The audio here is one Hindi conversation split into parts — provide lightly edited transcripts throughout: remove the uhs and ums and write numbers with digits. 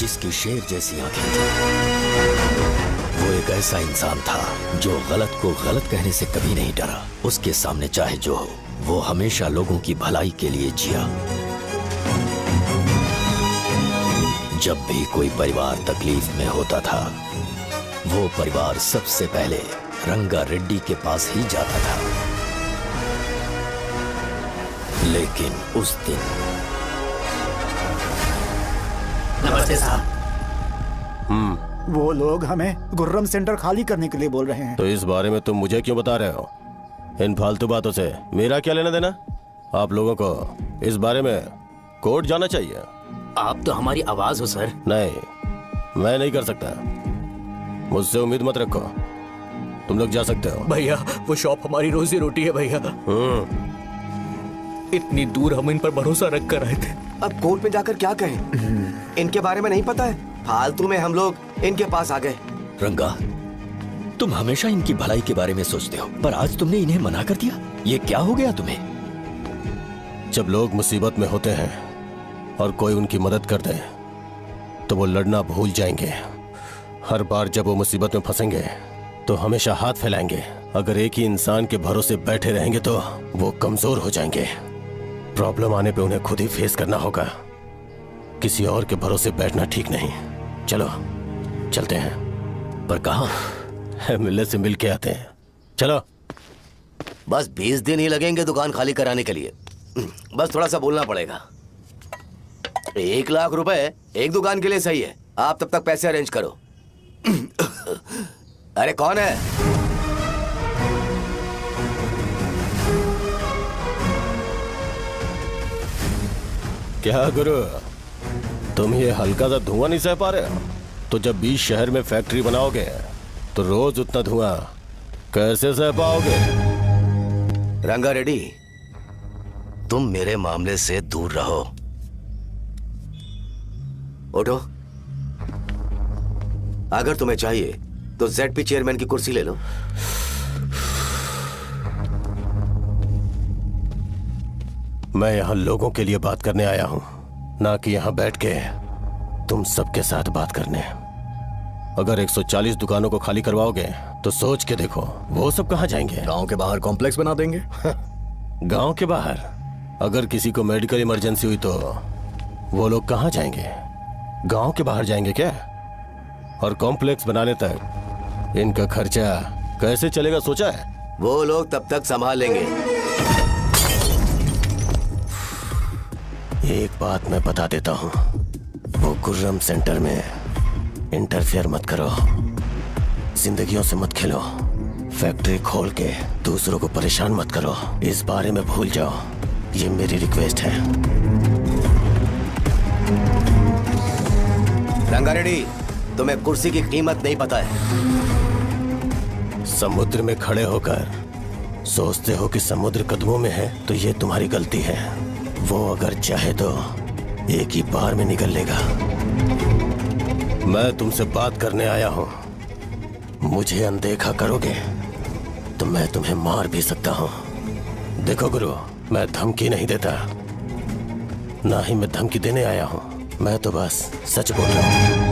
जिसकी शेर जैसी आंखें थी। वो एक ऐसा इंसान था जो गलत को गलत कहने से कभी नहीं डरा। उसके सामने चाहे जो हो, वो हमेशा लोगों की भलाई के लिए जिया। जब भी कोई परिवार तकलीफ में होता था, वो परिवार सबसे पहले रंगा रेड्डी के पास ही जाता था। लेकिन उस दिन नमस्ते साहब। वो लोग हमें गुर्रम सेंटर खाली करने के लिए बोल रहे हैं। तो इस बारे में तुम मुझे क्यों बता रहे हो? इन फालतू बातों से मेरा क्या लेना देना? आप लोगों को इस बारे में कोर्ट जाना चाहिए। आप तो हमारी आवाज हो सर। नहीं, मैं नहीं कर सकता। मुझसे उम्मीद मत रखो। तुम लोग जा सकते हो। भैया वो शॉप हमारी रोजी रोटी है भैया। इतनी दूर हम इन पर भरोसा रख कर आए थे। अब कोर्ट में जाकर क्या कहें? इनके बारे में नहीं पता है, फालतू में हम लोग इनके पास आ गए। रंगा, तुम हमेशा इनकी भलाई के बारे में सोचते हो, पर आज तुमने इन्हें मना कर दिया। ये क्या हो गया तुम्हें? जब लोग मुसीबत में होते हैं और कोई उनकी मदद कर दे तो वो लड़ना भूल जाएंगे। हर बार जब वो मुसीबत में फंसेंगे तो हमेशा हाथ फैलाएंगे। अगर एक ही इंसान के भरोसे बैठे रहेंगे तो वो कमजोर हो जाएंगे। प्रॉब्लम आने पे उन्हें खुद ही फेस करना होगा। किसी और के भरोसे बैठना ठीक नहीं। चलो चलते हैं। पर कहाँ? मिलने से मिल के आते हैं। चलो। बस 20 दिन ही लगेंगे दुकान खाली कराने के लिए। बस थोड़ा सा बोलना पड़ेगा। 1 लाख रुपए एक दुकान के लिए सही है। आप तब तक पैसे अरेंज करो। अरे कौन है? क्या गुरु, तुम ये हल्का सा धुआं नहीं सह पा रहे हो? तो जब 20 शहर में फैक्ट्री बनाओगे तो रोज उतना धुआं कैसे सह पाओगे? रंगा रेड्डी, तुम मेरे मामले से दूर रहो। उठो। अगर तुम्हें चाहिए तो ZP चेयरमैन की कुर्सी ले लो। मैं यहाँ लोगों के लिए बात करने आया हूँ, ना कि यहाँ बैठ के तुम सबके साथ बात करने। अगर 140 दुकानों को खाली करवाओगे तो सोच के देखो वो सब कहाँ जाएंगे? गांव के बाहर कॉम्प्लेक्स बना देंगे। गांव के बाहर? अगर किसी को मेडिकल इमरजेंसी हुई तो वो लोग कहाँ जाएंगे? गांव के बाहर जाएंगे क्या? और कॉम्प्लेक्स बनाने तक इनका खर्चा कैसे चलेगा सोचा है? वो लोग तब तक संभाल लेंगे। एक बात मैं बता देता हूँ, वो गुर्रम सेंटर में इंटरफेयर मत करो। जिंदगियों से मत खेलो। फैक्ट्री खोल के दूसरों को परेशान मत करो। इस बारे में भूल जाओ। ये मेरी रिक्वेस्ट है। रंगा रेड्डी, तुम्हें कुर्सी की कीमत नहीं पता है। समुद्र में खड़े होकर सोचते हो कि समुद्र कदमों में है, तो ये तुम्हारी गलती है। वो अगर चाहे तो एक ही बार में निकल लेगा। मैं तुमसे बात करने आया हूं। मुझे अनदेखा करोगे तो मैं तुम्हें मार भी सकता हूं। देखो गुरु, मैं धमकी नहीं देता, ना ही मैं धमकी देने आया हूं। मैं तो बस सच बोल रहा हूं।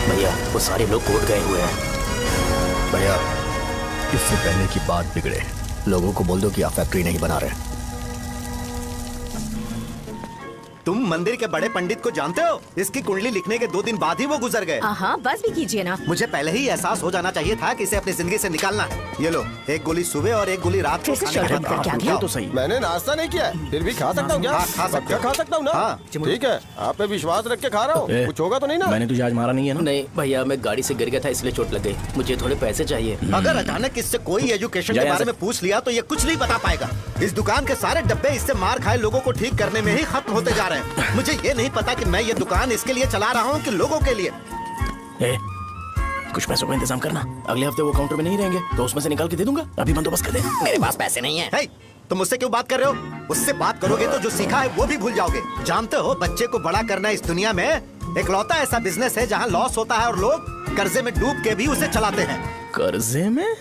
भैया वो सारे लोग कोर्ट गए हुए हैं। भैया, इससे पहले की बात बिगड़े, लोगों को बोल दो कि आप फैक्ट्री नहीं बना रहे। तुम मंदिर के बड़े पंडित को जानते हो? इसकी कुंडली लिखने के 2 दिन बाद ही वो गुजर गए। हाँ, बस भी कीजिए ना। मुझे पहले ही एहसास हो जाना चाहिए था कि इसे अपनी जिंदगी से निकालना है। ये लो, एक गोली सुबह और एक गोली रात को खाने के बाद। क्या गया? तो सही। मैंने नाश्ता नहीं किया है, फिर भी खा सकता हूँ क्या? खा सकते हो। खा सकता हूँ ना? हाँ। ठीक है, आप पे विश्वास रख के खा रहा हूँ। कुछ होगा तो नहीं ना? मैंने तुझे आज मारा नहीं है ना? नहीं भैया, मैं गाड़ी से गिर गया था इसलिए चोट लग गई। मुझे थोड़े पैसे चाहिए। अगर अचानक इससे कोई एजुकेशन के बारे में पूछ लिया तो ये कुछ नहीं बता पाएगा। इस दुकान के सारे डब्बे इससे मार खाए लोगों को ठीक करने में ही खत्म होते जा रहे हैं। मुझे ये नहीं पता कि मैं ये दुकान इसके लिए चला रहा हूँ कि लोगों के लिए। कुछ पैसों का इंतजाम करना। अगले हफ्ते वो काउंटर में नहीं रहेंगे तो उसमें से निकाल के दे दूंगा। अभी बंदोबस्त कर दे। मेरे पास पैसे नहीं है। तुम मुझसे क्यों बात कर रहे हो? उससे बात करोगे तो जो सीखा है वो भी भूल जाओगे। जानते हो, बच्चे को बड़ा करना इस दुनिया में इकलौता ऐसा बिजनेस है जहाँ लॉस होता है और लोग कर्जे में डूब के भी उसे चलाते हैं। कर्जे में?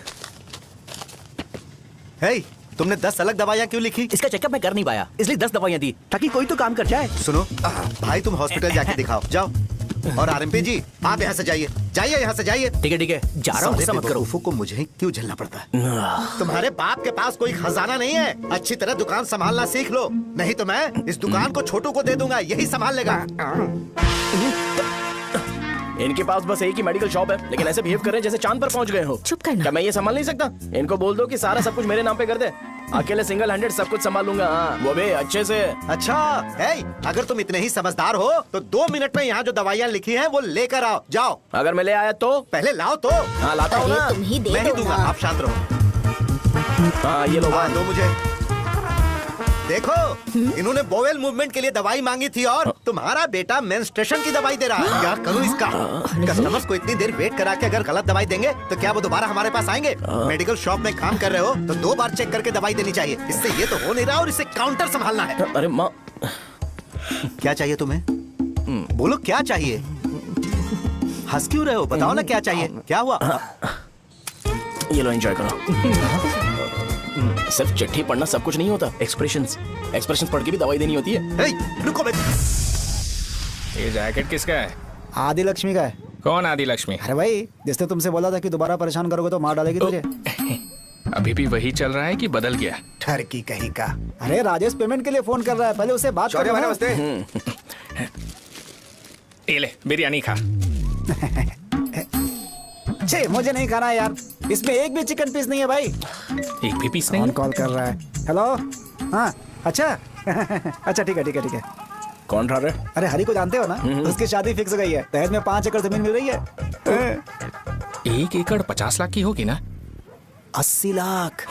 हे, तुमने 10 अलग दवाइयाँ क्यों लिखी? इसका चेकअप मैं कर नहीं पाया, इसलिए 10 दवाइयाँ दी ताकि कोई तो काम कर जाए। सुनो भाई, तुम हॉस्पिटल जाके दिखाओ, जाओ। और आरएमपी जी, आप यहाँ से जाइए, जाइए यहाँ से जाइए। ठीक है, जा रहा हूँ, गुस्सा मत करो। को मुझे क्यों झेलना पड़ता है? तुम्हारे बाप के पास कोई खजाना नहीं है। अच्छी तरह दुकान संभालना सीख लो, नहीं तो मैं इस दुकान को छोटू को दे दूंगा, यही संभाल लेगा। इनके पास बस एक ही मेडिकल शॉप है, लेकिन ऐसे बिहेव कर रहे हैं जैसे चांद पर पहुंच गए हो। चुप करना। क्या मैं ये संभाल नहीं सकता? इनको बोल दो कि सारा सब कुछ मेरे नाम पे कर दे। अकेले सिंगल हैंडेड सब कुछ संभाल लूंगा। हाँ, वो भी अच्छे से। अच्छा, अगर तुम इतने ही समझदार हो तो 2 मिनट में यहाँ जो दवाइयाँ लिखी हैं वो लेकर आओ, जाओ। अगर मैं ले आया तो? पहले लाओ तो। हाँ, लाता हूँ ना। तुम ही दे मैं ही दो दूंगा, ना। आप शांत रहो। हाँ, ये लो। दो मुझे। देखो, इन्होंने बोवेल मूवमेंट के लिए दवाई मांगी थी और तुम्हारा बेटा मेंस्ट्रुएशन की दवाई दे रहा है। क्या करूं इसका? कस्टमर्स को इतनी देर वेट करा के अगर गलत दवाई देंगे तो क्या वो दोबारा हमारे पास आएंगे? मेडिकल शॉप में काम कर रहे हो तो 2 बार चेक करके दवाई देनी चाहिए। इससे ये तो हो नहीं रहा और इसे काउंटर संभालना है। अरे माँ, क्या चाहिए तुम्हें? बोलो क्या चाहिए? हंस क्यों रहे हो? बताओ ना क्या चाहिए? क्या हुआ? ये लो, एंजॉय करो। सिर्फ चिट्ठी पढ़ना सब कुछ नहीं होता। एक्सप्रेशंस पढ़ के भी दवाई देनी होती है। रुको, ये जैकेट किसका है? आदि लक्ष्मी का है। कौन आदि लक्ष्मी? अरे भाई, जिसने तुमसे बोला था कि दोबारा परेशान करोगे तो मार डालेगी तुझे। अभी भी वही चल रहा है कि बदल गया? ठरकी कहीं का। अरे राजेश पेमेंट के लिए फोन कर रहा है, पहले उसे बात करो। नमस्ते। ये ले, बिरयानी खा। छे, मुझे नहीं खाना है यार, इसमें एक भी चिकन पीस नहीं है भाई। एक भी पीस नहीं? कौन कॉल कर रहा है? हेलो, हाँ, अच्छा। अच्छा, ठीक है। कौन रहा? अरे हरी को जानते हो ना, उसकी शादी फिक्स हो गई है। दहेज में 5 एकड़ जमीन मिल रही है। 1 एकड़ 50 लाख की होगी ना? 80 लाख।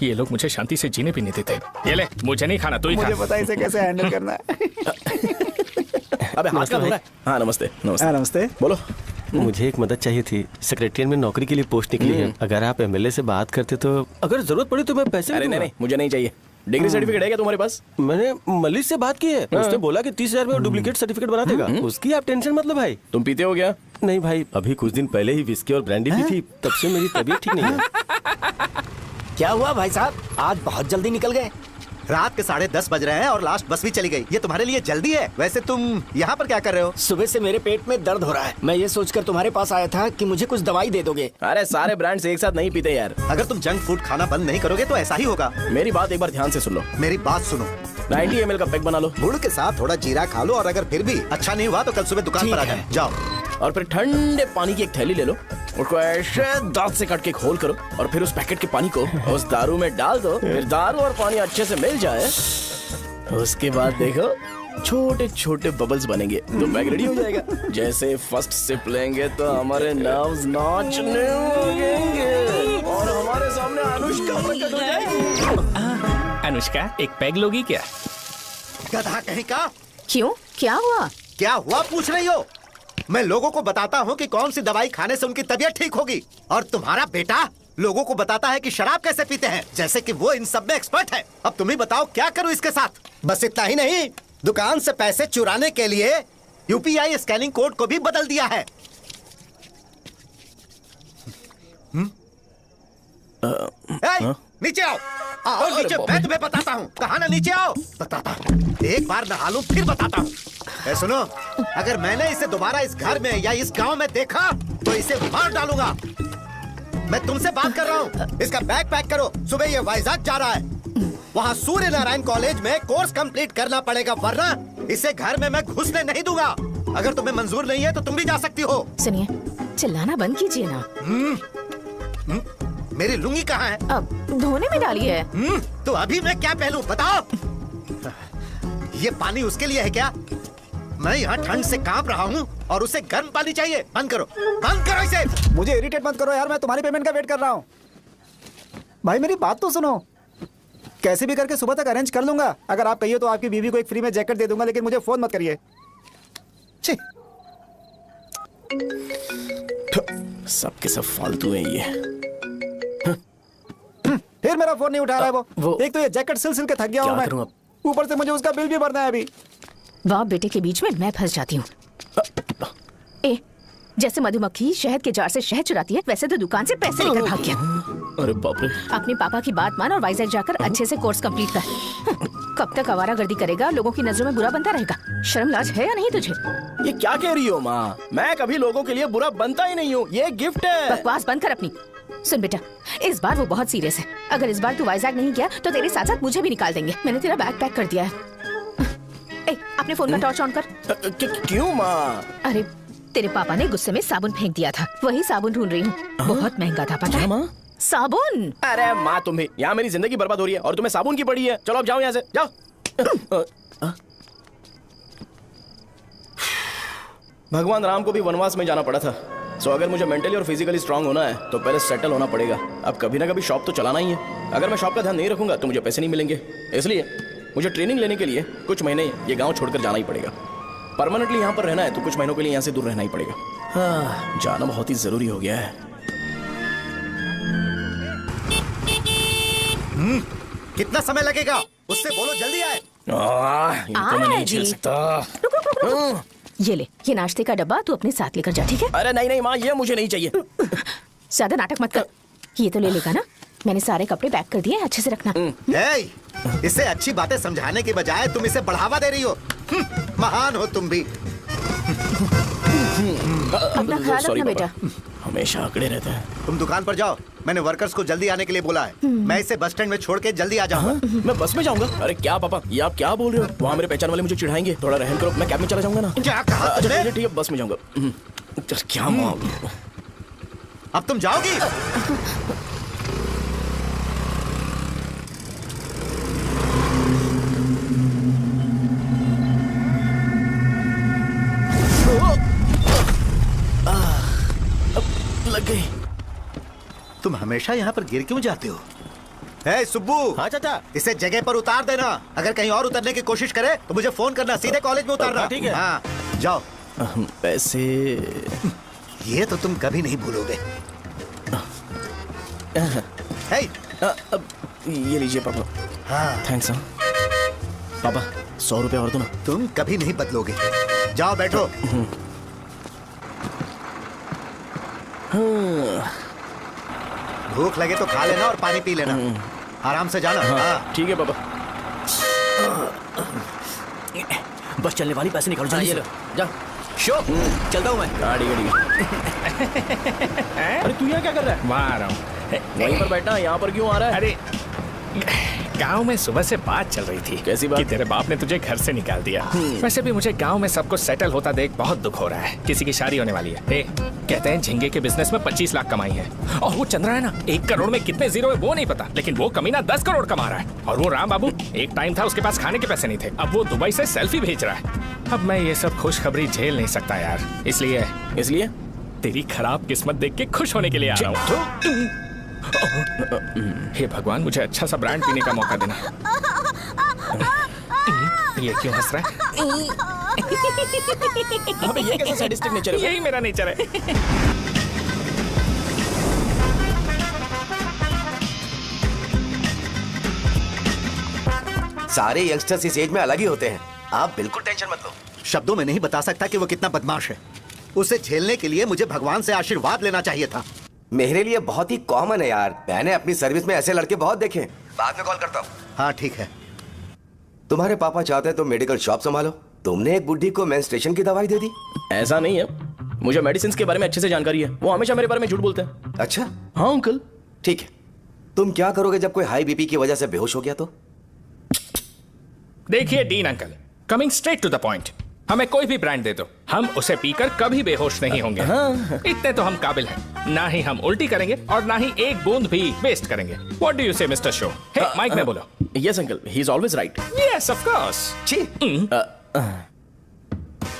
ये लोग मुझे शांति से जीने भी नहीं देते। ये ले, मुझे नहीं खाना, तू ही खा। मुझे पता इसे कैसे हैंडल करना है। अबे हाथ का धो रहा है। हाँ, नमस्ते। नमस्ते। बोलो। मुझे एक मदद चाहिए थी। सेक्रेटरिएट में नौकरी के लिए पोस्ट निकली है। अगर आप एमएलए से बात करते तो अगर जरूरत पड़ी तो मैं पैसे अरे नहीं, मुझे नहीं चाहिए। डिग्री सर्टिफिकेट है क्या तुम्हारे पास? मैंने मलिक से बात की है, उसने बोला कि 30,000 में डुप्लीकेट सर्टिफिकेट बना देगा। उसकी आप टेंशन मत लो भाई। तुम पीते हो क्या? नहीं भाई, अभी कुछ दिन पहले ही विस्की और ब्रांडी पी थी, तब से मेरी तबीयत ठीक नहीं है। क्या हुआ भाई साहब, आज बहुत जल्दी निकल गए? रात के 10:30 बज रहे हैं और लास्ट बस भी चली गई। ये तुम्हारे लिए जल्दी है? वैसे तुम यहाँ पर क्या कर रहे हो? सुबह से मेरे पेट में दर्द हो रहा है। मैं ये सोचकर तुम्हारे पास आया था कि मुझे कुछ दवाई दे दोगे। अरे सारे ब्रांड्स एक साथ नहीं पीते यार। अगर तुम जंक फूड खाना बंद नहीं करोगे तो ऐसा ही होगा। मेरी बात एक बार ध्यान से सुन लो। मेरी बात सुनो। 90 ml का पैक बना लो। गुड़ के साथ थोड़ा जीरा खा लो और अगर फिर भी अच्छा नहीं हुआ तो कल सुबह दुकान पर आ ठीक जाओ। और फिर ठंडे पानी की एक थैली ले लो, उसको ऐसे दांत से काट के खोल करो और फिर उस पैकेट के पानी को उस दारू में डाल दो। फिर दारू और पानी अच्छे से मिल जाए, उसके बाद देखो छोटे छोटे बबल्स बनेंगे तो पैक रेडी हो जाएगा। जैसे फर्स्ट सिप लेंगे तो हमारे नर्व्स नाचने लगेंगे और हमारे सामने अनुष्का प्रकट हो जाएगी। अनुष्का, एक पैग लोगी क्या? गधा कहीं का। क्यों, क्या हुआ? क्या हुआ पूछ रही हो? मैं लोगों को बताता हूँ कि कौन सी दवाई खाने से उनकी तबीयत ठीक होगी, और तुम्हारा बेटा लोगों को बताता है कि शराब कैसे पीते हैं, जैसे कि वो इन सब में एक्सपर्ट है। अब तुम ही बताओ क्या करूँ इसके साथ? बस इतना ही नहीं, दुकान से पैसे चुराने के लिए यूपीआई स्कैनिंग कोड को भी बदल दिया है। नीचे आओ, आओ नीचे, मैं तुम्हें बताता हूँ। कहा ना नीचे आओ, बताता हूँ। एक बार नहा लूं फिर बताता हूँ। सुनो, अगर मैंने इसे दोबारा इस घर में या इस गांव में देखा तो इसे मार डालूंगा। मैं तुमसे बात कर रहा हूँ। इसका बैग पैक करो, सुबह ये वाइजाग जा रहा है। वहाँ सूर्य नारायण कॉलेज में कोर्स कंप्लीट करना पड़ेगा, वरना इसे घर में मैं घुसने नहीं दूंगा। अगर तुम्हें मंजूर नहीं है तो तुम भी जा सकती हो। सुनिए, चिल्लाना बंद कीजिए ना। मेरी लुंगी कहाँ है? अब धोने में डाली है। तो अभी मैं क्या पहनूं बताओ? ये पानी उसके लिए है क्या? मैं यहाँ ठंड से कांप रहा हूँ और उसे गर्म पानी चाहिए। बंद करो, बंद करो इसे। मुझे इरिटेट मत करो यार, मैं तुम्हारी पेमेंट का वेट कर रहा हूँ। भाई मेरी बात तो सुनो, कैसे भी करके सुबह तक अरेंज कर लूंगा। अगर आप कहिए तो आपकी बीवी को एक फ्री में जैकेट दे दूंगा, लेकिन मुझे फोन मत करिए। सब के सब फालतू है ये। फिर मेरा फोन नहीं उठा रहा है वो। एक तो ये जैकेट सिल के थक गया हूँ मैं, ऊपर से मुझे उसका बिल भी भरना है अभी। वाह बेटे के बीच में मैं फंस जाती हूँ। ए, जैसे मधुमक्खी शहद के जार से शहद चुराती है, वैसे तो दुकान से पैसे लेकर भाग गया। अरे बाप रे। अपने पापा की बात मान और वाइजैक जाकर अच्छे से कोर्स कंप्लीट कर। कब तक आवारागर्दी करेगा, लोगों की नजरों में बुरा बनता रहेगा? शर्म लाज है या नहीं तुझे? ये क्या कह रही हो माँ? मैं कभी लोगों के लिए बुरा बनता ही नहीं हूँ, ये गिफ्ट है। बकवास बंद कर अपनी। सुन बेटा, इस बार वो बहुत सीरियस है। अगर इस बार तू वाइजैक नहीं गया तो तेरे साथ साथ मुझे भी निकाल देंगे। मैंने तेरा बैग पैक कर दिया है। ए, अपने फोन का टॉर्च ऑन कर। क्यों माँ? अरे तेरे पापा ने गुस्से में साबुन फेंक दिया था, वही साबुन ढूंढ रही हूँ। बहुत महंगा था पता है माँ? साबुन। अरे माँ तुम भी, यहाँ मेरी जिंदगी बर्बाद हो रही है और तुम्हें साबुन की पड़ी है। चलो अब जाओ यहाँ से, जाओ। भगवान राम को भी वनवास में जाना पड़ा था। सो अगर मुझे मेंटली और फिजिकली स्ट्रांग होना है तो पहले सेटल होना पड़ेगा। अब कभी ना कभी शॉप तो चलाना ही है। अगर मैं शॉप का ध्यान नहीं रखूंगा तो मुझे पैसे नहीं मिलेंगे। इसलिए मुझे ट्रेनिंग लेने के लिए कुछ महीने ये गांव छोड़कर जाना ही पड़ेगा। परमानेंटली यहाँ पर रहना है तो कुछ महीनों के लिए यहाँ से दूर रहना ही पड़ेगा। हाँ, जाना बहुत ही जरूरी हो गया है। कितना समय लगेगा? उससे बोलो जल्दी आए। इनको मैं नहीं झेल सकता। ये ले, ये नाश्ते का डब्बा तू अपने साथ लेकर जा, ठीक है? अरे नहीं नहीं माँ, ये मुझे नहीं चाहिए। ज्यादा नाटक मत कर। ये तो ले लेगा ना? मैंने सारे कपड़े पैक कर दिए, अच्छे से रखना। इसे अच्छी बातें समझाने के बजाय तुम इसे बढ़ावा दे रही हो। महान हो तुम भी। अपना ख्याल रखना बेटा। हमेशा अकड़े रहते हैं। तुम दुकान पर जाओ, मैंने वर्कर्स को जल्दी आने के लिए बोला है। मैं इसे बस स्टैंड में छोड़ के जल्दी आ जाऊंगा। मैं बस में जाऊंगा? अरे क्या पापा, ये आप क्या बोल रहे हो? वहाँ मेरे पहचान वाले मुझे चिढ़ाएंगे। थोड़ा रहम करो, मैं कैब में चला जाऊंगा ना। क्या कहा? अच्छा ठीक है, बस में जाऊंगा। क्या माँ, अब तुम जाओगी? लग गई। तुम हमेशा यहाँ पर गिर क्यों जाते हो? हे सुब्बू। हाँ चाचा। इसे जगह पर उतार देना। अगर कहीं और उतरने की कोशिश करे तो मुझे फोन करना, सीधे कॉलेज में उतारना। ठीक है। हाँ, जाओ। पैसे ये तो तुम कभी नहीं भूलोगे। हे, ये लीजिए पापा। हाँ थैंक्स। पापा 100 रुपए और दो ना। तुम कभी नहीं बदलोगे। जाओ बैठो। भूख लगे तो खा लेना और पानी पी लेना। आराम से जाना। हाँ। ठीक है पापा। बस चलने वाली, पैसे निकालो जल्दी से। जा। शो, चलता हूँ मैं। गाड़ी गाड़ी। अरे तू यहाँ क्या कर रहा है? वहाँ आ रहा हूँ। वहीं पर बैठना, यहाँ पर क्यों आ रहा है? अरे गांव में सुबह से बात चल रही थी। कैसी बात? कि तेरे बाप ने तुझे घर से निकाल दिया। वैसे भी मुझे गांव में सब कुछ सेटल होता देख बहुत दुख हो रहा है। किसी की शादी होने वाली है। कहते हैं झींगे के बिजनेस में 25 लाख कमाई है। और वो चंद्रा है ना, 1 करोड़ में कितने जीरो है वो नहीं पता, लेकिन वो कमीना 10 करोड़ कमा रहा है। और वो राम बाबू, एक टाइम था उसके पास खाने के पैसे नहीं थे, अब वो दुबई से सेल्फी भेज रहा है। अब मैं ये सब खुशखबरी झेल नहीं सकता यार। इसलिए तेरी खराब किस्मत देख के खुश होने के लिए आ रहा हूँ। हे भगवान, मुझे अच्छा सा ब्रांड पीने का मौका देना। ये क्यों हंस रहा है? अबे ये कैसा सैडिस्टिक नेचर है? यही मेरा नेचर है। सारे यंगस्टर्स इस एज में अलग ही होते हैं। आप बिल्कुल टेंशन मत लो। शब्दों में नहीं बता सकता कि वो कितना बदमाश है। उसे झेलने के लिए मुझे भगवान से आशीर्वाद लेना चाहिए था। मेरे लिए बहुत ही कॉमन है यार। मैंने अपनी सर्विस में ऐसे लड़के बहुत देखे। बाद में कॉल करता हूँ। हाँ ठीक है। तुम्हारे पापा चाहते हैं तुम मेडिकल शॉप संभालो। तुमने एक बुढ़ी को मेंस्ट्रुएशन की दवाई दे दी। ऐसा नहीं है, मुझे मेडिसिन के बारे में अच्छे से जानकारी है। वो हमेशा मेरे बारे में झूठ बोलते हैं। अच्छा हाँ अंकल। ठीक है, तुम क्या करोगे जब कोई हाई बीपी की वजह से बेहोश हो गया तो? देखिए Dean uncle, coming straight to the point, हमें कोई भी ब्रांड दे दो, हम उसे पीकर कभी बेहोश नहीं होंगे। इतने तो हम काबिल हैं। ना ही हम उल्टी करेंगे और ना ही एक बूंद भी वेस्ट करेंगे। व्हाट डू यू से मिस्टर शो? हे माइक में बोलो। Yes uncle, he is always right. Yes of course.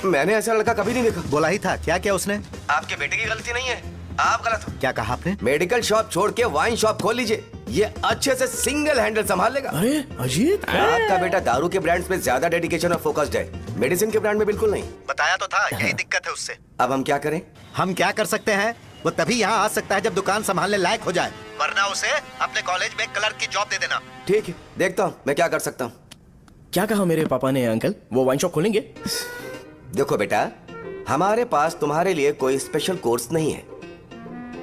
मैंने ऐसा लड़का कभी नहीं देखा। बोला ही था। क्या क्या उसने? आपके बेटे की गलती नहीं है, आप गलत हो। क्या कहा आपने? मेडिकल शॉप छोड़ के वाइन शॉप खोल लीजिए, ये अच्छे से सिंगल हैंडल संभाल लेगा। अरे अजीत, आपका बेटा दारू के ब्रांड्स में ज्यादा डेडिकेशन और फोकस्ड है, मेडिसिन के ब्रांड में बिल्कुल नहीं। बताया तो था, यही दिक्कत है उससे। अब हम क्या करें? हम क्या कर सकते हैं? वो तभी यहाँ आ सकता है जब दुकान संभालने लायक हो जाए, वरना उसे अपने कॉलेज में क्लर्क की जॉब दे देना। ठीक है, देखता हूँ मैं क्या कर सकता हूँ। क्या कहा मेरे पापा ने अंकल? वो वाइन शॉप खोलेंगे? देखो बेटा, हमारे पास तुम्हारे लिए कोई स्पेशल कोर्स नहीं है।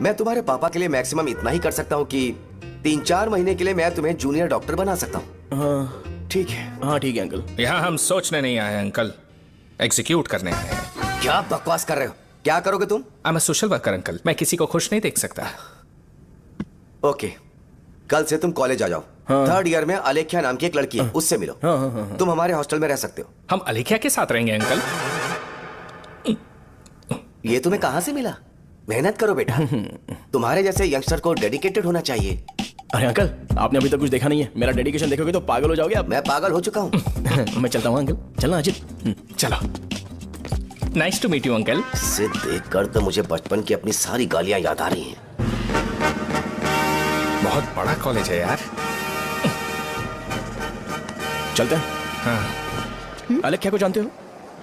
मैं तुम्हारे पापा के लिए मैक्सिमम इतना ही कर सकता हूँ कि 3-4 महीने के लिए मैं तुम्हें जूनियर डॉक्टर बना सकता हूँ। हाँ ठीक है। हाँ ठीक है अंकल। यहाँ हम सोचने नहीं आए अंकल, एग्जीक्यूट करने आए हैं। क्या बकवास कर रहे हो? क्या करोगे तुम? I am social worker uncle, मैं किसी को खुश नहीं देख सकता। ओके, कल से तुम कॉलेज आ जाओ। हाँ। 3rd ईयर में अलेख्या नाम की एक लड़की है, उससे मिलो। हाँ। तुम हमारे हॉस्टल में रह सकते हो। हम अलेख्या के साथ रहेंगे अंकल। ये तुम्हें कहाँ से मिला? मेहनत करो बेटा। तुम्हारे जैसे यंगस्टर को डेडिकेटेड होना चाहिए। अरे अंकल, आपने अभी तक कुछ देखा नहीं है। मेरा डेडिकेशन देखोगे तो पागल हो जाओगे आप। मैं पागल हो चुका हूँ। मैं चलता हूँ अंकल। चलना अजित। चलो, nice to meet you uncle. इसे देखकर तो मुझे बचपन की अपनी सारी गालियां याद आ रही हैं। बहुत बड़ा कॉलेज है यार। चलते हैं। हाँ। अलेख्या को जानते हो?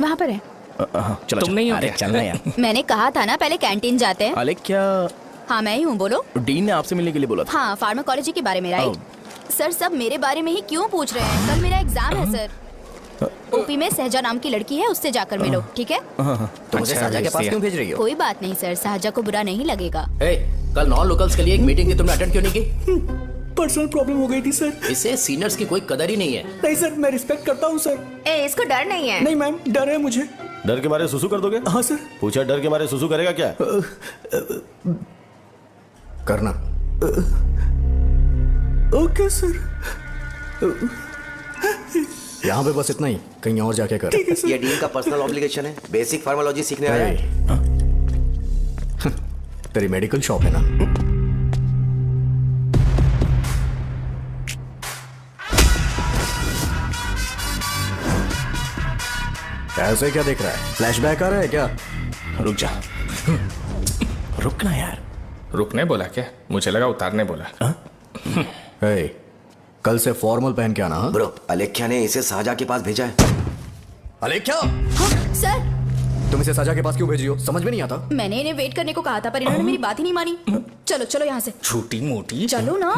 वहाँ पर है। हाँ चलो। तुम नहीं हो अरे क्या? चलना यार। मैंने कहा था ना पहले कैंटीन जाते हैं। अलेख्या, हाँ मैं ही हूँ, बोलो। डीन ने आपसे मिलने के लिए बोला था। हाँ, फार्माकोलॉजी के बारे में, राइट? सर सब मेरे बारे में ही क्यों पूछ रहे हैं? कल मेरा एग्जाम है सर। ओपी में सहजा नाम की लड़की है, उससे जाकर मिलो, ठीक है? तो मुझे अच्छा, साजा के भेज पास दिया। क्यों भेज रही हो? कोई बात नहीं सर, सहजा को बुरा नहीं लगेगा। कल नॉन लोकल्स के लिए एक मीटिंग थी, तुमने अटेंड क्यों नहीं की? पर्सनल प्रॉब्लम हो गई थी सर। इससे सीनियर्स की कोई कदर ही नहीं है। नहीं सर, मैं रिस्पेक्ट करता हूँ सर। इसको डर नहीं है। नहीं मैम, डर है मुझे। डर के मारे सुसु कर दोगे? हाँ सर। पूछा डर के मारे सुसु करेगा क्या? करना। Okay sir. यहाँ पे बस इतना ही, कहीं और जाके कर। ये डीन का पर्सनल ऑब्लिगेशन है। बेसिक फार्माकोलॉजी सीखने आया है। तेरी मेडिकल शॉप है ना? ऐसे क्या देख रहा है? फ्लैशबैक आ रहा है क्या? रुक जा। रुकना यार। रुकने बोला क्या? मुझे लगा उतारने बोला। हे, कल से फॉर्मल पहन के आना। हाँ? ब्रो, अलेख्या ने इसे साजा के पास भेजा है। अलेख्या, हाँ, सर तुम इसे साजा के पास क्यों भेज रही हो? समझ में नहीं आता। मैंने इन्हें वेट करने को कहा था, पर इन्होंने मेरी बात ही नहीं मानी। चलो चलो यहाँ से। छोटी मोटी। चलो ना।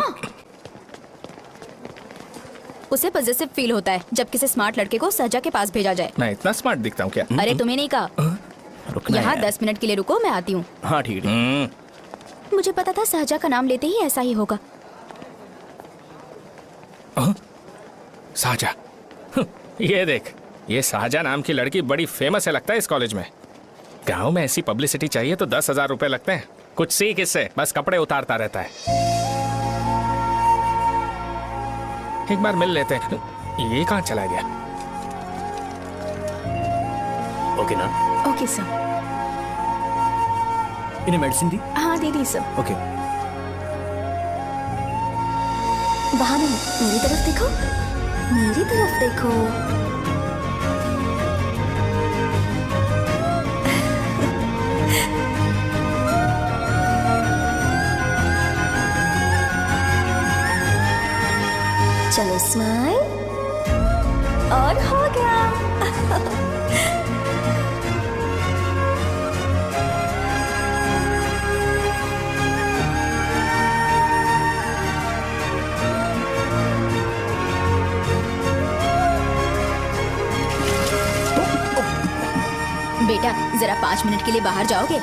उसे पॉजिटिव फील होता है जब किसी स्मार्ट लड़के को सहजा के पास भेजा जाए। मैं इतना स्मार्ट दिखता हूँ क्या? अरे तुम्हें नहीं कहा। रुकना यहाँ यार। 10 मिनट के लिए रुको, मैं आती हूँ। हाँ ठीक है। मुझे पता था सहजा का नाम लेते ही ऐसा ही होगा। साजा। ये देख, ये साजा नाम की लड़की बड़ी फेमस है लगता है इस कॉलेज में। गांव में ऐसी पब्लिसिटी चाहिए तो 10,000 रुपए लगते हैं। कुछ सीख इससे, बस कपड़े उतारता रहता है। एक बार मिल लेते हैं। ये कहाँ चला गया? ओके ना? Okay sir. इन्हें मेडिसिन दी? हाँ दे दी सर। ओके। वहाँ नहीं, मेरी तरफ देखो, मेरी तरफ देखो। चलो स्माइल, और हो गया। बेटा जरा 5 मिनट के लिए बाहर जाओगे?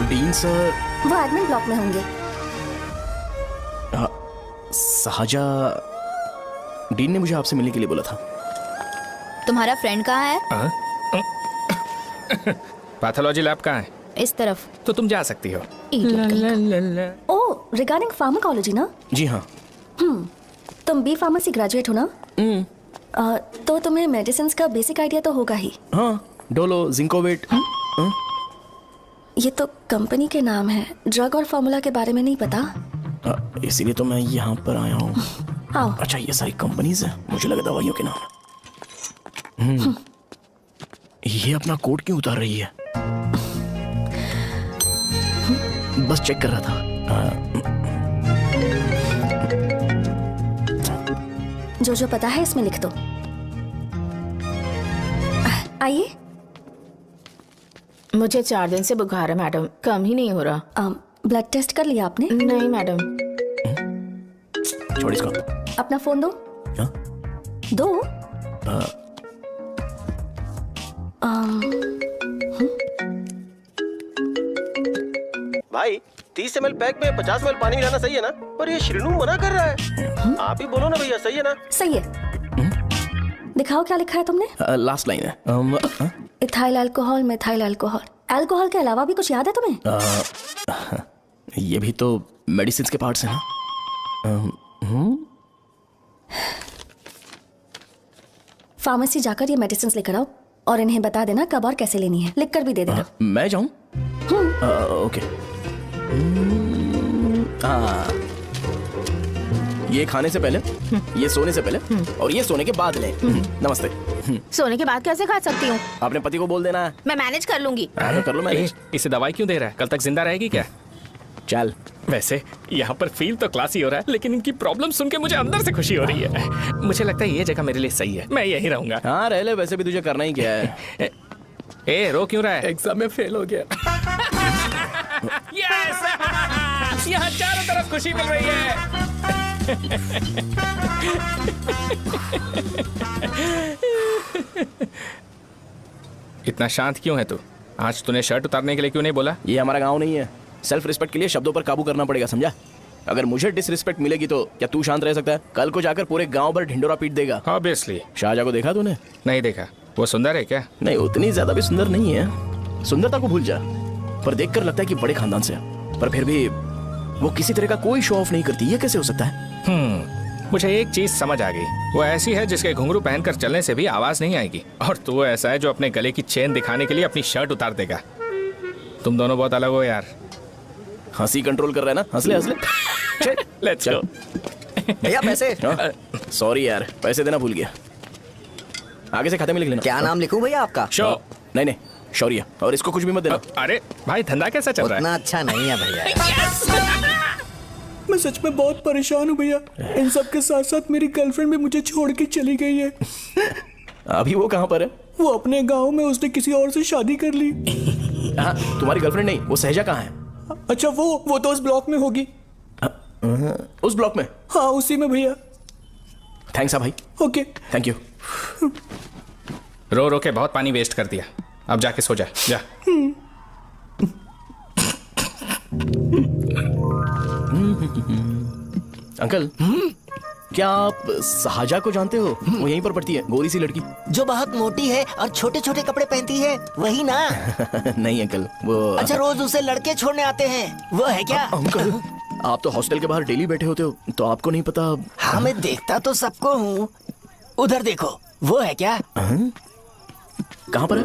Dean sir. वो एडमिन ब्लॉक में होंगे। साजा, डीन ने मुझे आपसे मिलने के लिए बोला था। तुम्हारा फ्रेंड कहाँ है? पैथोलॉजी लैब कहाँ है? इस तरफ। तो तुम जा सकती हो। ओ रिगार्डिंग फार्माकोलॉजी ना? जी हाँ। तुम बी फार्मेसी ग्रेजुएट हो ना? तो तुम्हें मेडिसिन का बेसिक आइडिया तो होगा ही। हाँ, डोलो, जिंकोवेट। ये तो कंपनी के नाम है, ड्रग और फार्मूला के बारे में नहीं पता। इसीलिए तो मैं यहाँ पर आया हूँ। आओ। अच्छा, ये सारी कंपनीज है, मुझे लगा दवाइयों के नाम। ये अपना कोट क्यों उतार रही है? बस चेक कर रहा था। जो पता है इसमें लिख दो। आइए। मुझे 4 दिन से बुखार है मैडम, कम ही नहीं हो रहा। ब्लड टेस्ट कर लिया आपने? नहीं मैडम। छोड़ इसको। अपना फोन दो। हाँ? दो। भाई 30 ml पैक में 50 ml पानी मिलाना सही है ना? पर ये श्रीनू मना कर रहा है। आप ही बोलो ना भैया, सही है ना? सही है। दिखाओ क्या लिखा है तुमने? लास्ट लाइन है। Ethyl alcohol, methyl alcohol. Alcohol के अलावा भी कुछ याद है तुम्हें? ये भी तो मेडिसिन के पार्ट्स हैं ना? फार्मेसी जाकर ये मेडिसिन लेकर आओ और इन्हें बता देना कब और कैसे लेनी है। लिख कर भी दे देना। मैं जाऊं? ओके। ये खाने से पहले, ये सोने से पहले और ये सोने के बाद ले। नमस्ते। सोने के बाद कैसे खा सकती हूँ? अपने पति को बोल देना। मैं मैनेज कर लूंगी। कर लो मैनेज। इसे दवाई क्यों दे रहा है? कल तक जिंदा रहेगी क्या? चल। वैसे यहाँ पर फील तो क्लासी हो रहा है, लेकिन इनकी प्रॉब्लम सुन के मुझे अंदर से खुशी हो रही है। मुझे लगता है ये जगह मेरे लिए सही है, मैं यहीं रहूंगा। हाँ रह ले, वैसे भी तुझे करना ही क्या है। ए रो क्यों रहा है? एग्जाम में फेल हो गया। यस! यहाँ चारों तरफ खुशी मिल रही है। इतना शांत क्यों है तू? आज तूने शर्ट उतारने के लिए क्यों नहीं बोला? ये हमारा गांव नहीं है। सेल्फ रिस्पेक्ट के लिए शब्दों पर काबू करना पड़ेगा, समझा? अगर मुझे डिसरिस्पेक्ट मिलेगी तो क्या तू शांत रह सकता है? कल को जाकर पूरे गांव भर ढिंडोरा पीट देगा। ऑब्वियसली। शाहजहां को देखा तूने? नहीं देखा। वो सुंदर है क्या? नहीं, उतनी ज्यादा भी सुंदर नहीं है। सुंदरता को भूल जा, पर देखकर लगता है कि बड़े खानदान से है। पर फिर भी वो किसी तरह का कोई शो ऑफ नहीं करती। ये कैसे हो सकता है? मुझे एक चीज समझ आ गई। वो ऐसी है जिसके घुंघरू पहनकर चलने से भी आवाज नहीं आएगी, और तू ऐसा है जो अपने गले की चेन दिखाने के लिए अपनी शर्ट उतार देगा। तुम दोनों बहुत अलग हो यार। हंसी कंट्रोल कर रहा है ना? हंस ले हंस ले। Let's go. भैया पैसे। सॉरी यार, पैसे देना भूल गया। आगे से खाते में लिख लेना। क्या नाम लिखूं भैया आपका? शो। नहीं नहीं, शौर्य। और इसको कुछ भी मत देना। अरे भाई, धंधा कैसा चल रहा है? उतना अच्छा नहीं है भैया। मैं सच में बहुत परेशान हूँ भैया। इन सब के साथ साथ मेरी गर्लफ्रेंड भी मुझे छोड़ के चली गई है। अभी वो कहाँ पर है? वो अपने गांव में, उसने किसी और से शादी कर ली। हाँ, तुम्हारी गर्लफ्रेंड नहीं, वो सहजा कहाँ है? अच्छा वो तो उस ब्लॉक में होगी। उस ब्लॉक में? हाँ उसी में भैया। थैंक्स भाई। Okay thank you. रो रो के बहुत पानी वेस्ट कर दिया, अब जाके सो जा। जा। अंकल, क्या आप शाहजहां को जानते हो? वो यहीं पर पढ़ती है, गोरी सी लड़की जो बहुत मोटी है और छोटे छोटे कपड़े पहनती है, वही ना? नहीं अंकल, वो अच्छा, रोज उसे लड़के छोड़ने आते हैं, वो है क्या? अंकल, आप तो हॉस्टल के बाहर डेली बैठे होते हो, तो आपको नहीं पता? हाँ, मैं देखता तो सबको हूँ। उधर देखो, वो है क्या? कहाँ पर है?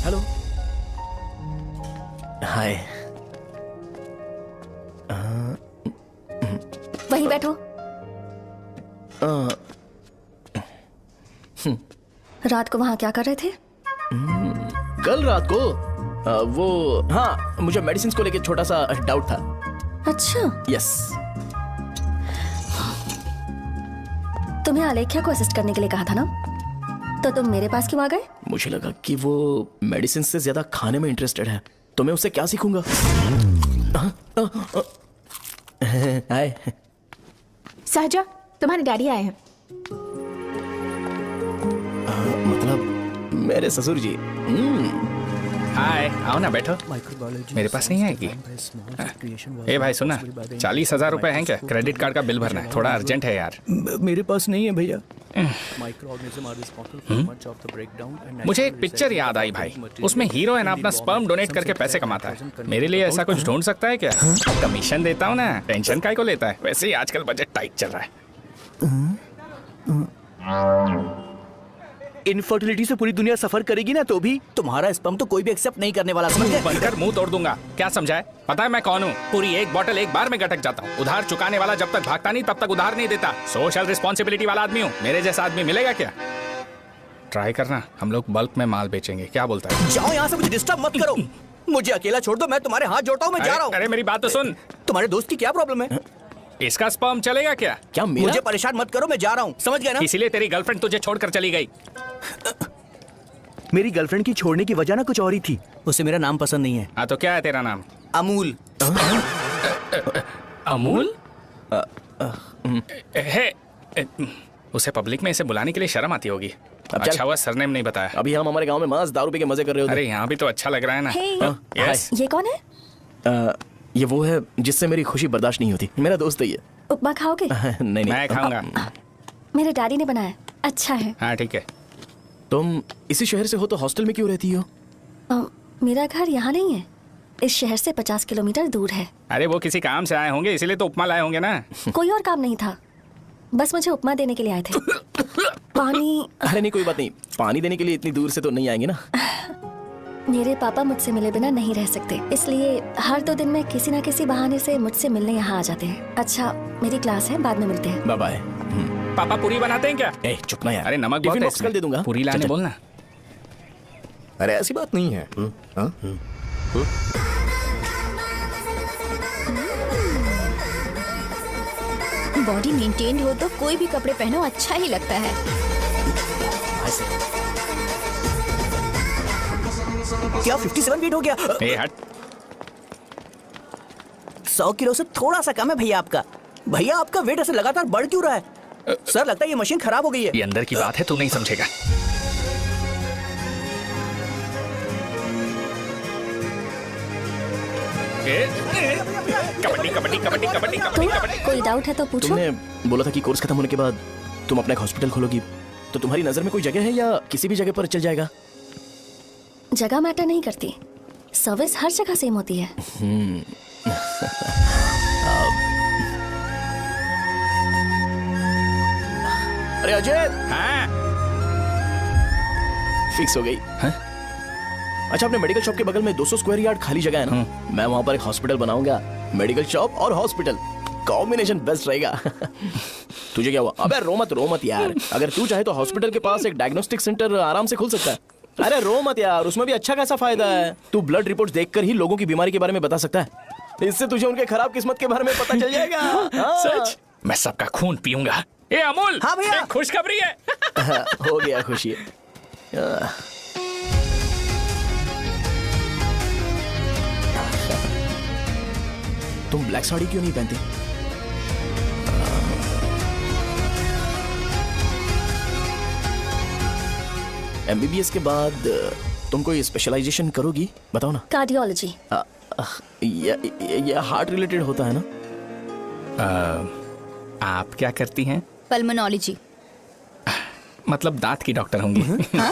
हेलो, हाय। वहीं बैठो। रात को वहां क्या कर रहे थे? कल रात को वो, हाँ, मुझे मेडिसिन को लेके छोटा सा डाउट था। अच्छा। यस। तुम्हें आलेख्या को असिस्ट करने के लिए कहा था ना, तो तुम मेरे पास क्यों आ गए? मुझे लगा कि वो मेडिसिन से ज्यादा खाने में इंटरेस्टेड है, तो मैं उससे क्या सीखूंगा? हाय। सहजा, तुम्हारे डैडी आए हैं। मतलब मेरे ससुर जी। हाय, आओ ना बैठो। मेरे पास नहीं आएगी। ए भाई सुना, 40,000 रुपए हैं क्या? क्रेडिट कार्ड का बिल भरना है, थोड़ा अर्जेंट है यार। मेरे पास नहीं है भैया। मुझे एक पिक्चर याद आई भाई, उसमें हीरो है ना अपना स्पर्म डोनेट करके पैसे कमाता है। मेरे लिए ऐसा कुछ ढूंढ सकता है क्या? कमीशन देता हूँ ना, टेंशन काय को लेता है। वैसे ही आजकल बजट टाइट चल रहा है। इनफर्टिलिटी से पूरी दुनिया सफर करेगी ना, तो भी तुम्हारा स्पर्म तो कोई भी एक्सेप्ट नहीं करने वाला, समझ गए? बनकर मुंह तोड़ दूंगा। क्या समझा है? पता है मैं कौन हूँ? पूरी एक बोतल एक बार में गटक जाता हूँ। उधार चुकाने वाला जब तक भागता नहीं तब तक उधार नहीं देता। सोशल रिस्पॉन्सिबिलिटी वाला आदमी हूँ। मेरे जैसा आदमी मिलेगा क्या? ट्राई करना, हम लोग बल्क में माल बेचेंगे। क्या बोलता है? जाओ यहाँ से, मुझे डिस्टर्ब मत करो। मुझे अकेला छोड़ दो, मैं तुम्हारे हाथ जोड़ता हूँ, मैं जा रहा हूँ। अरे मेरी बात तो सुन। तुम्हारे दोस्त की क्या प्रॉब्लम है? इसका स्पर्म चलेगा क्या? क्या मुझे परेशान मत करो, मैं जा रहा हूँ, समझ गए ना? इसीलिए तेरी गर्लफ्रेंड तुझे छोड़कर चली गई। मेरी गर्लफ्रेंड की छोड़ने की वजह ना कुछ और ही थी। उसे मेरा नाम पसंद नहीं है। हाँ तो क्या है तेरा नाम? अमूल। अमूल? उसे पब्लिक में इसे बुलाने के लिए शर्म आती होगी। अच्छा हुआ सरनेम नहीं बताया। अभी हम हमारे गांव में मांस दारू पी के मजे कर रहे होते। अरे यहाँ भी तो अच्छा लग रहा है ना। यस। ये कौन है? ये वो है जिससे मेरी खुशी बर्दाश्त नहीं होती। मेरा दोस्त है ये। उपमा खाओगे? नहीं। मैं खाऊंगा। मेरे डैडी ने बनाया, अच्छा है। हाँ ठीक है। तुम इसी शहर से हो तो हॉस्टल में क्यों रहती हो? मेरा घर यहाँ नहीं है, इस शहर से 50 किलोमीटर दूर है। अरे वो किसी काम से आए होंगे, इसीलिए तो उपमा लाए होंगे ना। कोई और काम नहीं था, बस मुझे उपमा देने के लिए आए थे। पानी? अरे नहीं, कोई बात नहीं। पानी देने के लिए इतनी दूर से तो नहीं आएंगे ना। मेरे पापा मुझसे मिले बिना नहीं रह सकते, इसलिए हर 2 दिन में किसी न किसी बहाने से मुझसे मिलने यहाँ आ जाते हैं। अच्छा, मेरी क्लास है, बाद में मिलते हैं। Bye bye. पापा पूरी बनाते हैं क्या? चुप ना यार। अरे नमक बहुत है इसमें। दे दूंगा। पूरी लाने बोलना। अरे ऐसी बात नहीं है। बॉडी मेंटेन्ड हो तो कोई भी कपड़े पहनो अच्छा ही लगता है। क्या 57 फीट हो गया? ए हट। 100 किलो से थोड़ा सा कम है भैया आपका। भैया आपका वेट ऐसे लगातार बढ़ क्यों रहा है? सर लगता है ये मशीन खराब हो गई है। ये अंदर की बात है, तू नहीं समझेगा। कबड्डी कबड्डी कबड्डी कबड्डी कबड्डी कबड्डी। कोई डाउट है तो पूछो। तुमने बोला था कि कोर्स खत्म होने के बाद तुम अपना एक हॉस्पिटल खोलोगी, तो तुम्हारी नजर में कोई जगह है या किसी भी जगह पर चल जाएगा? जगह मैटर नहीं करती, सर्विस हर जगह सेम होती है। अरे अजय। हाँ? फिक्स हो गई। हाँ? अच्छा, अपने मेडिकल शॉप के बगल में 200 स्क्वायर यार्ड खाली जगह है ना, मैं वहां पर एक हॉस्पिटल बनाऊंगा। मेडिकल शॉप और हॉस्पिटल कॉम्बिनेशन बेस्ट रहेगा। तुझे क्या हुआ? अबे रो मत यार। अगर तू चाहे तो हॉस्पिटल के पास एक डायग्नोस्टिक सेंटर आराम से खुल सकता है। अरे रो मत यार, उसमें भी अच्छा खासा फायदा है। तू ब्लड रिपोर्ट देखकर ही लोगों की बीमारी के बारे में बता सकता है। इससे तुझे उनके खराब किस्मत के बारे में पता चल जाएगा। सच? मैं सबका खून पीऊंगा। ए अमूल। हाँ भैया। खुशखबरी है। हो गया खुशी। तुम ब्लैक साड़ी क्यों नहीं पहनती? एमबीबीएस के बाद तुम कोई स्पेशलाइजेशन करोगी? बताओ ना। कार्डियोलॉजी। ये हार्ट रिलेटेड होता है ना? आप क्या करती हैं? पल्मोनोलॉजी। मतलब दांत की डॉक्टर होंगी। हाँ?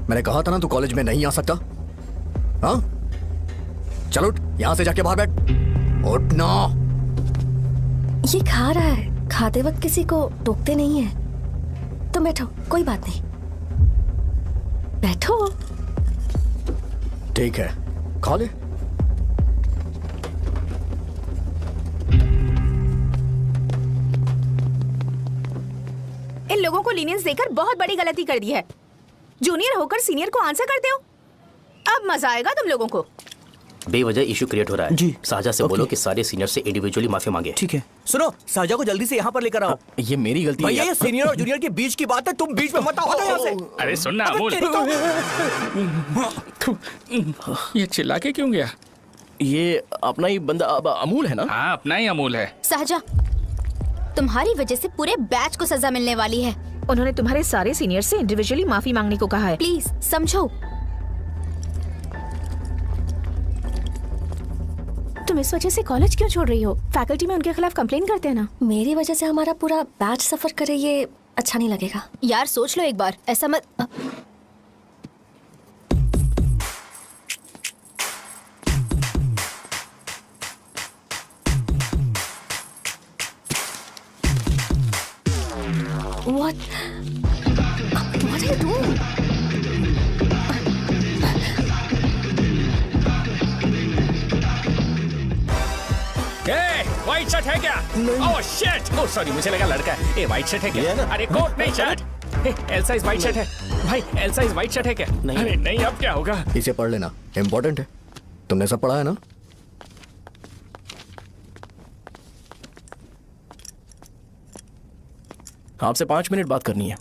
मैंने कहा था ना तू कॉलेज में नहीं आ सकता। हाँ, चल उठ, यहां से जाके बाहर बैठ। उठ ना। ये खा रहा है, खाते वक्त किसी को टोकते नहीं है। तुम बैठो, कोई बात नहीं, बैठो। ठीक है, खा ले। इन लोगों को लीनियंस देकर बहुत बड़ी गलती कर दी है। जूनियर होकर सीनियर को आंसर करते हो। अब मजा आएगा तुम लोगों को। बेवजह इशू क्रिएट हो रहा है। जी। साजा से बोलो कि सारे सीनियर से इंडिविजुअली माफी मांगे। ठीक है। सुनो, साजा को जल्दी से यहाँ पर लेकर आओ। ये मेरी गलती है। भैया ये सीनियर और जूनियर के बीच की बात है, तुम बीच में मत आओ यहाँ से। अरे सुनना अमूल। ये चिल्ला के क्यों गया? ये अपना ही बंदा अमूल है ना? हाँ, अपना ही अमूल है। साजा, तुम्हारी वजह से पूरे बैच को सजा मिलने वाली है। उन्होंने तुम्हारे सारे सीनियर से इंडिविजुअली माफी मांगने को कहा है। प्लीज समझो। तुम इस वजह से कॉलेज क्यों छोड़ रही हो? फैकल्टी में उनके खिलाफ कंप्लेन करते हैं ना। मेरी वजह से हमारा पूरा बैच सफर करे, ये अच्छा नहीं लगेगा। यार सोच लो एक बार, ऐसा मत। What are you doing? White shirt है क्या? ओह शिट, ओह सॉरी, मुझे लगा लड़का है। ए व्हाइट शर्ट है क्या? अरे कोट नहीं shirt. L size white shirt है भाई, एल साइज व्हाइट शर्ट है क्या? नहीं। अरे नहीं, अब क्या होगा? इसे पढ़ लेना, इम्पोर्टेंट है। तुमने सब पढ़ा है ना? आपसे 5 मिनट बात करनी है।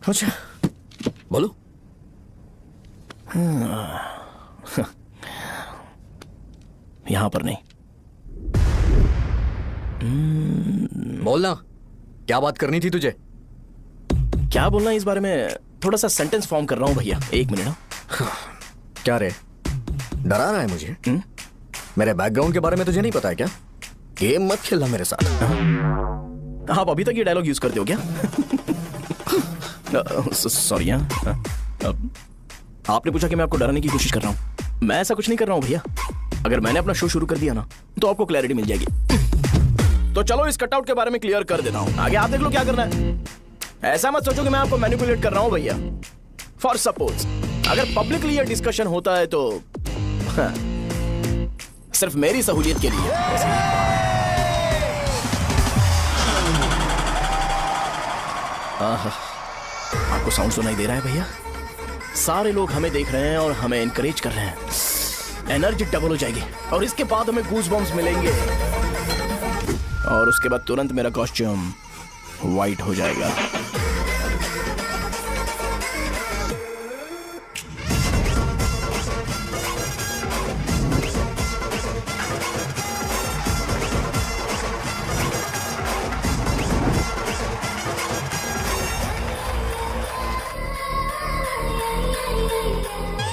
अच्छा बोलो। यहां पर नहीं। बोलना, क्या बात करनी थी तुझे? क्या बोलना इस बारे में? थोड़ा सा सेंटेंस फॉर्म कर रहा हूं भैया, 1 मिनट। क्या रे, डरा रहा है मुझे? मेरे बैकग्राउंड के बारे में तुझे नहीं पता है क्या? गेम मत खेलना मेरे साथ। आप अभी तक ये डायलॉग यूज करते हो क्या? सॉरी। आपने पूछा कि मैं आपको डराने की कोशिश कर रहा हूं। मैं ऐसा कुछ नहीं कर रहा हूं भैया। अगर मैंने अपना शो शुरू कर दिया ना, तो आपको क्लैरिटी मिल जाएगी। तो चलो इस कटआउट के बारे में क्लियर कर देता हूं, आगे आप देख लो क्या करना है। ऐसा मत सोचो कि मैं आपको मैनिपुलेट कर रहा हूं भैया। फॉर सपोज अगर पब्लिकली ये डिस्कशन होता है तो सिर्फ मेरी सहूलियत के लिए। आपको साउंड सुनाई दे रहा है भैया? सारे लोग हमें देख रहे हैं और हमें एनकरेज कर रहे हैं। एनर्जी डबल हो जाएगी और इसके बाद हमें गूज बम्स मिलेंगे और उसके बाद तुरंत मेरा कॉस्ट्यूम वाइट हो जाएगा।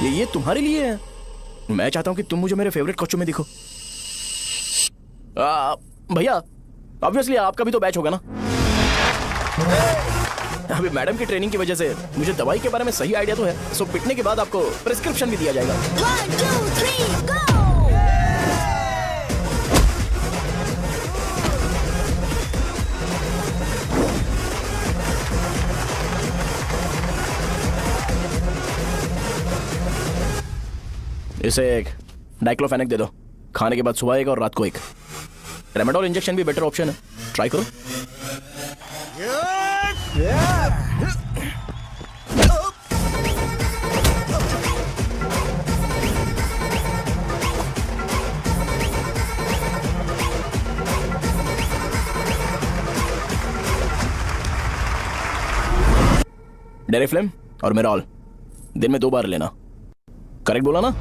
ये तुम्हारे लिए है। मैं चाहता हूं कि तुम मुझे मेरे फेवरेट कॉस्ट्यूम में दिखो। भैया ऑब्वियसली आपका भी तो बैच होगा ना। अभी मैडम की ट्रेनिंग की वजह से मुझे दवाई के बारे में सही आइडिया तो है। सो पिटने के बाद आपको प्रिस्क्रिप्शन भी दिया जाएगा। 1 2 3 गो। इसे एक डाइक्लोफेनेक दे दो। खाने के बाद सुबह एक और रात को एक। रेमेडोल इंजेक्शन भी बेटर ऑप्शन है, ट्राई करो। डेरिफ्लेम और मेरॉल दिन में 2 बार लेना। करेक्ट बोला ना?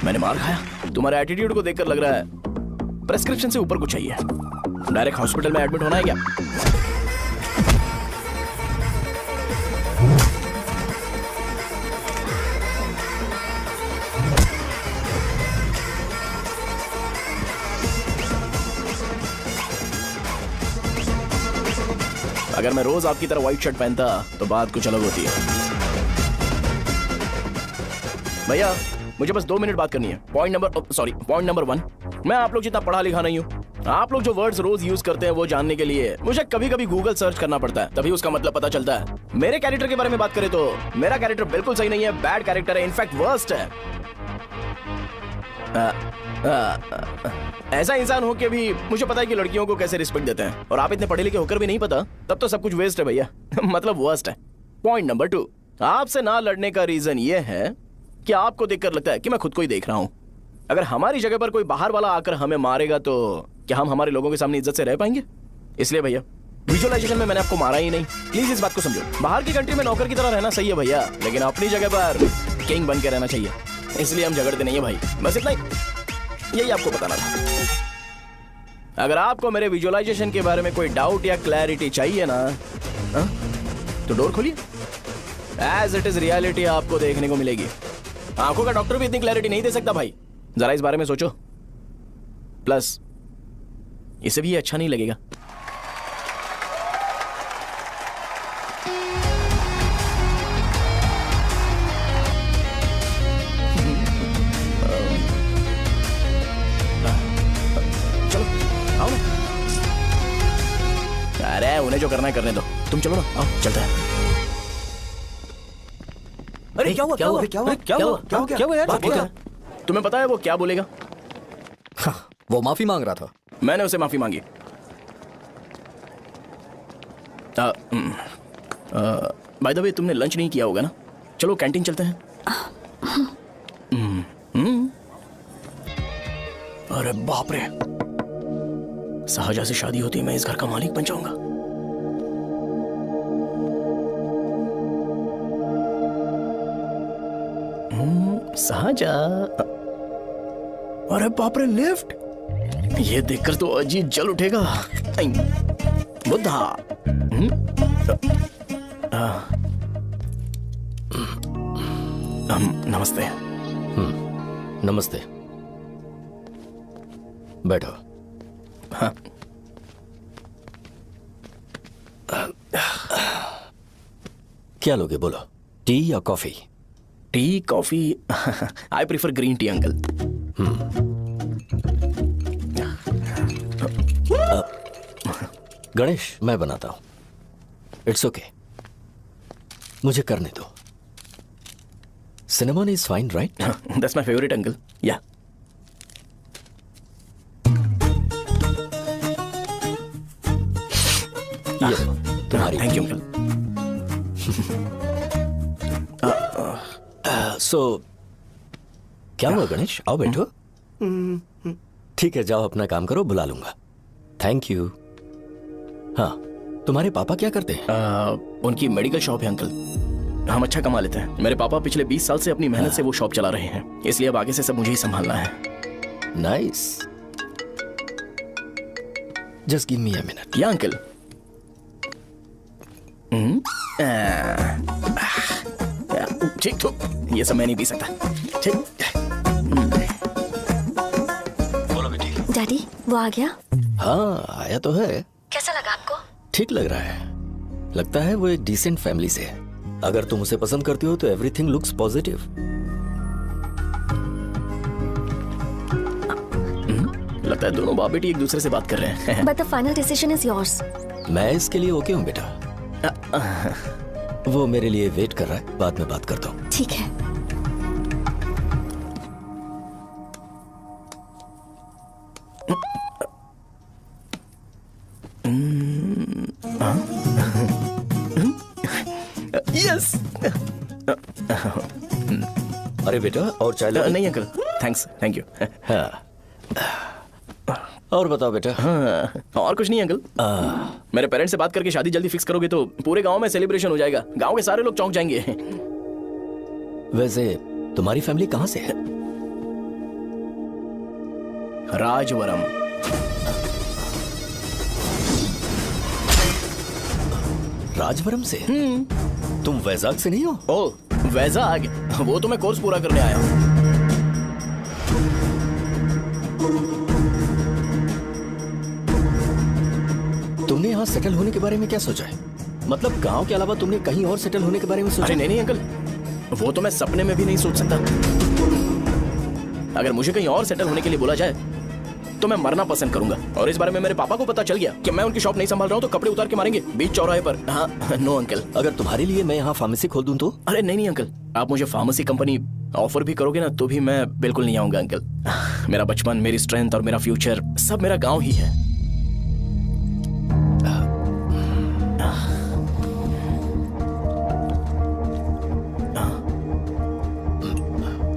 मैंने मार खाया। तुम्हारे एटीट्यूड को देखकर लग रहा है प्रेस्क्रिप्शन से ऊपर कुछ चाहिए। डायरेक्ट हॉस्पिटल में एडमिट होना है क्या? मैं रोज आपकी तरह व्हाइट शर्ट पहनता तो बात कुछ अलग होती है। भैया मुझे बस 2 मिनट बात करनी है। पॉइंट नंबर 1, मैं आप लोग जितना पढ़ा लिखा नहीं हूँ। आप लोग जो वर्ड्स रोज यूज करते हैं वो जानने के लिए मुझे कभी कभी गूगल सर्च करना पड़ता है, तभी उसका मतलब पता चलता है। मेरे कैरेक्टर के बारे में बात करें तो मेरा कैरेक्टर बिल्कुल सही नहीं है, बैड कैरेक्टर है, इनफैक्ट वर्स्ट है। ऐसा इंसान हो के भी मुझे पता है कि लड़कियों को कैसे रिस्पेक्ट देते हैं, और आप इतने पढ़े लिखे होकर भी नहीं पता, तब तो सब कुछ वेस्ट है भैया। मतलब वर्स्ट है। पॉइंट नंबर 2, आपसे ना लड़ने का रीजन ये है कि आपको देखकर लगता है कि मैं खुद को ही देख रहा हूं। अगर हमारी जगह पर कोई बाहर वाला आकर हमें मारेगा तो क्या हम हमारे लोगों के सामने इज्जत से रह पाएंगे? इसलिए भैया विजुअलाइजेशन में मैंने आपको मारा ही नहीं, प्लीज इस बात को समझो। बाहर की कंट्री में नौकर की तरह रहना सही है भैया, लेकिन अपनी जगह पर किंग बन के रहना चाहिए। इसलिए हम झगड़ते नहीं है भाई, बस इतना ही, यही आपको बताना था। अगर आपको मेरे विजुअलाइजेशन के बारे में कोई डाउट या क्लैरिटी चाहिए ना, तो डोर खोलिए। एज इट इज रियलिटी आपको देखने को मिलेगी। आंखों का डॉक्टर भी इतनी क्लैरिटी नहीं दे सकता भाई, जरा इस बारे में सोचो। प्लस इसे भी अच्छा नहीं लगेगा। चलो आओ ना। अरे उन्हें जो करना है करने दो, तुम चलो ना, आओ चलते हैं। अरे क्या हुआ क्या हुआ क्या हुआ क्या हुआ क्या हुआ क्या हुआ यार? तुम्हें पता है वो क्या बोलेगा? वो माफी मांग रहा था। मैंने उसे माफी मांगी। बाय द वे तुमने लंच नहीं किया होगा ना? चलो कैंटीन चलते हैं। अरे बाप रे, शाहजहां से शादी होती है मैं इस घर का मालिक बन जाऊंगा। शाहजहां, अरे बाप रे लिफ्ट, ये देखकर तो अजीत जल उठेगा। बुद्धा नमस्ते। नमस्ते, बैठो। हाँ। क्या लोगे बोलो, टी या coffee? Tea coffee, I prefer green tea uncle. Ganesh मैं बनाता हूं, इट्स ओके, मुझे करने दो। Cinnamon is fine right? That's my favourite uncle. या तुम्हारी। Thank you uncle. सो क्या हुआ गणेश, आओ बैठो। ठीक है जाओ अपना काम करो, बुला लूंगा। Thank you. हाँ तुम्हारे पापा क्या करते हैं? उनकी मेडिकल शॉप है अंकल, हम अच्छा कमा लेते हैं। मेरे पापा पिछले 20 साल से अपनी मेहनत से वो शॉप चला रहे हैं, इसलिए अब आगे से सब मुझे ही संभालना है। Nice, just give me a minute. या अंकल। ठीक तो ये सब मैं नहीं पी सकता। ठीक। बोलो बेटी। डैडी वो आ गया? हाँ आया तो है। कैसा लगा आपको? ठीक लग रहा है, लगता है वो एक डिसेंट फैमिली से है। अगर तुम उसे पसंद करती हो तो एवरीथिंग लुक्स पॉजिटिव। लगता है दोनों बाप बेटी एक दूसरे से बात कर रहे हैं। But the final decision is yours. मैं इसके लिए ओके हूँ बेटा। वो मेरे लिए वेट कर रहा है, बाद में बात करता हूँ। ठीक है। यस। अरे बेटा और चाय लो। नहीं अंकल थैंक्स, थैंक यू। हाँ और बताओ बेटा। हाँ, और कुछ नहीं अंकल। मेरे पेरेंट्स से बात करके शादी जल्दी फिक्स करोगे तो पूरे गांव में सेलिब्रेशन हो जाएगा, गांव के सारे लोग चौंक जाएंगे। वैसे तुम्हारी फैमिली कहाँ से है? राजवरम। राजवरम से? तुम वैजाग से नहीं हो? ओ वैजाग, वो तो मैं कोर्स पूरा करने आया हूँ। तुमने यहाँ सेटल होने के बारे में क्या सोचा है? मतलब गांव के अलावा तुमने कहीं और सेटल होने के बारे में सोचा? अरे नहीं नहीं अंकल, वो तो मैं सपने में भी नहीं सोच सकता। अगर मुझे कहीं और सेटल होने के लिए बोला जाए तो मैं मरना पसंद करूंगा। और इस बारे में मेरे पापा को पता चल गया कि मैं उनकी शॉप नहीं संभाल रहा हूँ तो कपड़े उतार के मारेंगे बीच चौराहे पर। हाँ नो अंकल। अगर तुम्हारे लिए मैं यहाँ फार्मेसी खोल दूं तो? अरे नहीं नहीं अंकल, आप मुझे फार्मेसी कंपनी ऑफर भी करोगे ना तो भी मैं बिल्कुल नहीं आऊंगा अंकल। मेरा बचपन, मेरी स्ट्रेंथ और मेरा फ्यूचर सब मेरा गाँव ही है।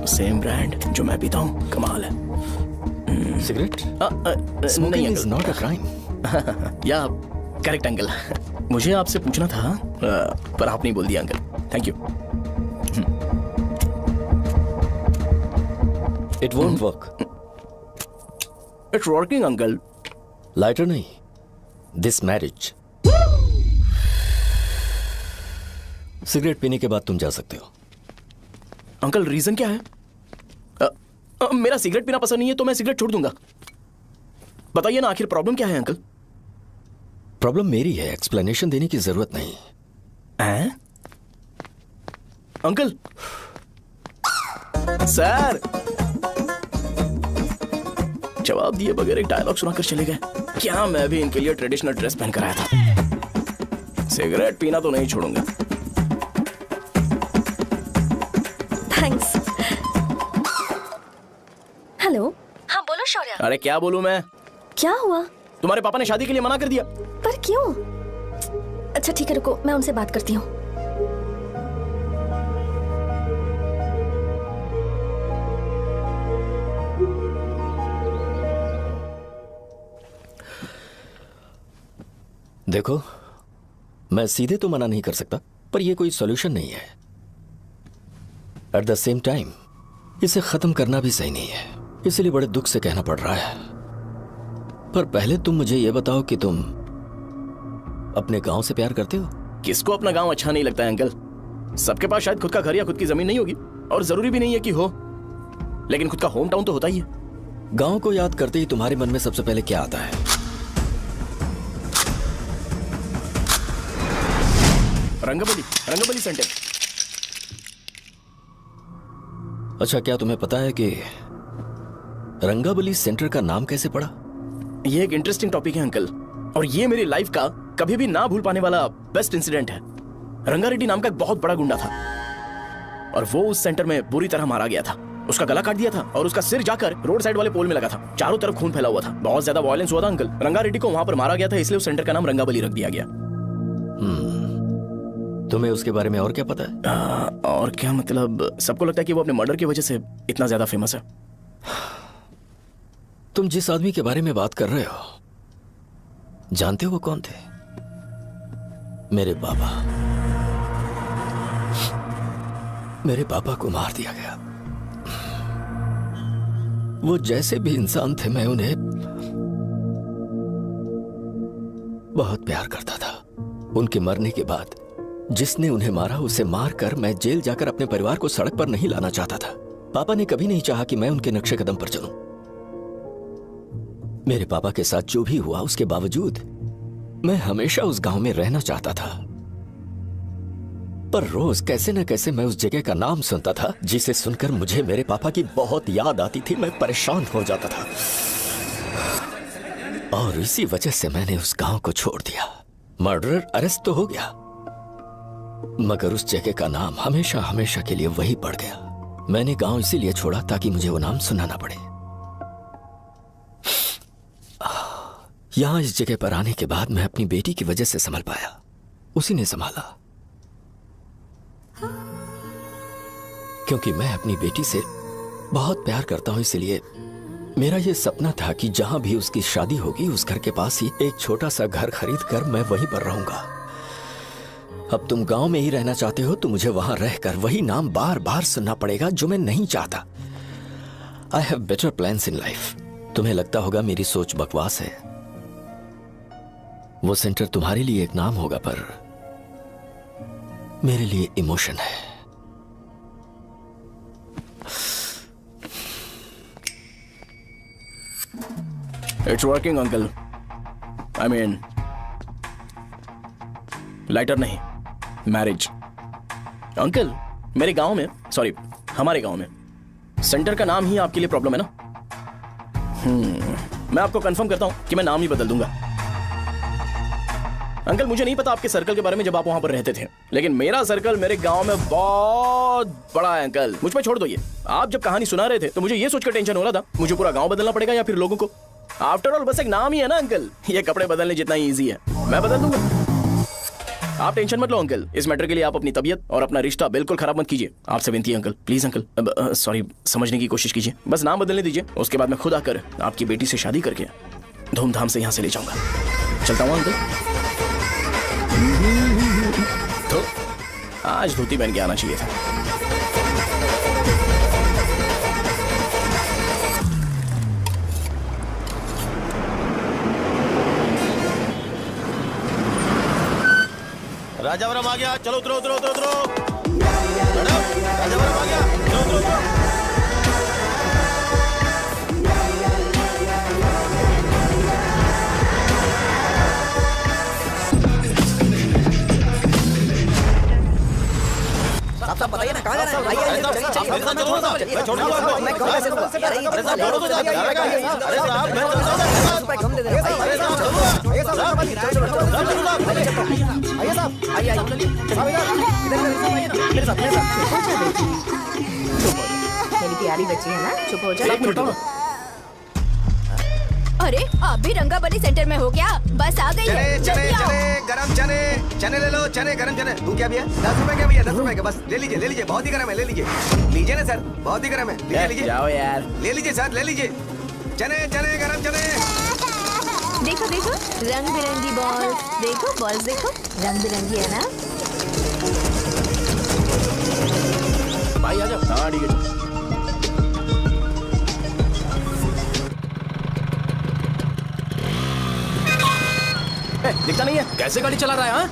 सेम ब्रांड जो मैं पीता हूँ, कमाल है। सिगरेट? नहीं इज नॉट अ क्राइम। या करेक्ट अंकल। मुझे आपसे पूछना था पर आप नहीं बोल दिया uncle. Thank you. It won't work. It's working uncle. Lighter नहीं, दिस मैरिज। सिगरेट पीने के बाद तुम जा सकते हो। अंकल रीजन क्या है? मेरा सिगरेट पीना पसंद नहीं है तो मैं सिगरेट छोड़ दूंगा। बताइए ना आखिर प्रॉब्लम क्या है अंकल? प्रॉब्लम मेरी है, एक्सप्लेनेशन देने की जरूरत नहीं है। अंकल सर जवाब दिए बगैर एक डायलॉग सुनाकर चले गए। क्या मैं भी इनके लिए ट्रेडिशनल ड्रेस पहन कर आया था। सिगरेट पीना तो नहीं छोड़ूंगा। थैंक्स। हेलो। हाँ बोलो शौर्य। अरे क्या बोलूं मैं? क्या हुआ? तुम्हारे पापा ने शादी के लिए मना कर दिया। पर क्यों? अच्छा ठीक है रुको, मैं उनसे बात करती हूँ। देखो, मैं सीधे तो मना नहीं कर सकता, पर यह कोई सॉल्यूशन नहीं है। एट द सेम टाइम इसे खत्म करना भी सही नहीं है, इसलिए बड़े दुख से कहना पड़ रहा है। पर पहले तुम मुझे यह बताओ कि तुम अपने गांव से प्यार करते हो? किसको अपना गांव अच्छा नहीं लगता है अंकल? सबके पास शायद खुद का घर या खुद की जमीन नहीं होगी, और जरूरी भी नहीं है कि हो, लेकिन खुद का होम टाउन तो होता ही है। गांव को याद करते ही तुम्हारे मन में सबसे पहले क्या आता है? रंगबली सेंटर। अच्छा, क्या तुम्हें पता है कि रंगाबली सेंटर का नाम कैसे पड़ा? ये एक इंटरेस्टिंग टॉपिक है अंकल, और ये मेरी लाइफ का कभी भी ना भूल पाने वाला बेस्ट इंसिडेंट है। रंगारेड्डी नाम का एक बहुत बड़ा गुंडा था, और वो उस सेंटर में बुरी तरह मारा गया था। उसका गला काट दिया था और उसका सिर जाकर रोड साइड वाले पोल में लगा था। चारों तरफ खून फैला हुआ था, बहुत ज्यादा वायलेंस हुआ था अंकल। रंगारेड्डी को वहां पर मारा गया था, इसलिए उस सेंटर का नाम रंगाबली रख दिया गया। तुम्हें उसके बारे में और क्या पता है? और क्या मतलब, सबको लगता है कि वो अपने मर्डर की वजह से इतना ज्यादा फेमस है। तुम जिस आदमी के बारे में बात कर रहे हो, जानते हो वो कौन थे? मेरे पापा। मेरे पापा को मार दिया गया। वो जैसे भी इंसान थे, मैं उन्हें बहुत प्यार करता था। उनके मरने के बाद जिसने उन्हें मारा उसे मारकर मैं जेल जाकर अपने परिवार को सड़क पर नहीं लाना चाहता था। पापा ने कभी नहीं चाहा कि मैं उनके नक्शे कदम पर चलूं। मेरे पापा के साथ जो भी हुआ उसके बावजूद मैं हमेशा उस गांव में रहना चाहता था। पर रोज कैसे न कैसे मैं उस जगह का नाम सुनता था, जिसे सुनकर मुझे मेरे पापा की बहुत याद आती थी। मैं परेशान हो जाता था और इसी वजह से मैंने उस गांव को छोड़ दिया। मर्डरर अरेस्ट तो हो गया, मगर उस जगह का नाम हमेशा हमेशा के लिए वही पड़ गया। मैंने गांव इसीलिए छोड़ा ताकि मुझे वो नाम सुनाना पड़े। यहां इस जगह पर आने के बाद मैं अपनी बेटी की वजह से संभल पाया, उसी ने संभाला। क्योंकि मैं अपनी बेटी से बहुत प्यार करता हूं, इसलिए मेरा यह सपना था कि जहां भी उसकी शादी होगी उस घर के पास ही एक छोटा सा घर खरीद कर मैं वहीं पर रहूंगा। अब तुम गांव में ही रहना चाहते हो तो मुझे वहां रहकर वही नाम बार बार सुनना पड़ेगा, जो मैं नहीं चाहता। I have better plans in life. तुम्हें लगता होगा मेरी सोच बकवास है। वो सेंटर तुम्हारे लिए एक नाम होगा, पर मेरे लिए इमोशन है। It's working, uncle. I mean, lighter नहीं, मैरिज। अंकल मेरे गांव में, सॉरी हमारे गांव में सेंटर का नाम ही आपके लिए प्रॉब्लम है ना? मैं आपको कंफर्म करता हूं कि मैं नाम ही बदल दूंगा। अंकल मुझे नहीं पता आपके सर्कल के बारे में जब आप वहां पर रहते थे, लेकिन मेरा सर्कल मेरे गांव में बहुत बड़ा है अंकल। मुझ पर छोड़ दो ये। आप जब कहानी सुना रहे थे तो मुझे ये सोचकर टेंशन हो रहा था मुझे पूरा गांव बदलना पड़ेगा या फिर लोगों को। आफ्टर ऑल बस एक नाम ही है ना अंकल, ये कपड़े बदलने जितना ही ईजी है, मैं बदल दूंगा। आप टेंशन मत लो अंकल, इस मैटर के लिए आप अपनी तबीयत और अपना रिश्ता बिल्कुल खराब मत कीजिए। आपसे विनती है अंकल, प्लीज अंकल, सॉरी, समझने की कोशिश कीजिए। बस नाम बदलने दीजिए, उसके बाद मैं खुद आकर आपकी बेटी से शादी करके धूमधाम से यहाँ से ले जाऊंगा। चलता हूँ अंकल। तो आज धोती पहन के आना चाहिए था। राजावरम आ गया, चलो उतरो उतरो उतरो उतरो। राजावरम आ गया, चलो उतरो उतरो। साहब बताइए ना कहाँ जा रहे हैं? आइए छोड़ दो मैं कहाँ से लूँगा? अरे साहब छोड़ दो, अरे साहब मैं कम दे दे। आइए साहब आइए मेरी प्यारी बच्ची है ना, चुप हो जाओ। अरे आप भी रंगाबली सेंटर में हो क्या? बस आ गई है। चने गरम चने ले लो, चने गरम चने। तू क्या भैया? 10 रुपए क्या भैया? 10 रुपए का बस ले लीजिए, बहुत ही गरम है, ले लीजिए ना सर, बहुत ही गरम है, लीजिए जाओ यार, ले लीजिए सर, ले लीजिए। चने गरम चने। देखो रंग बिरंगी बॉल्स, देखो बॉल्स, देखो रंग बिरंगी है ना। भाई आ जाओ। हाँ ठीक है। दिखता नहीं है, कैसे गाड़ी चला रहा है? हाँ?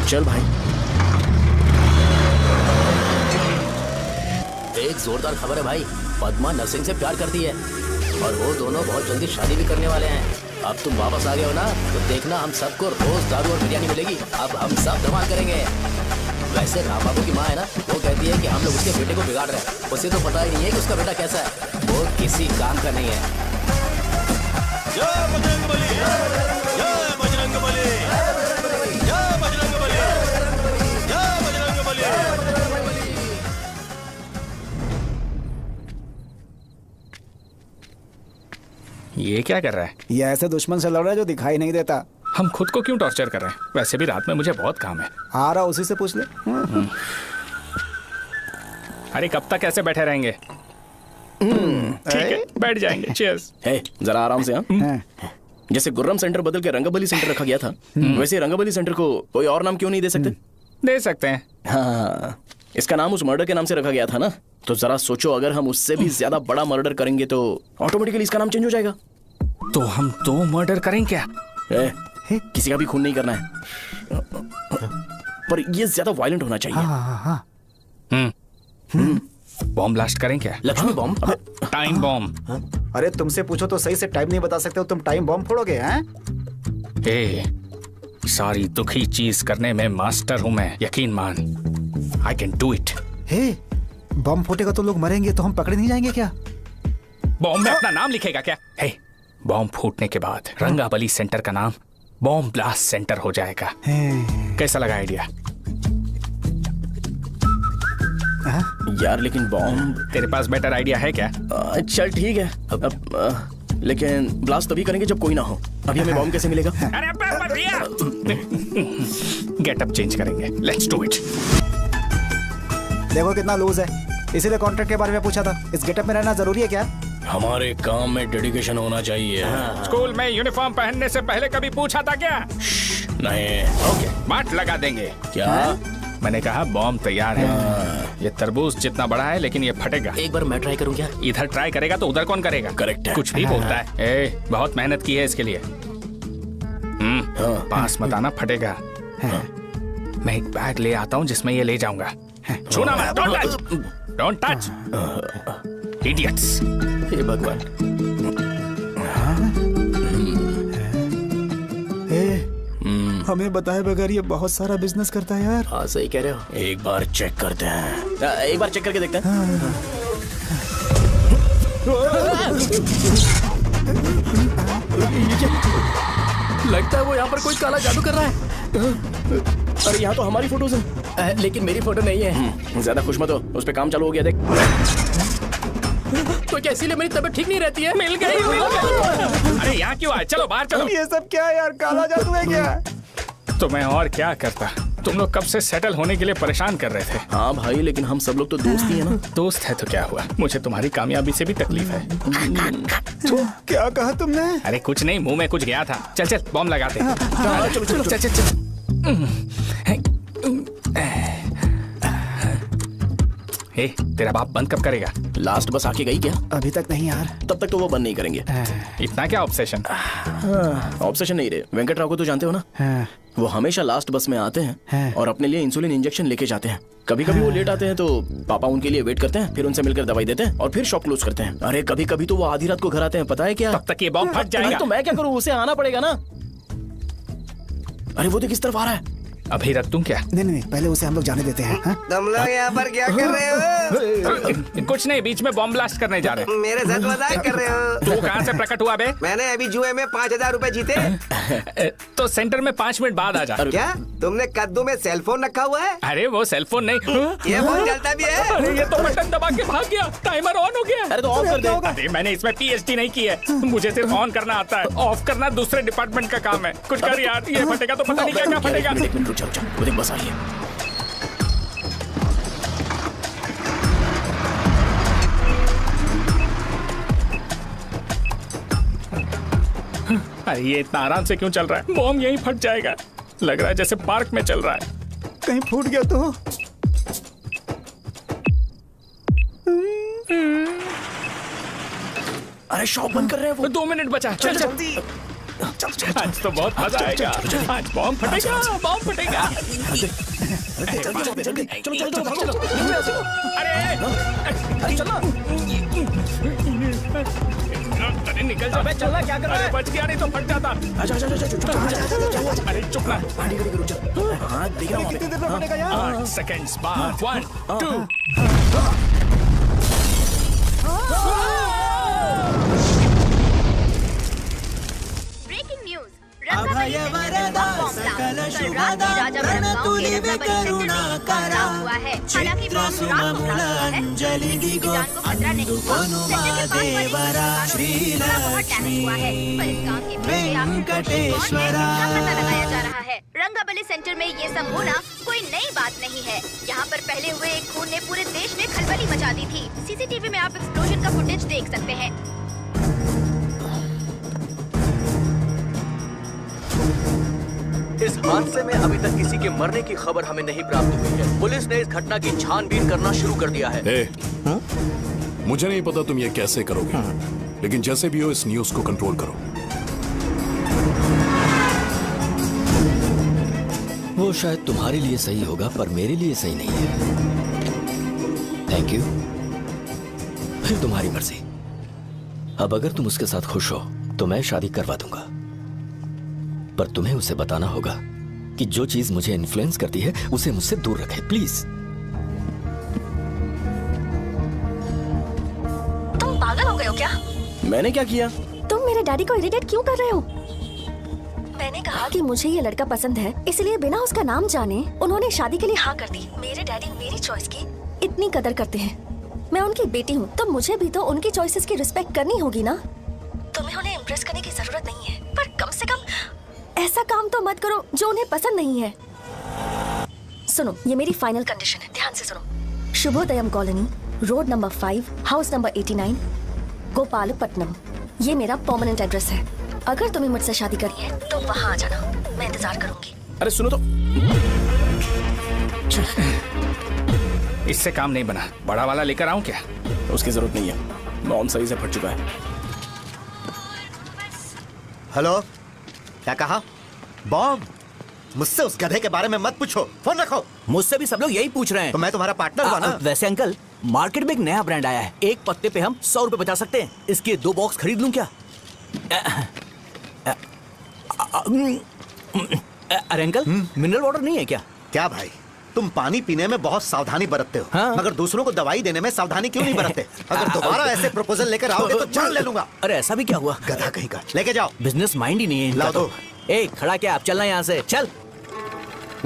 चल भाई। एक जोरदार खबर है भाई, पद्मा नरसिंह से प्यार करती है और वो दोनों बहुत जल्दी शादी भी करने वाले हैं। अब तुम वापस आ गए हो ना, तो देखना हम सबको रोज दारू और बिरयानी मिलेगी। अब हम सब धमाल करेंगे। वैसे राम बाबू की माँ है ना, वो कहती है कि हम लोग उसके बेटे को बिगाड़ रहे हैं। उसे तो पता ही नहीं है कि उसका बेटा कैसा है, वो किसी काम का नहीं है। जय बजरंगबली, जय बजरंगबली, जय बजरंगबली, जय बजरंगबली। ये क्या कर रहा है? ये ऐसे दुश्मन से लड़ रहा है जो दिखाई नहीं देता। हम खुद को क्यों टॉर्चर कर रहे हैं? वैसे भी रात में मुझे बहुत काम है। आ रहा उसी से पूछ ले। अरे कब तक ऐसे बैठे रहेंगे? ठीक है, बैठ जाएंगे। चीयर्स। हे, जरा आराम से। हाँ, जैसे गुर्रम सेंटर बदल के रंगाबली सेंटर रखा गया था, वैसे रंगाबली सेंटर को कोई और नाम क्यों नहीं दे सकते? दे सकते हैं। हाँ, इसका नाम उस मर्डर के नाम से रखा गया था ना, तो जरा सोचो अगर हम उससे भी ज्यादा बड़ा मर्डर करेंगे तो ऑटोमेटिकली इसका नाम चेंज हो जाएगा। तो हम 2 मर्डर करें क्या? किसी का भी खून नहीं करना है, पर ये ज्यादा वायलेंट होना चाहिए। बॉम्ब ब्लास्ट करें क्या? लक्ष्मी बॉम्ब? Time bomb. अरे तुमसे पूछो तो सही से टाइम नहीं बता सकते हो, तुम टाइम बॉम्ब फोड़ोगे? हैं? सारी दुखी चीज करने में मास्टर हूं मैं, यकीन मान। I can do it. Bomb फूटेगा तो लोग मरेंगे, तो हम पकड़े नहीं जाएंगे क्या? बॉम्ब में अपना नाम लिखेगा क्या? बॉम्ब फूटने के बाद रंगाबली सेंटर का नाम बॉम्ब ब्लास्ट सेंटर हो जाएगा। कैसा लगा आइडिया? यार लेकिन बॉम्ब, तेरे पास बेटर आइडिया है क्या? चल ठीक है, लेकिन ब्लास्ट तभी करेंगे जब कोई ना हो। अभी हमें बॉम्ब कैसे मिलेगा? अरे गेटअप चेंज करेंगे। Let's do it. देखो कितना लूज है, इसीलिए कॉन्ट्रैक्ट के बारे में पूछा था। इस गेटअप में रहना जरूरी है क्या? हमारे काम में डेडिकेशन होना चाहिए। स्कूल में यूनिफॉर्म पहनने से पहले कभी पूछा था क्या? नहीं। ओके, बांट लगा देंगे। क्या? मैंने कहा बॉम्ब तैयार है। ये तरबूज जितना बड़ा है लेकिन ये फटेगा। एक बार मैं ट्राई करूं क्या? इधर ट्राई करेगा तो उधर कौन करेगा? करेक्ट है। कुछ भी बोलता है। बहुत मेहनत की है इसके लिए। पास मत आना, फटेगा। मैं एक बैग ले आता हूँ जिसमें ये ले जाऊंगा। छूना मत, don't touch, don't touch, idiots. हे भगवान। हमें बताए बगैर ये बहुत सारा बिजनेस करता है यार। हाँ सही कह रहे हो, एक बार चेक करते हैं। एक बार चेक करके देखते हैं। लगता है वो यहाँ पर कोई काला जादू कर रहा है। अरे यहाँ तो हमारी फोटोज हैं, लेकिन मेरी फोटो नहीं है। ज्यादा खुश मत हो, उस पे काम चालू हो गया देख। तो क्या इसीलिए मेरी तबीयत ठीक नहीं रहती है? मिल गई, मिल गई। अरे यहाँ क्यों आए? चलो बाहर चलो। ये सब क्या है यार, काला जादू है क्या? तो मैं और क्या करता? तुम लोग कब से सेटल होने के लिए परेशान कर रहे थे। हाँ भाई, लेकिन हम सब लोग तो दोस्त ही है ना। दोस्त है तो क्या हुआ, मुझे तुम्हारी कामयाबी से भी तकलीफ है। क्या कहा तुमने? अरे कुछ नहीं, मुंह में कुछ गया था। चल चल बॉम्ब लगाते हैं। चलो चलो चल चल चल। हे, तेरा बाप बंद कब करेगा? लास्ट बस आके गई क्या? अभी तक नहीं यार। तब तक तो वो बंद नहीं करेंगे। इतना क्या ऑब्सेशन? ऑब्सेशन नहीं रे, वेंकट राव को तो जानते हो ना? वो हमेशा लास्ट बस में आते हैं और अपने लिए इंसुलिन इंजेक्शन लेके जाते हैं। कभी कभी वो लेट आते हैं तो पापा उनके लिए वेट करते हैं, फिर उनसे मिलकर दवाई देते हैं और फिर शॉप क्लोज करते हैं। अरे कभी कभी तो वो आधी रात को घर आते हैं, पता है क्या? तब तक ये बॉम्ब फट जाएगा। तो मैं क्या करूँ, उसे आना पड़ेगा ना। अरे वो देख किस तरफ आ रहा है। अभी रख दूं क्या? नहीं, पहले उसे हम लोग जाने देते हैं। तुम लोग यहाँ पर क्या कर रहे हो? कुछ नहीं, बीच में बॉम्ब ब्लास्ट करने जा रहे हैं। मेरे साथ मजाक कर रहे हो? तू कहाँ से प्रकट हुआ बे? मैंने अभी जुए में 5,000 रुपए जीते। तो सेंटर में 5 मिनट बाद आ जा। क्या तुमने कद्दू में सेलफोन रखा हुआ है? अरे वो सेलफोन नहीं, ये फोन चलता भी है। अरे ये तो बटन दबा के भाग गया, टाइमर ऑन हो गया। अरे तो ऑफ कर दे। अरे मैंने इसमें PhD नहीं की है, मुझे सिर्फ ऑन करना आता है, ऑफ करना दूसरे डिपार्टमेंट का काम है। कुछ कर यार, ये फटेगा तो पता नहीं क्या क्या फटेगा। एक मिनट रुक जा, वो देख बस आ रही है। अरे ये इतना आराम से क्यों चल रहा है? बॉम्ब यहीं फट जाएगा। लग रहा है जैसे पार्क में चल रहा है। कहीं फूट गया तो? अरे शॉप बंद कर रहे हैं वो। 2 मिनट बचा, चल जल्दी। आज तो बहुत मजा आएगा। आज बॉम्ब फटेगा, बॉम्ब फटेगा। चलो अरे निकल जा। चलना क्या कर रहा है? बच गया, नहीं तो फट जाता। अरे चुप ना। हाँ देख रहा हूँ। कितनी देर में फटेगा यार? 8 सेकंड्स बाद 1 2। रंगाबली सेंटर में ये सब होना कोई नई बात नहीं है। यहाँ पर पहले हुए एक खून ने पूरे देश में खलबली मचा दी थी। सीसीटीवी में आप एक्सप्लोजन का फुटेज देख सकते हैं। इस हादसे में अभी तक किसी के मरने की खबर हमें नहीं प्राप्त हुई है। पुलिस ने इस घटना की छानबीन करना शुरू कर दिया है। मुझे नहीं पता तुम ये कैसे करोगे, लेकिन जैसे भी हो इस न्यूज को कंट्रोल करो। वो शायद तुम्हारे लिए सही होगा पर मेरे लिए सही नहीं है। Thank you. फिर तुम्हारी मर्जी। अब अगर तुम उसके साथ खुश हो तो मैं शादी करवा दूंगा, पर तुम्हें उसे बताना होगा कि जो चीज मुझे इन्फ्लुएंस करती है उसे मुझसे दूर रखे, प्लीज। तुम पागल हो गए हो क्या? मैंने क्या किया? तुम मेरे डैडी को इरिटेट क्यों कर रहे हो? मैंने कहा कि मुझे ये लड़का पसंद है, इसलिए बिना उसका नाम जाने उन्होंने शादी के लिए हाँ कर दी। मेरे डैडी मेरी चॉइस की इतनी कदर करते हैं। मैं उनकी बेटी हूँ तो मुझे भी तो उनकी चॉइसेस की रिस्पेक्ट करनी होगी ना। तुम्हें उन्हें इम्प्रेस करने की जरूरत नहीं है, पर कम से कम ऐसा काम तो मत करो जो उन्हें पसंद नहीं है। सुनो, ये मेरी फाइनल कंडीशन है, ध्यान से सुनो। Shubhodayam colony, road number 5, house number 89, Gopalapatnam. ये मेरा परमानेंट एड्रेस है। अगर तुम्हें मुझसे शादी करनी है तो वहाँ आ जाना, मैं इंतजार करूंगी। अरे सुनो तो। इससे काम नहीं बना, बड़ा वाला लेकर आऊं क्या? उसकी जरूरत नहीं है, बॉम्ब सही से फट चुका है। हेलो, क्या कहा? बॉम्ब? मुझसे उस गधे के बारे में मत पूछो, फोन रखो। मुझसे भी सब लोग यही पूछ रहे हैं। तो मैं तुम्हारा पार्टनर हुआ ना। वैसे अंकल, मार्केट में एक नया ब्रांड आया है, एक पत्ते पे हम 100 रुपए बचा सकते हैं। इसके 2 बॉक्स खरीद लूं क्या? अरे अंकल, मिनरल वाटर नहीं है क्या? क्या भाई, तुम पानी पीने में बहुत सावधानी बरतते हो, हाँ? मगर दूसरों को दवाई देने में सावधानी क्यों नहीं बरतते? अगर दोबारा ऐसे प्रपोजल लेकर आओगे तो जान ले लूंगा। अरे ऐसा भी क्या हुआ? गधा कहीं का, लेके जाओ। बिजनेस माइंड ही नहीं है इनका। लाओ दो। ए खड़ा क्या, आप चलना यहाँ से, चल।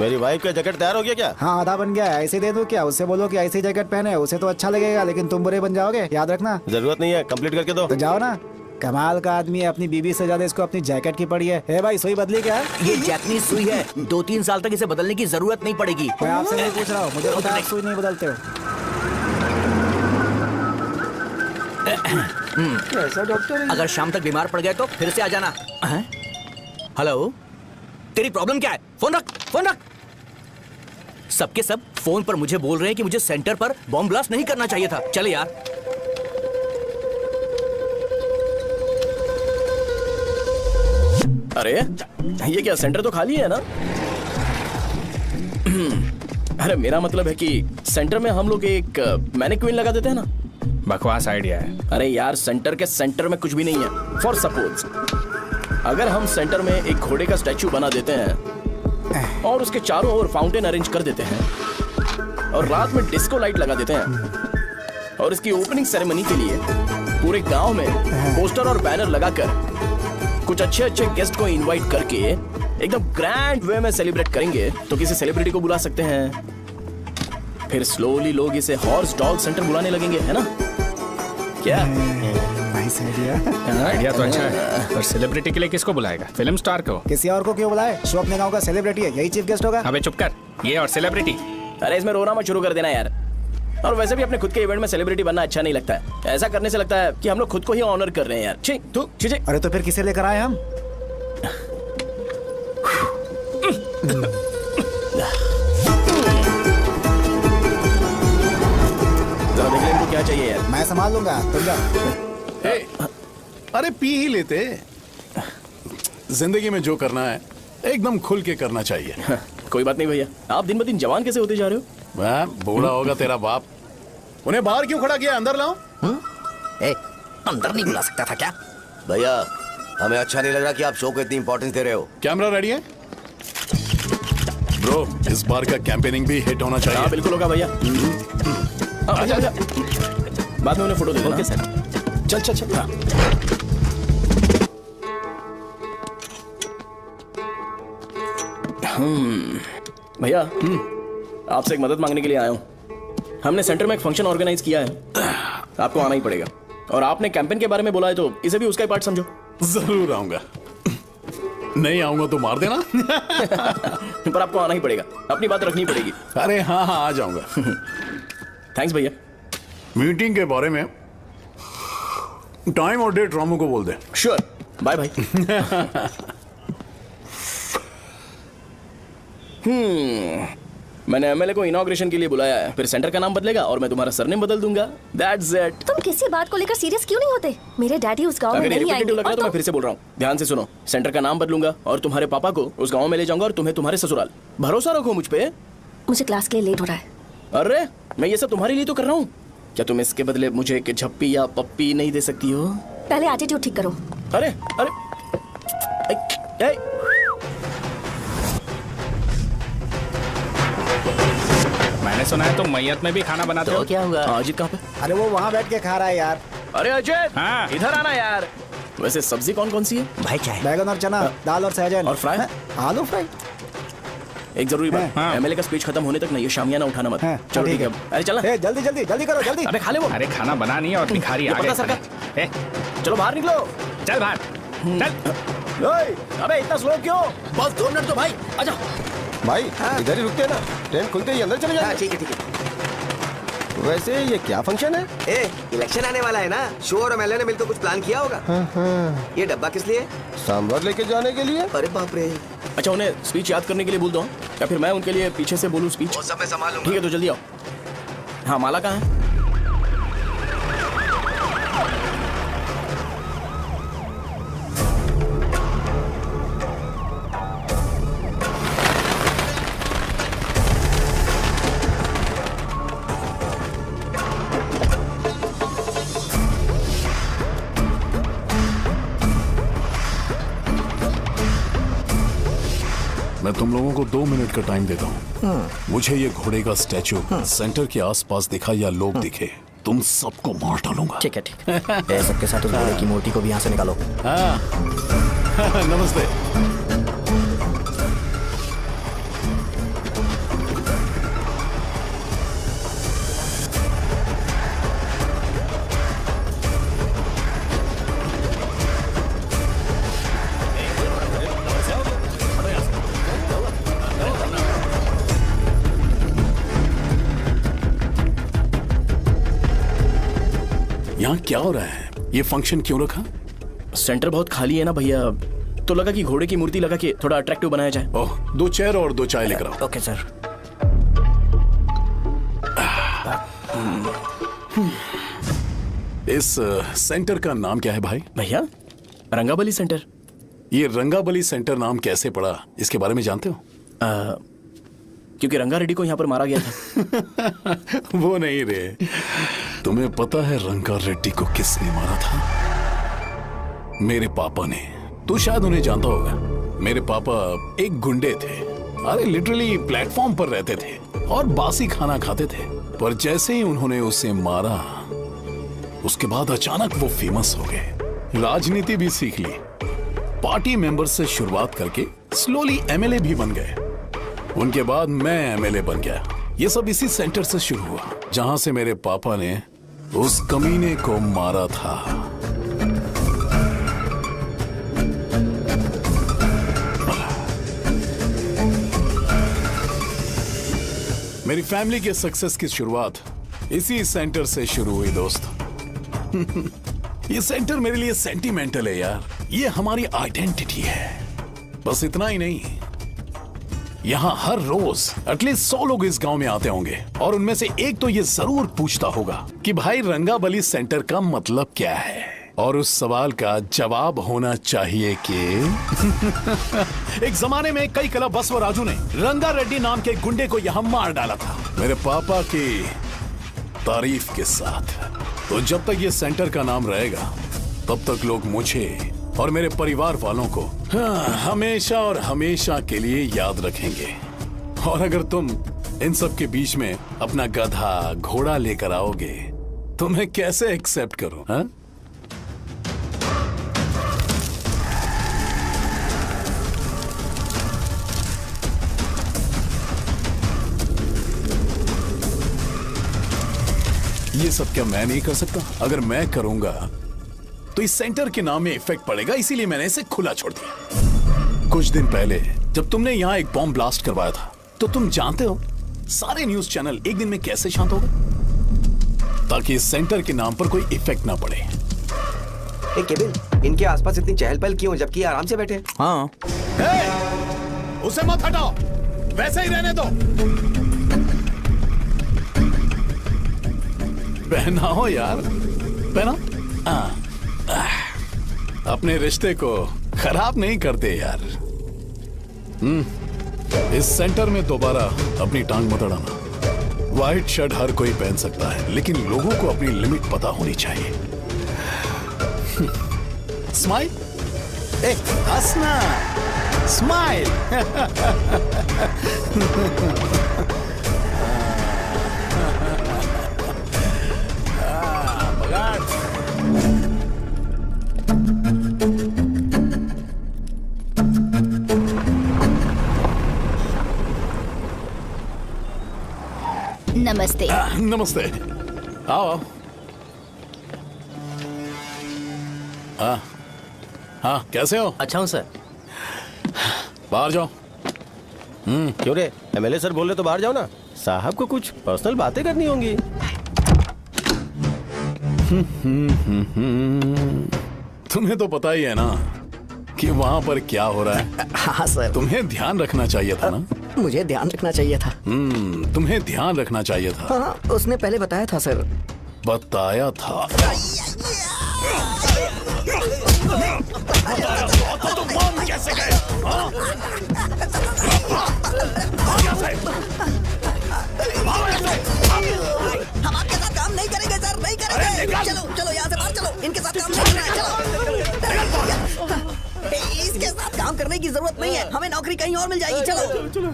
मेरी वाइफ का जैकेट तैयार हो गया क्या? हाँ आधा बन गया है, ऐसे दे दो क्या? उससे बोलो कि ऐसी जैकेट पहने, उसे तो अच्छा लगेगा, लेकिन तुम बुरे बन जाओगे, याद रखना। जरूरत नहीं है, कंप्लीट करके दो। तो जाओ ना, कमाल का आदमी है, अपनी बीबी से ज्यादा इसको अपनी जैकेट की पड़ी है। ए भाई, सुई बदली क्या? ये जैपनीज सुई है, 2-3 साल तक इसे बदलने की जरूरत नहीं पड़ेगी। मैं आपसे नहीं पूछ रहा हूँ, मुझे पता है आप सुई नहीं बदलते हो। कैसा डॉक्टर है? अगर शाम तक बीमार पड़ गए तो फिर से आ जाना। हेलो, तेरी प्रॉब्लम क्या है? फोन रख, फोन रख। सबके सब फोन पर मुझे बोल रहे हैं कि मुझे सेंटर पर बॉम्ब ब्लास्ट नहीं करना चाहिए था। चल यार। अरे ये क्या, सेंटर तो खाली है ना? अरे मेरा मतलब है कि सेंटर में हम लोग एक मैनिक्विन लगा देते हैं ना। बकवास आइडिया है। अरे यार, सेंटर के सेंटर में कुछ भी नहीं है। फॉर सपोज अगर हम सेंटर में एक घोड़े का स्टैचू बना देते हैं और उसके चारों ओर फाउंटेन अरेंज कर देते हैं और रात में डिस्को लाइट लगा देते हैं और इसकी ओपनिंग सेरेमनी के लिए पूरे गांव में पोस्टर और बैनर लगाकर कुछ अच्छे अच्छे गेस्ट को इनवाइट करके एकदम ग्रैंड वे में सेलिब्रेट करेंगे, तो किसी सेलिब्रिटी को बुला सकते हैं। फिर स्लोली लोग इसे हॉर्स डॉग सेंटर बुलाने लगेंगे, है ना? क्या नाइस आइडिया। आइडिया तो अच्छा है, पर सेलिब्रिटी के लिए किसको बुलाएगा? फिल्म स्टार को। किसी और को क्यों बुलाए? शो अपने गांव का सेलिब्रिटी है, यही चीफ गेस्ट होगा। अबे चुप कर, ये और सेलिब्रिटी। अरे इसमें रोना मत शुरू कर देना यार। और वैसे भी अपने खुद के इवेंट में सेलिब्रिटी बनना अच्छा नहीं लगता है। ऐसा करने से लगता है कि हम लोग खुद को ही ऑनर कर रहे हैं यार। छी तू छी। अरे तो फिर किसे लेकर आए हम? जरा देख ले इनको क्या चाहिए यार। मैं संभाल लूंगा, तुम जाओ। अरे पी ही लेते। जिंदगी में जो करना है एकदम खुल के करना चाहिए। कोई बात नहीं भैया, आप दिन ब दिन जवान कैसे होते जा रहे हो? बूढ़ा होगा तेरा बाप। उन्हें बाहर क्यों खड़ा किया? अंदर लाओ। अंदर नहीं बुला सकता था क्या? भैया, हमें अच्छा नहीं लग रहा कि आप शो को इतनी इंपॉर्टेंस दे रहे हो। कैमरा रेडी है ब्रो? इस बार का कैंपेनिंग भी हिट होना चाहिए। हाँ बिल्कुल होगा भैया। अच्छा बाद में उन्हें फोटो दे देना। Okay sir. चल चल चल। हाँ। भैया, आपसे एक मदद मांगने के लिए आया हूँ। हमने सेंटर में एक फंक्शन ऑर्गेनाइज किया है, आपको आना ही पड़ेगा। और आपने कैंपेन के बारे में बोला है तो इसे भी उसका ही पार्ट समझो। जरूर आऊंगा। नहीं आऊंगा तो मार देना। पर आपको आना ही पड़ेगा, अपनी बात रखनी पड़ेगी। अरे हाँ हाँ, आ जाऊंगा। थैंक्स भैया। मीटिंग के बारे में टाइम और डेट रामू को बोल दे। श्योर, बाय भाई। मैंने एमएलए को इनॉग्रेशन के लिए बुलाया है, फिर सेंटर का नाम बदलेगा और मैं तुम्हारा सरनेम बदल दूंगा। That's it. तुम किसी बात को लेकर सीरियस क्यों नहीं होते? मेरे डैडी उस गांव में अगर नहीं आएंगे। लग रहा है तो मैं फिर से बोल रहा हूँ, ध्यान से सुनो। सेंटर का नाम बदलूंगा और तुम्हारे पापा को उस गांव में ले जाऊंगा और तुम्हें तुम्हारे ससुराल। भरोसा रखो मुझ पे। मुझे क्लास के लिए लेट हो रहा है। अरे मैं ये सब तुम्हारे लिए तो कर रहा हूँ। क्या तुम इसके बदले मुझे एक झप्पी या पप्पी नहीं दे सकती हो? पहले एटीट्यूड ठीक करो। अरे अरे मैंने सुना है तुम मैयत में भी खाना बनाते हो। क्या हुआ? अजीत कहाँ पे? अरे वो वहाँ बैठ के खा रहा है यार। अरे अजय, हाँ। इधर आना यार। वैसे सब्जी कौन कौन सी है? भाई क्या है? बैगन और चना, दाल और सहजन और फ्राई? आलू फ्राई। एक जरूरी बात, हाँ। एमएलए का स्पीच खत्म होने तक ना ये शामियाना उठाना मत। हाँ, चलो ठीक ठीक है। अरे चल ना। जल्दी जल्दी जल्दी करो, जल्दी। अबे खा ले वो। अरे खाना बना नहीं है और भिखारी ये आगे पता खड़े। सरकार। चलो बाहर निकलो। चल बाहर चल। अबे इतना स्लो क्यों? बस 2 मिनट तो भाई, आजा। भाई इधर ही रुकते हैं ना, ट्रेन खुलते ही अंदर चले जाएंगे। ठीक है ठीक है। वैसे ये क्या फंक्शन है? इलेक्शन आने वाला है ना, शो और एमएलए ने मिलकर कुछ प्लान किया होगा। ये डब्बा किस लिए? सांभर लेके जाने के लिए। अरे बाप रे। अच्छा उन्हें स्पीच याद करने के लिए बोल दो या फिर मैं उनके लिए पीछे से बोलूं स्पीच? वो सब मैं संभालूंगा। ठीक है तो जल्दी आओ। हाँ माला कहाँ है? मैं तुम लोगों को 2 मिनट का टाइम देता हूँ। मुझे ये घोड़े का स्टैचू सेंटर के आसपास दिखा या लोग दिखे, तुम सबको मार डालूंगा। ठीक है ठीक है। सबके साथ उस घोड़े की मूर्ति को भी यहाँ से निकालो। नमस्ते। यहाँ क्या हो रहा है? ये फंक्शन क्यों रखा? सेंटर बहुत खाली है ना भैया, तो लगा कि घोड़े की मूर्ति लगा के थोड़ा अट्रैक्टिव बनाया जाए। ओह, 2 चेयर और 2 चाय लेकर आओ। Okay sir. इस सेंटर का नाम क्या है भाई? भैया रंगाबली सेंटर। ये रंगाबली सेंटर नाम कैसे पड़ा, इसके बारे में जानते हो? क्योंकि रंगा रेड्डी को यहाँ पर मारा गया था। वो नहीं रे, तुम्हें पता है रंगा रेड्डी को किसने मारा था? मेरे पापा ने। तू शायद उन्हें जानता होगा। मेरे पापा एक गुंडे थे। अरे लिटरली प्लेटफॉर्म पर रहते थे और बासी खाना खाते थे। पर जैसे ही उन्होंने उसे मारा, उसके बाद अचानक वो फेमस हो गए। राजनीति भी सीख ली, पार्टी मेंबर से शुरुआत करके स्लोली एमएलए भी बन गए। उनके बाद मैं एमएलए बन गया। ये सब इसी सेंटर से शुरू हुआ, जहां से मेरे पापा ने उस कमीने को मारा था। मेरी फैमिली के सक्सेस की शुरुआत इसी सेंटर से शुरू हुई दोस्त। ये सेंटर मेरे लिए सेंटिमेंटल है यार। ये हमारी आइडेंटिटी है। बस इतना ही नहीं, यहाँ हर रोज एटलीस्ट 100 लोग इस गांव में आते होंगे और उनमें से एक तो ये जरूर पूछता होगा कि भाई रंगाबली सेंटर का मतलब क्या है। और उस सवाल का जवाब होना चाहिए कि एक जमाने में कई कला बसवराजू ने रंगा रेड्डी नाम के गुंडे को यहाँ मार डाला था, मेरे पापा की तारीफ के साथ। तो जब तक ये सेंटर का नाम रहेगा, तब तक लोग मुझे और मेरे परिवार वालों को हमेशा और हमेशा के लिए याद रखेंगे। और अगर तुम इन सब के बीच में अपना गधा घोड़ा लेकर आओगे तो मैं कैसे एक्सेप्ट करूं? हाँ? ये सब क्या मैं नहीं कर सकता? अगर मैं करूंगा तो इस सेंटर के नाम में इफेक्ट पड़ेगा, इसीलिए मैंने इसे खुला छोड़ दिया। कुछ दिन पहले जब तुमने यहाँ एक बॉम्ब ब्लास्ट करवाया था, तो तुम जानते हो सारे न्यूज चैनल एक दिन में कैसे शांत हो गए? ताकि इस सेंटर के नाम पर कोई इफेक्ट ना पड़े। केविन, इनके आसपास इतनी चहल पहल क्यों, जबकि आराम से बैठे? हाँ। उसे मत हटाओ, वैसे ही रहने दो। पहनाओ यार, पहना। अपने रिश्ते को खराब नहीं करते यार। इस सेंटर में दोबारा अपनी टांग मत अड़ाना। व्हाइट शर्ट हर कोई पहन सकता है, लेकिन लोगों को अपनी लिमिट पता होनी चाहिए। स्माइल, हंसना, स्माइल। नमस्ते। नमस्ते, आओ। हाँ, कैसे हो? अच्छा हूँ सर। बाहर जाओ। क्यों रे, एमएलए सर बोल रहे तो बाहर जाओ ना। साहब को कुछ पर्सनल बातें करनी होंगी। तुम्हें तो पता ही है ना कि वहाँ पर क्या हो रहा है। हाँ सर। तुम्हें ध्यान रखना चाहिए था ना। मुझे ध्यान रखना चाहिए था। तुम्हें ध्यान रखना चाहिए था। हाँ, उसने पहले बताया था सर। बताया था तो बम कैसे गए? हम आपके साथ काम नहीं करेंगे सर, नहीं करेंगे। चलो चलो यहाँ से बाहर चलो, इनके साथ काम नहीं करना है। चलो इसके साथ काम करने पढ़ाई की जरूरत नहीं है, हमें नौकरी कहीं और मिल जाएगी। चलो चलो।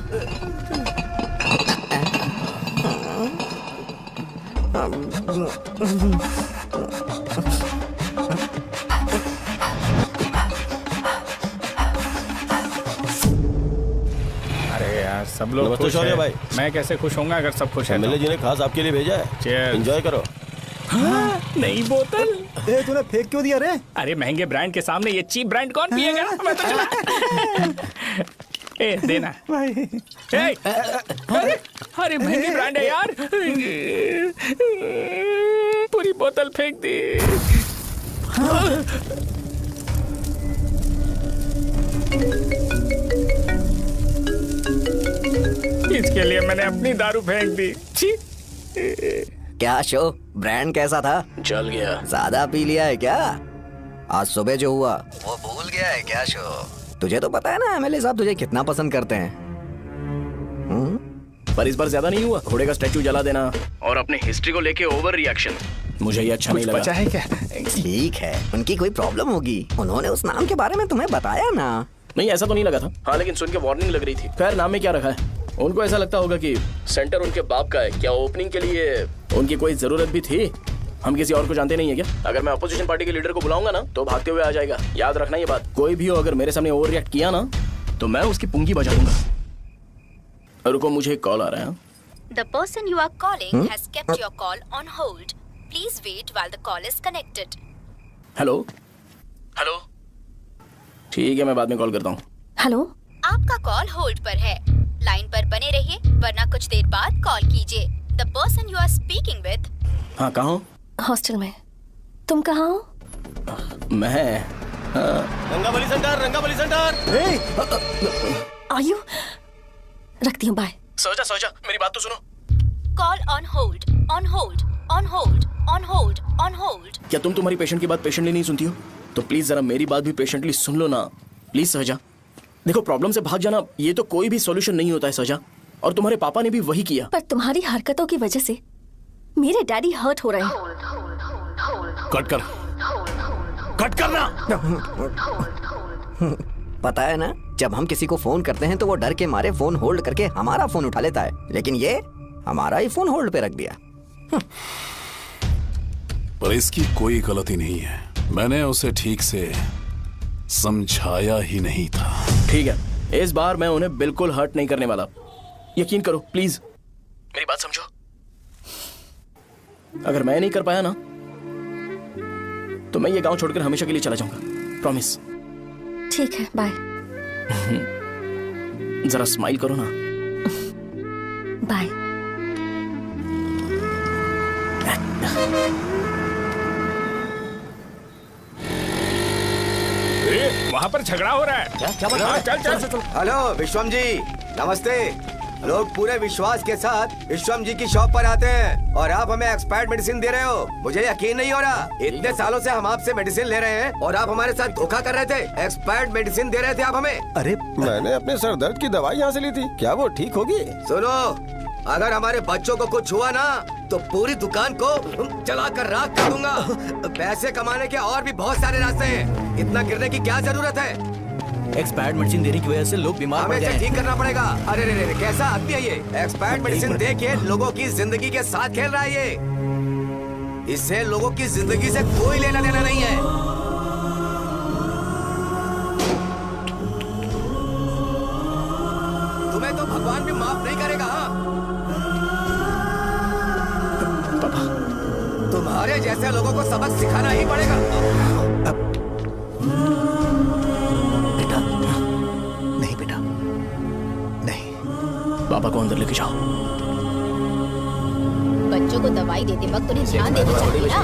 अरे यार सब लोग नमस्ते खुश शौर्य हैं। भाई। मैं कैसे खुश होऊंगा अगर सब खुश है एमएलए जी ने खास आपके लिए भेजा है। Cheers। एंजॉय करो। नई बोतल। ए तूने फेंक क्यों दिया रे? अरे महंगे ब्रांड के सामने ये चीप ब्रांड कौन पिएगा? मैं तो चला। ए देना भाई। ए, अरे महंगी ब्रांड है यार। पूरी बोतल फेंक दी। इसके लिए मैंने अपनी दारू फेंक दी। छी। क्या शो, ब्रांड कैसा था? चल गया। ज्यादा पी लिया है क्या? आज सुबह जो हुआ वो भूल गया है क्या शो? तुझे तो पता है ना एमएलए साहब तुझे कितना पसंद करते हैं। पर इस बार ज्यादा नहीं हुआ। घोड़े का स्टैचू जला देना और अपने हिस्ट्री को लेके ओवर रिएक्शन, मुझे ये अच्छा नहीं लगा। बचा है क्या? ठीक है, उनकी कोई प्रॉब्लम होगी, उन्होंने उस नाम के बारे में तुम्हें बताया ना? नहीं ऐसा तो नहीं लगा था। हाँ लेकिन सुन के वार्निंग लग रही थी। खैर नाम में क्या रखा है? उनको ऐसा लगता होगा कि सेंटर उनके बाप का है। क्या ओपनिंग के लिए उनकी कोई जरूरत भी थी? हम किसी और को जानते नहीं है क्या? अगर मैं अपोजिशन पार्टी के लीडर को बुलाऊंगा ना तो भागते हुए आ जाएगा। याद रखना ये बात। कोई भी हो अगर मेरे सामने ओवर रिएक्ट किया ना तो मैं उसकी पुंगी बजा दूंगा। रुको मुझे एक कॉल आ रहा है। The person you are calling has kept your call on hold. Please wait while the call is connected. Hello hello. ठीक है मैं बाद में कॉल करता हूँ। हेलो, आपका कॉल होल्ड पर है। लाइन पर बने रहिए वरना कुछ देर बाद कॉल कीजिए। The person you are speaking with। हाँ कहाँ हो? हॉस्टल में। तुम कहाँ हो? मैं रंगाबली सेंटर, रंगाबली सेंटर। आयु, रखती हूँ, बाय। सोचा मेरी बात तो सुनो। Call on hold, on hold, on hold, on hold, on hold। क्या तुम तुम्हारी पेशेंट की बात पेशेंटली नहीं सुनती हो? तो प्लीज जरा मेरी बात भी पेशेंटली सुन लो ना। प्लीज सहजा। देखो प्रॉब्लम से भाग जाना ये तो कोई भी सॉल्यूशन नहीं होता है सहजा। और तुम्हारे पापा ने भी वही किया। पर तुम्हारी हरकतों की वजह से मेरे डैडी हर्ट हो रहे हैं। कट करना। पता है ना, जब हम किसी को फोन करते हैं तो वो डर के मारे फोन होल्ड करके हमारा फोन उठा लेता है, लेकिन ये हमारा ही फोन होल्ड पे रख दिया। पर इसकी कोई गलती नहीं है। मैंने उसे ठीक से समझाया ही नहीं था। ठीक है इस बार मैं उन्हें बिल्कुल हर्ट नहीं करने वाला। यकीन करो प्लीज, मेरी बात समझो। अगर मैं नहीं कर पाया ना तो मैं ये गांव छोड़कर हमेशा के लिए चला जाऊंगा। प्रॉमिस। ठीक है, बाय। जरा स्माइल करो ना। बाय। वहाँ पर झगड़ा हो रहा है। क्या बात है? चल। हेलो विश्वम जी, नमस्ते। लोग पूरे विश्वास के साथ विश्वम जी की शॉप पर आते हैं और आप हमें एक्सपायर्ड मेडिसिन दे रहे हो। मुझे यकीन नहीं हो रहा। इतने सालों से हम आपसे मेडिसिन ले रहे हैं और आप हमारे साथ धोखा कर रहे थे। एक्सपायर्ड मेडिसिन दे रहे थे आप हमें। अरे मैंने अपने सर दर्द की दवाई यहाँ से ली थी, क्या वो ठीक होगी? सुनो, अगर हमारे बच्चों को कुछ हुआ ना तो पूरी दुकान को जला कर राख कर दूंगा। पैसे कमाने के और भी बहुत सारे रास्ते हैं, इतना गिरने की क्या जरूरत है? एक्सपायर्ड मेडिसिन देने की वजह से लोग बीमार पड़ हमें गए इसे हैं। ठीक करना पड़ेगा। अरे रे कैसा आदमी है ये? एक्सपायर्ड मेडिसिन दे के लोगों की जिंदगी के साथ खेल रहा है ये। इससे लोगों की जिंदगी से कोई लेना देना नहीं है। तुम्हें तो भगवान भी माफ नहीं करेगा। तुम्हारे जैसे लोगों को सबक सिखाना ही पड़ेगा। बेटा, नहीं बेटा, नहीं। पापा को अंदर लेके जाओ। बच्चों को दवाई देते वक्त उन्हें ध्यान देना चाहिए ना।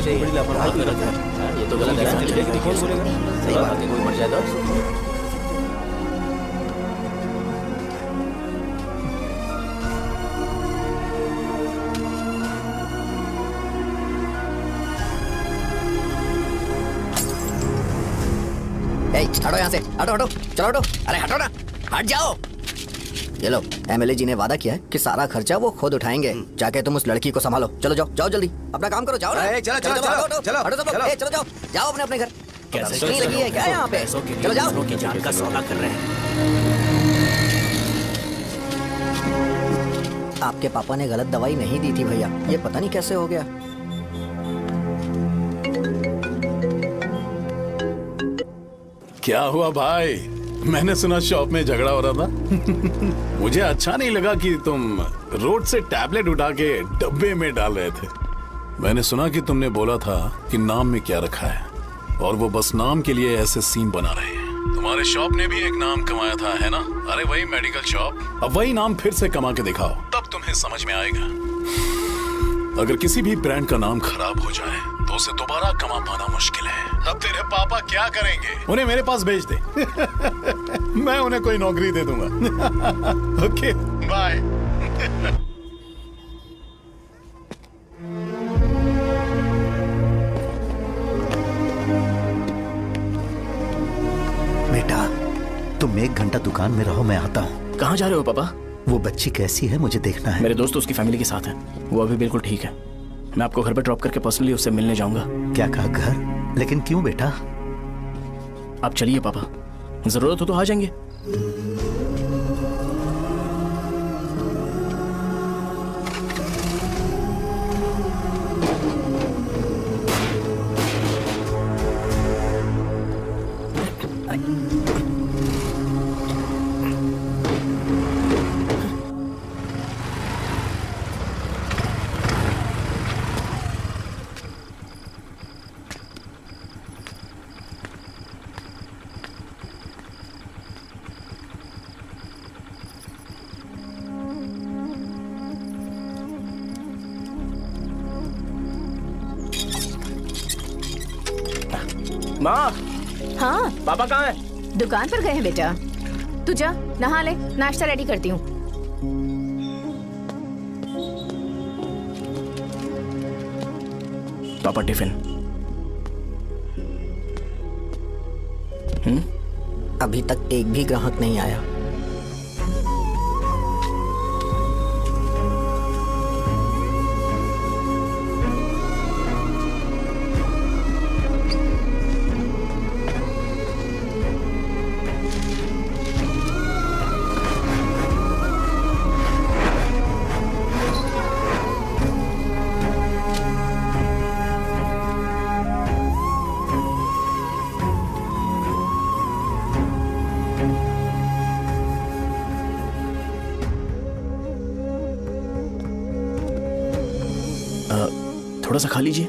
ये तो गलत है। सही बात है, कोई मर जाए तो हटो यहाँ से, हटो हटो, चलो हटो। अरे हटो ना, हट जाओ। ये लो, एमएलए जी ने वादा किया है कि सारा खर्चा वो खुद उठाएंगे। जाके तुम उस लड़की को संभालो। चलो जाओ, जाओ जल्दी, अपना काम करो, जाओ ना। चलो हटो सब लोग, चलो जाओ, जाओ अपने अपने घर। कैसे नहीं लगी है क्या यहाँ पे? पैसों के चलो जाओ। दूसरों की जान का सौदा कर रहे हैं। आपके पापा ने गलत दवाई नहीं दी थी भैया, ये पता नहीं कैसे हो गया। क्या हुआ भाई? मैंने सुना शॉप में झगड़ा हो रहा था। मुझे अच्छा नहीं लगा कि तुम रोड से टैबलेट उठा के डब्बे में डाल रहे थे। मैंने सुना कि तुमने बोला था कि नाम में क्या रखा है, और वो बस नाम के लिए ऐसे सीन बना रहे हैं। तुम्हारे शॉप ने भी एक नाम कमाया था, है ना? अरे वही मेडिकल शॉप। अब वही नाम फिर से कमा के दिखाओ, तब तुम्हें समझ में आएगा। अगर किसी भी ब्रांड का नाम खराब हो जाए तो उसे दोबारा कमा पाना मुश्किल है। अब तेरे पापा क्या करेंगे? उन्हें मेरे पास भेज दे। मैं उन्हें कोई नौकरी दे दूंगा। Okay bye. बेटा तुम 1 घंटा दुकान में रहो, मैं आता हूँ। कहाँ जा रहे हो पापा? वो बच्ची कैसी है मुझे देखना है। मेरे दोस्त उसकी फैमिली के साथ है, वो अभी बिल्कुल ठीक है। मैं आपको घर पे ड्रॉप करके पर्सनली उससे मिलने जाऊंगा। क्या कहा घर? लेकिन क्यों बेटा? आप चलिए पापा, जरूरत हो तो आ जाएंगे। माँ। हाँ पापा कहाँ हैं? दुकान पर गए हैं बेटा। तू जा नहा ले, नाश्ता रेडी करती हूँ। पापा टिफिन। अभी तक एक भी ग्राहक नहीं आया। थोड़ा सा खा लीजिए।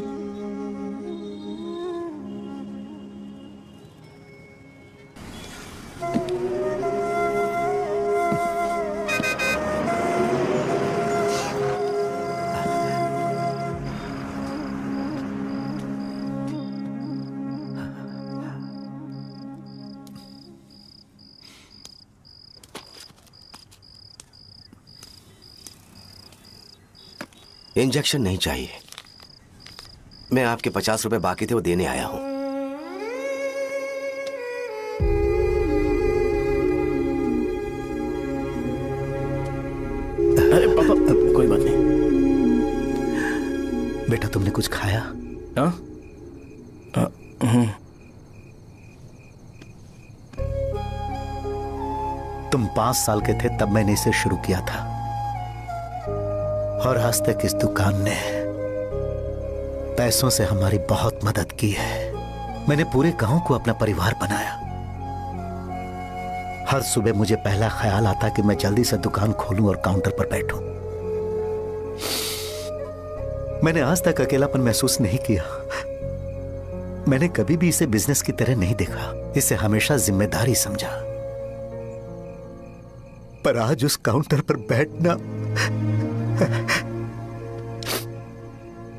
इंजेक्शन नहीं चाहिए। मैं आपके 50 रुपए बाकी थे, वो देने आया हूं। अरे पापा कोई बात नहीं। बेटा तुमने कुछ खाया? हाँ? तुम 5 साल के थे तब मैंने इसे शुरू किया था, और आज तक इस दुकान ने पैसों से हमारी बहुत मदद की है। मैंने पूरे गांव को अपना परिवार बनाया। हर सुबह मुझे पहला ख्याल आता कि मैं जल्दी से दुकान खोलूं और काउंटर पर बैठूं। मैंने आज तक अकेलापन महसूस नहीं किया। मैंने कभी भी इसे बिजनेस की तरह नहीं देखा, इसे हमेशा जिम्मेदारी समझा। पर आज उस काउंटर पर बैठना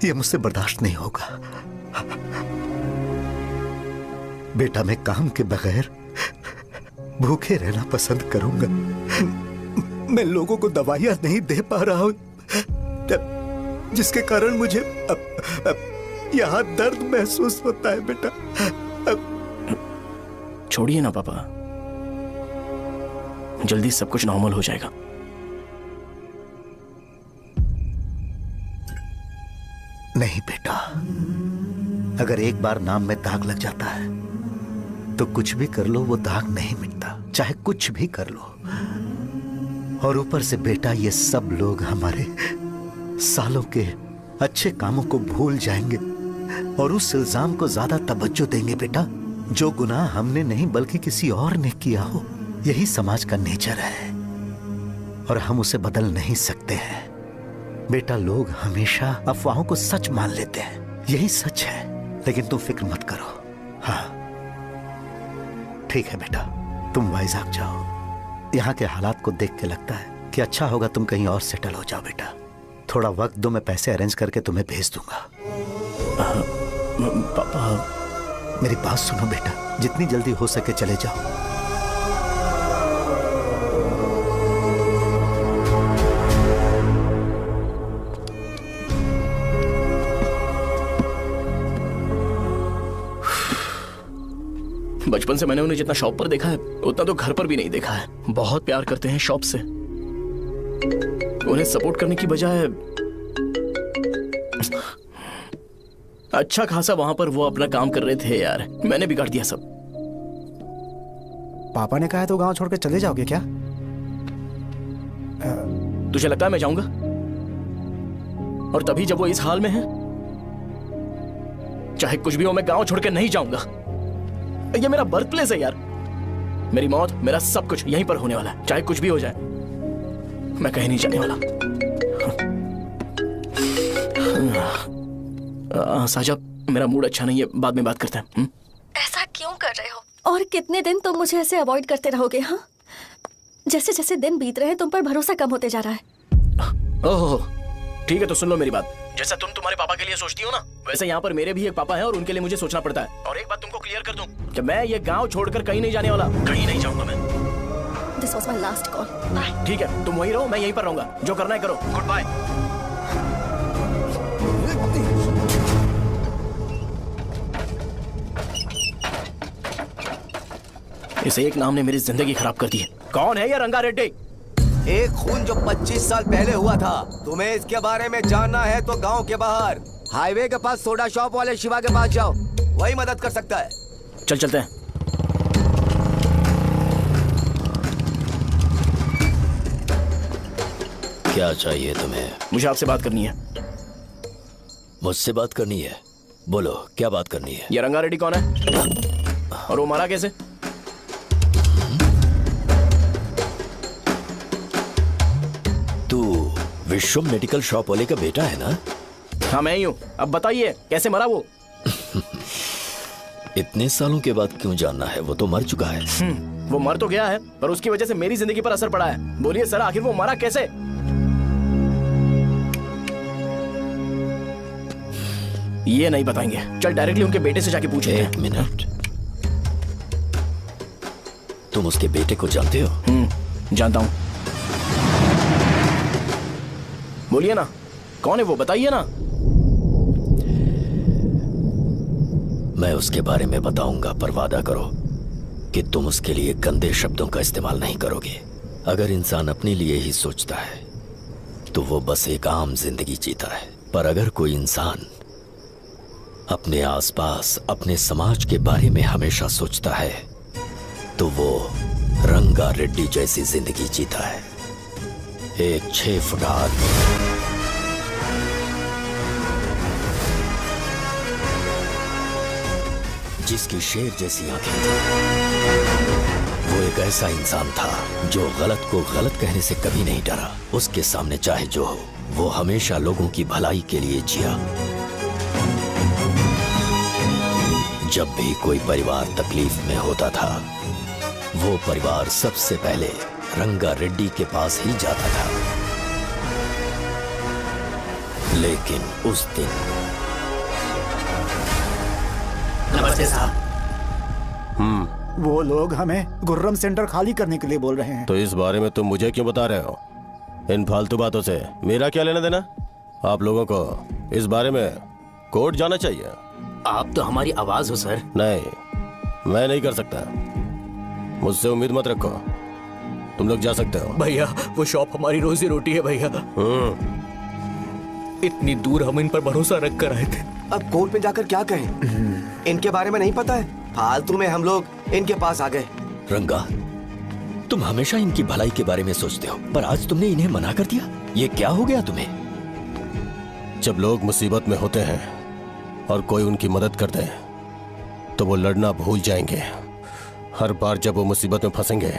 यह मुझसे बर्दाश्त नहीं होगा। बेटा मैं काम के बगैर भूखे रहना पसंद करूंगा। मैं लोगों को दवाइयां नहीं दे पा रहा हूं, जिसके कारण मुझे यहां दर्द महसूस होता है। बेटा छोड़िए ना पापा, जल्दी सब कुछ नॉर्मल हो जाएगा। नहीं बेटा, अगर एक बार नाम में दाग लग जाता है तो कुछ भी कर लो वो दाग नहीं मिटता, चाहे कुछ भी कर लो। और ऊपर से बेटा ये सब लोग हमारे सालों के अच्छे कामों को भूल जाएंगे और उस इल्जाम को ज्यादा तवज्जो देंगे बेटा जो गुनाह हमने नहीं बल्कि किसी और ने किया हो। यही समाज का नेचर है और हम उसे बदल नहीं सकते हैं। बेटा लोग हमेशा अफवाहों को सच मान लेते हैं, यही सच है। लेकिन तुम फिक्र मत करो। हाँ ठीक है बेटा, तुम वाइजाग जाओ। यहाँ के हालात को देख के लगता है कि अच्छा होगा तुम कहीं और सेटल हो जाओ बेटा। थोड़ा वक्त दो, मैं पैसे अरेंज करके तुम्हें भेज दूंगा। पापा मेरी बात सुनो बेटा, जितनी जल्दी हो सके चले जाओ। बचपन से मैंने उन्हें जितना शॉप पर देखा है उतना तो घर पर भी नहीं देखा है। बहुत प्यार करते हैं शॉप से। उन्हें सपोर्ट करने की बजाय अच्छा खासा वहां पर वो अपना काम कर रहे थे यार। मैंने बिगाड़ दिया सब। पापा ने कहा है तो गांव छोड़कर चले जाओगे क्या? तुझे लगता है मैं जाऊंगा? और तभी जब वो इस हाल में है, चाहे कुछ भी हो मैं गांव छोड़कर नहीं जाऊंगा। ये मेरा बर्थ प्लेस है यार। मेरी मौत, मेरा सब कुछ यहीं पर होने वाला है। चाहे कुछ भी हो जाए मैं कहीं नहीं जाने वाला। साजा, मेरा मूड अच्छा नहीं है, बाद में बात करते हैं। ऐसा क्यों कर रहे हो? और कितने दिन तुम मुझे ऐसे अवॉइड करते रहोगे? हाँ, जैसे जैसे दिन बीत रहे हैं तुम पर भरोसा कम होते जा रहा है। ओह ठीक है, तो सुन लो मेरी बात। जैसा तुम तुम्हारे पापा के लिए सोचती हो ना, वैसे यहाँ पर मेरे भी एक पापा हैं और उनके लिए मुझे सोचना पड़ता है। और एक बात तुमको क्लियर कर दूं कि मैं ये गांव छोड़कर कहीं नहीं जाने वाला। कहीं नहीं जाऊंगा मैं। This was my last call. Bye. ठीक है, तुम वहीं रहो, मैं यहीं पर रहूंगा। जो करना है करो। Goodbye. इस एक नाम ने मेरी जिंदगी खराब कर दी है। कौन है ये रंगा रेड्डी? एक खून जो 25 साल पहले हुआ था। तुम्हें इसके बारे में जानना है तो गांव के बाहर हाईवे के पास सोडा शॉप वाले शिवा के पास जाओ, वही मदद कर सकता है। चल चलते हैं। क्या चाहिए तुम्हें? मुझे आपसे बात करनी है। मुझसे बात करनी है? बोलो क्या बात करनी है? ये रंगा रेड्डी कौन है और वो मारा कैसे? तू विश्वम मेडिकल शॉप वाले का बेटा है ना? हाँ मैं ही हूँ। अब बताइए कैसे मरा वो? इतने सालों के बाद क्यों जानना है? वो तो मर चुका है। वो मर तो गया है पर उसकी वजह से मेरी जिंदगी पर असर पड़ा है। बोलिए सर, आखिर वो मरा कैसे? ये नहीं बताएंगे। चल डायरेक्टली उनके बेटे से जाके पूछे। एक मिनट, तुम उसके बेटे को जानते हो? जानता हूं। बोलिए ना, कौन है वो? बताइए ना। मैं उसके बारे में बताऊंगा, पर वादा करो कि तुम उसके लिए गंदे शब्दों का इस्तेमाल नहीं करोगे। अगर इंसान अपने लिए ही सोचता है तो वो बस एक आम जिंदगी जीता है, पर अगर कोई इंसान अपने आसपास, अपने समाज के बारे में हमेशा सोचता है तो वो रंगा रेड्डी जैसी जिंदगी जीता है। एक 6 फुट आदमी जिसकी शेर जैसी आंखें थी। वो एक ऐसा इंसान था जो गलत को गलत कहने से कभी नहीं डरा। उसके सामने चाहे जो हो, वो हमेशा लोगों की भलाई के लिए जिया। जब भी कोई परिवार तकलीफ में होता था, वो परिवार सबसे पहले रंगा रेड्डी के पास ही जाता था। लेकिन उस दिन नमस्ते साहब। वो लोग हमें गुर्रम सेंटर खाली करने के लिए बोल रहे हैं। तो इस बारे में तुम मुझे क्यों बता रहे हो? इन फालतू बातों से मेरा क्या लेना देना? आप लोगों को इस बारे में कोर्ट जाना चाहिए। आप तो हमारी आवाज हो सर। नहीं, मैं नहीं कर सकता। मुझसे उम्मीद मत रखो। तुम लोग जा सकते हो। भैया वो शॉप हमारी रोजी रोटी है भैया। इतनी दूर हम इन पर भरोसा रख कर आए थे। अब कोर्ट में जाकर क्या कहें? इनके बारे में नहीं पता है। फालतू में हम लोग इनके पास आ गए। रंगा, तुम हमेशा इनकी भलाई के बारे में सोचते हो, पर आज तुमने इन्हें मना कर दिया। ये क्या हो गया तुम्हें? जब लोग मुसीबत में होते हैं और कोई उनकी मदद कर दे तो वो लड़ना भूल जाएंगे। हर बार जब वो मुसीबत में फंसेंगे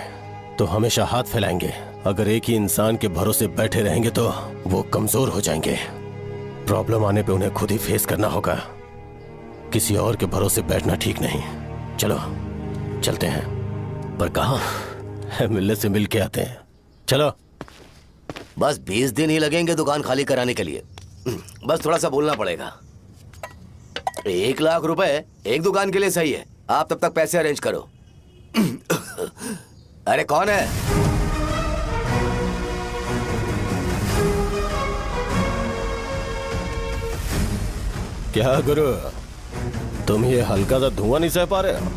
तो हमेशा हाथ फैलाएंगे। अगर एक ही इंसान के भरोसे बैठे रहेंगे तो वो कमजोर हो जाएंगे। प्रॉब्लम आने पे उन्हें खुद ही फेस करना होगा। किसी और के भरोसे बैठना ठीक नहीं। चलो चलते हैं। पर कहाँ? मिलने से मिल के आते हैं। चलो। बस 20 दिन ही लगेंगे दुकान खाली कराने के लिए। बस थोड़ा सा बोलना पड़ेगा। 1 लाख रुपए एक दुकान के लिए सही है। आप तब तक पैसे अरेंज करो। अरे कौन है? क्या गुरु, तुम ये हल्का सा धुआं नहीं सह पा रहे हो?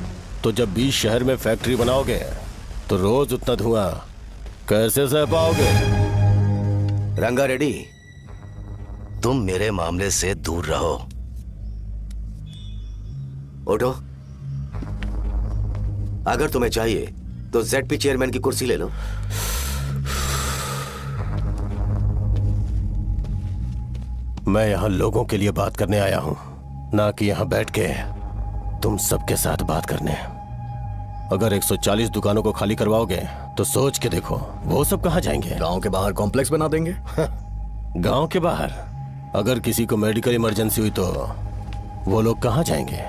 तो जब 20 शहर में फैक्ट्री बनाओगे तो रोज उतना धुआं कैसे सह पाओगे? रंगा रेड्डी, तुम मेरे मामले से दूर रहो। उठो। अगर तुम्हें चाहिए तो ZP चेयरमैन की कुर्सी ले लो। मैं यहां लोगों के लिए बात करने आया हूं, ना कि यहां बैठ के तुम सबके साथ बात करने। अगर 140 दुकानों को खाली करवाओगे तो सोच के देखो वो सब कहां जाएंगे? गांव के बाहर कॉम्प्लेक्स बना देंगे। गांव के बाहर? अगर किसी को मेडिकल इमरजेंसी हुई तो वो लोग कहां जाएंगे?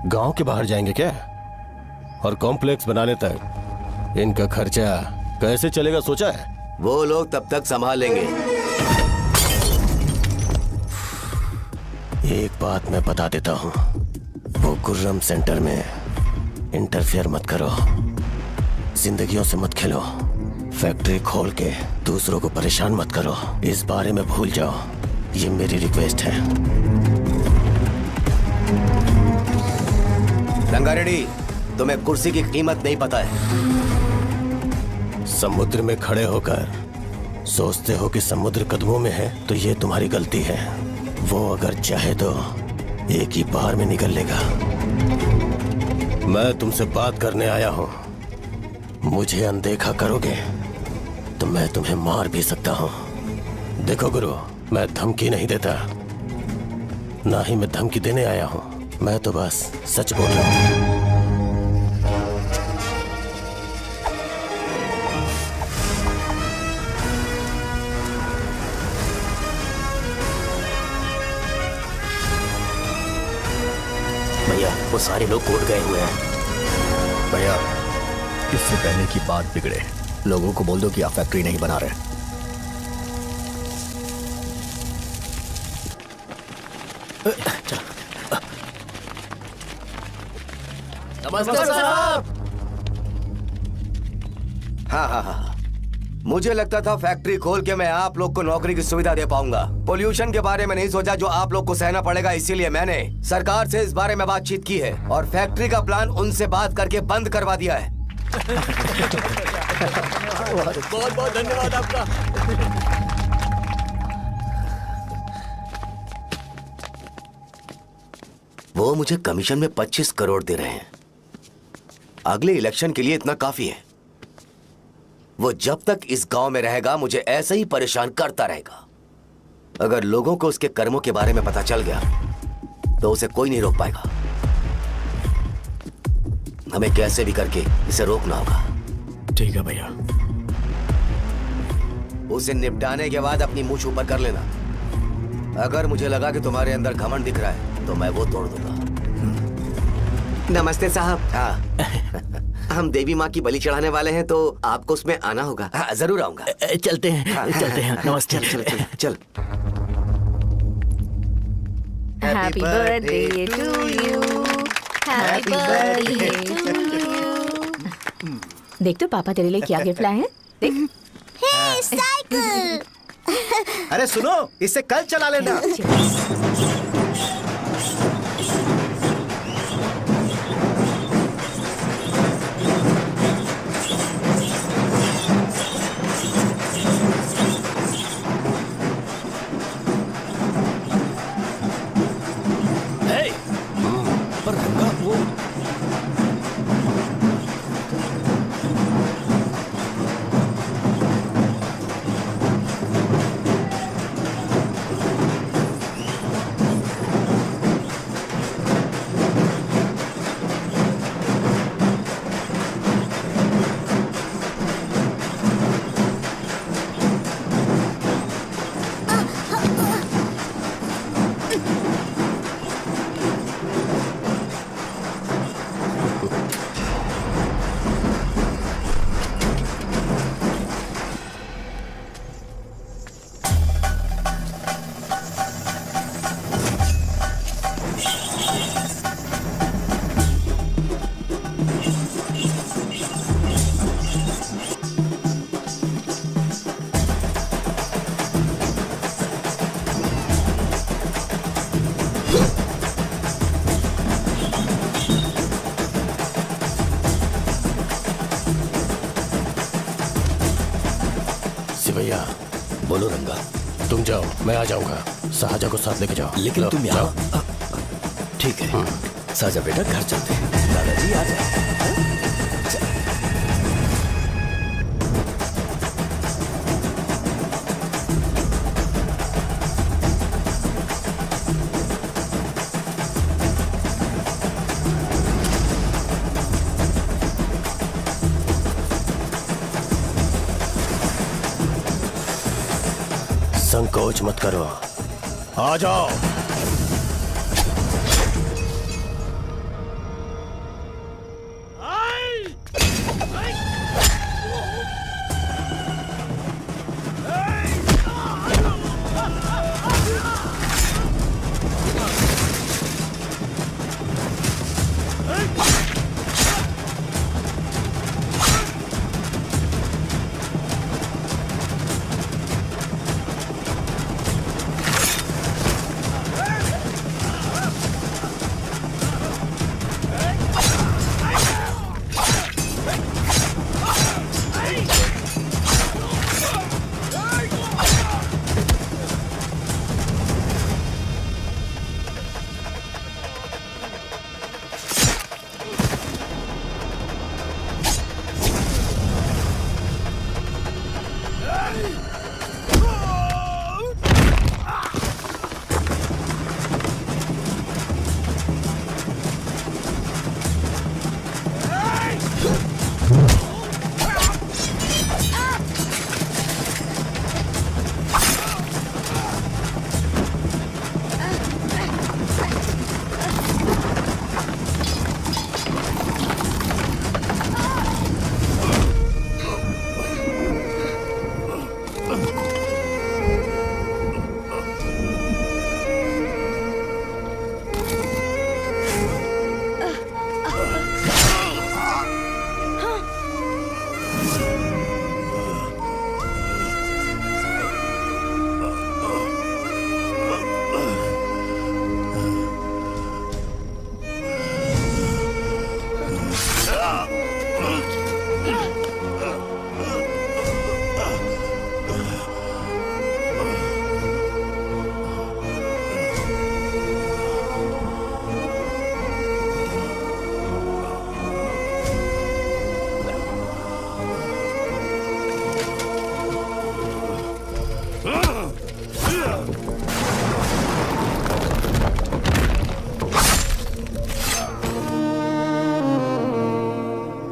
गांव के बाहर जाएंगे क्या? और कॉम्प्लेक्स बनाने तक इनका खर्चा कैसे चलेगा सोचा है? वो लोग तब तक संभाल लेंगे। एक बात मैं बता देता हूं, वो गुर्रम सेंटर में इंटरफेयर मत करो। जिंदगियों से मत खेलो। फैक्ट्री खोल के दूसरों को परेशान मत करो। इस बारे में भूल जाओ। ये मेरी रिक्वेस्ट है। रंगा रेड्डी, तुम्हें कुर्सी की कीमत नहीं पता है। समुद्र में खड़े होकर सोचते हो कि समुद्र कदमों में है तो ये तुम्हारी गलती है। वो अगर चाहे तो एक ही बार में निकल लेगा। मैं तुमसे बात करने आया हूं। मुझे अनदेखा करोगे तो मैं तुम्हें मार भी सकता हूं। देखो गुरु, मैं धमकी नहीं देता, ना ही मैं धमकी देने आया हूं। मैं तो बस सच बोल रहा हूं। भैया, वो सारे लोग कोर्ट गए हुए हैं। भैया, इससे पहले की बात बिगड़े, लोगों को बोल दो कि आप फैक्ट्री नहीं बना रहे। नमस्ते साहब। हाँ, मुझे लगता था फैक्ट्री खोल के मैं आप लोग को नौकरी की सुविधा दे पाऊंगा। पोल्यूशन के बारे में नहीं सोचा जो आप लोग को सहना पड़ेगा, इसीलिए मैंने सरकार से इस बारे में बातचीत की है और फैक्ट्री का प्लान उनसे बात करके बंद करवा दिया है। बहुत बहुत धन्यवाद आपका। वो मुझे कमीशन में 25 करोड़ दे रहे हैं। अगले इलेक्शन के लिए इतना काफी है। वो जब तक इस गांव में रहेगा मुझे ऐसे ही परेशान करता रहेगा। अगर लोगों को उसके कर्मों के बारे में पता चल गया तो उसे कोई नहीं रोक पाएगा। हमें कैसे भी करके इसे रोकना होगा। ठीक है भैया। उसे निपटाने के बाद अपनी मूंछ ऊपर कर लेना। अगर मुझे लगा कि तुम्हारे अंदर घमंड दिख रहा है तो मैं वो तोड़ दूंगा। नमस्ते साहब। हाँ। हम देवी माँ की बलि चढ़ाने वाले हैं तो आपको उसमें आना होगा। हाँ, जरूर आऊंगा। चलते हैं, चलते हैं। नमस्ते। चल। Happy birthday to you, happy birthday to you. देख तो पापा तेरे लिए क्या गिफ्ट लाए हैं। देख। हे साइकिल। अरे सुनो, इसे कल चला लेना। पर रंगा वो बोलो रंगा। तुम जाओ, मैं आ जाऊंगा। साजा को साथ लेके जाओ। लेकिन तुम यहाँ। ठीक है साजा बेटा, घर चलते हैं। दादाजी आ जाओ। संकोच मत करो, आ जाओ।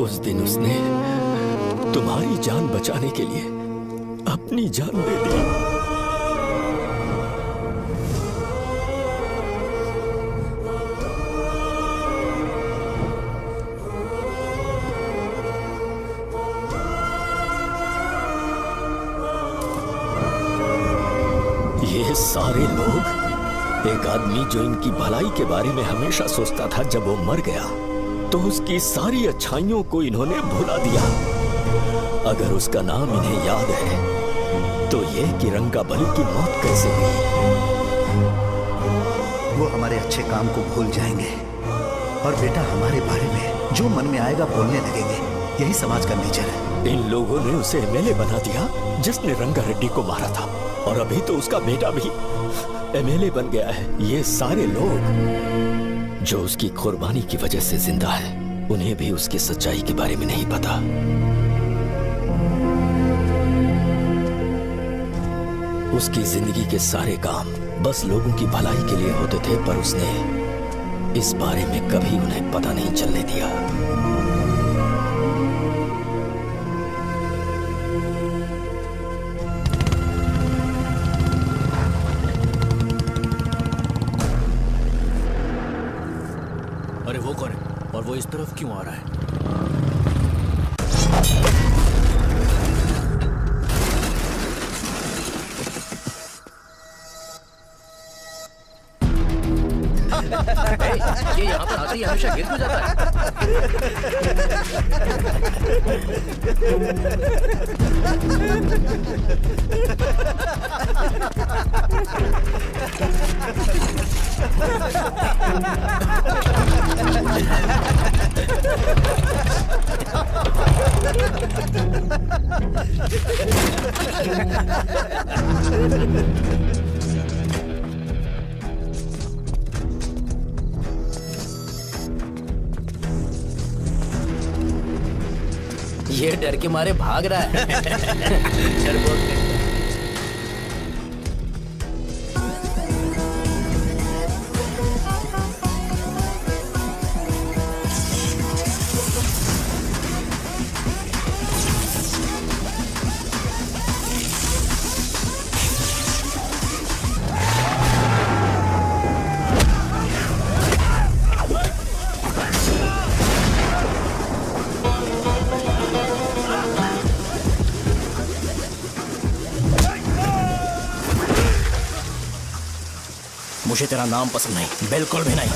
उस दिन उसने तुम्हारी जान बचाने के लिए अपनी जान दे दी। ये सारे लोग, एक आदमी जो इनकी भलाई के बारे में हमेशा सोचता था, जब वो मर गया तो उसकी सारी अच्छाइयों को इन्होंने भुला दिया। अगर उसका नाम इन्हें याद है तो ये कि रंगाबली की मौत कैसे हुई। वो हमारे अच्छे काम को भूल जाएंगे और बेटा हमारे बारे में जो मन में आएगा बोलने लगेंगे। यही समाज का नेचर है। इन लोगों ने उसे एमएलए बना दिया जिसने रंगा रेड्डी को मारा था, और अभी तो उसका बेटा भी एमएलए बन गया है। ये सारे लोग जो उसकी कुर्बानी की वजह से जिंदा है, उन्हें भी उसकी सच्चाई के बारे में नहीं पता। उसकी जिंदगी के सारे काम बस लोगों की भलाई के लिए होते थे, पर उसने इस बारे में कभी उन्हें पता नहीं चलने दिया। अरे वो कौन है और वो इस तरफ क्यों आ रहा है? ये यहाँ पर आते ही हमेशा गिर क्यों जाता है? ये डर के मारे भाग रहा है। डरपोक नहीं। मुझे तेरा नाम पसंद नहीं, बिल्कुल भी नहीं।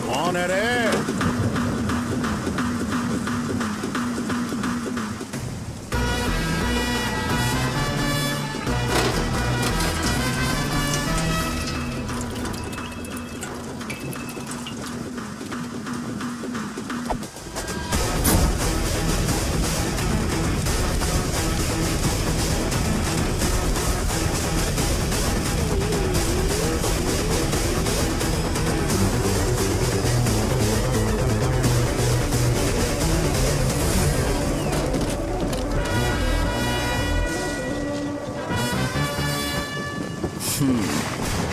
कौन है रे?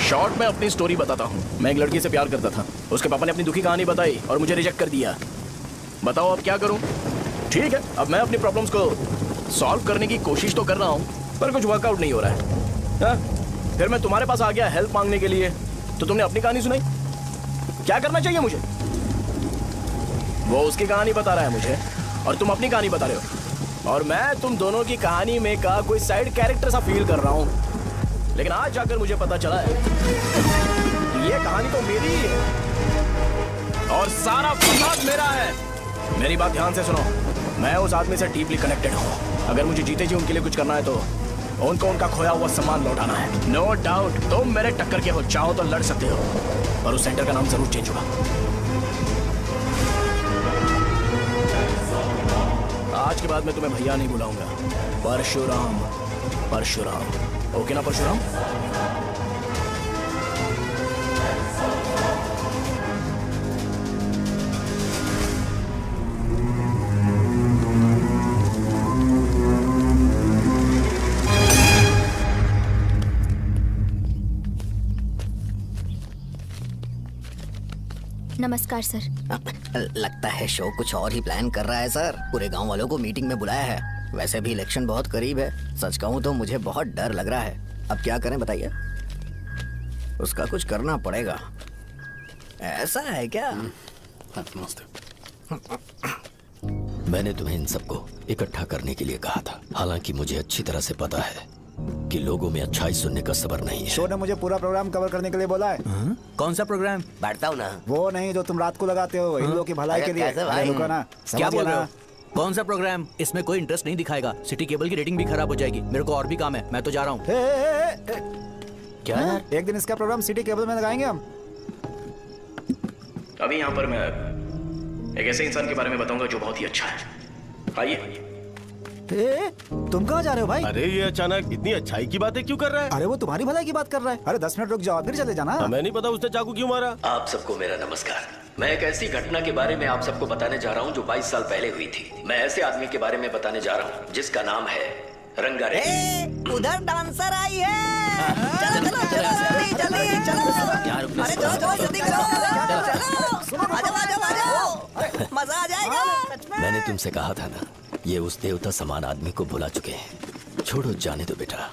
शॉर्ट में अपनी स्टोरी बताता हूँ। मैं एक लड़की से प्यार करता था, उसके पापा ने अपनी दुखी कहानी बताई और मुझे रिजेक्ट कर दिया। बताओ अब क्या करूँ? ठीक है, अब मैं अपनी प्रॉब्लम्स को सॉल्व करने की कोशिश तो कर रहा हूँ, पर कुछ वर्कआउट नहीं हो रहा है। फिर मैं तुम्हारे पास आ गया हेल्प मांगने के लिए, तो तुमने अपनी कहानी सुनाई। क्या करना चाहिए मुझे? वो उसकी कहानी बता रहा है मुझे और तुम अपनी कहानी बता रहे हो, और मैं तुम दोनों की कहानी में का कोई साइड कैरेक्टर सा फील कर रहा हूँ। लेकिन आज जाकर मुझे पता चला है ये कहानी तो मेरी ही है और सारा फसाद मेरा है। मेरी बात ध्यान से सुनो, मैं उस आदमी से डीपली कनेक्टेड हूँ। अगर मुझे जीते जी उनके लिए कुछ करना है तो उनको उनका खोया हुआ सम्मान लौटाना है। नो डाउट तुम मेरे टक्कर के हो, चाहो तो लड़ सकते हो, पर उस सेंटर का नाम जरूर चेंज होगा। आज के बाद मैं तुम्हें भैया नहीं बुलाऊंगा, परशुराम। परशुराम, ओके ना परशुराम? नमस्कार सर। लगता है शो कुछ और ही प्लान कर रहा है सर। पूरे गांव वालों को मीटिंग में बुलाया है। वैसे भी इलेक्शन बहुत करीब है। सच कहूँ तो मुझे बहुत डर लग रहा है। अब क्या करें बताइए? उसका कुछ करना पड़ेगा। ऐसा है क्या? मैंने तुम्हें इन सबको इकट्ठा करने के लिए कहा था, हालांकि मुझे अच्छी तरह से पता है कि लोगों में अच्छाई सुनने का सब्र नहीं है। शो ने मुझे पूरा प्रोग्राम कवर करने के लिए बोला है। कौन सा प्रोग्राम? बैठता हूँ ना। वो नहीं जो तुम रात को लगाते हो, इन लोगों की भलाई के लिए। रुको ना, क्या बोल रहे हो? कौन सा प्रोग्राम? इसमें कोई इंटरेस्ट नहीं दिखाएगा। सिटी केबल की रेटिंग भी खराब हो जाएगी। मेरे को और भी काम है, मैं तो जा रहा हूँ। क्या यार? एक दिन इसका प्रोग्राम सिटी केबल में लगाएंगे हम। अभी यहाँ पर मैं एक ऐसे इंसान के बारे में बताऊंगा जो बहुत ही अच्छा है। आइए। तुम कहाँ जा रहे हो भाई? अरे ये अचानक इतनी अच्छाई की बातें क्यों कर रहा है? अरे वो तुम्हारी भलाई की बात कर रहा है। अरे 10 मिनट रुक जाओ, फिर चले जाना। हमें नहीं पता उसने चाकू क्यों मारा। आप सबको मेरा नमस्कार। मैं एक ऐसी घटना के बारे में आप सबको बताने जा रहा हूँ जो 22 साल पहले हुई थी। मैं ऐसे आदमी के बारे में बताने जा रहा हूँ जिसका नाम है रंगा रेड्डी। उधर डांसर आई है। चलो चलो चलो जल्दी जल्दी चलो। अरे चलो चलो जल्दी करो। चलो आ जाओ मजा आ जाएगा। मैंने तुमसे कहा था ना, ये उस देवता समान आदमी को भुला चुके हैं। छोड़ो, जाने दो बेटा।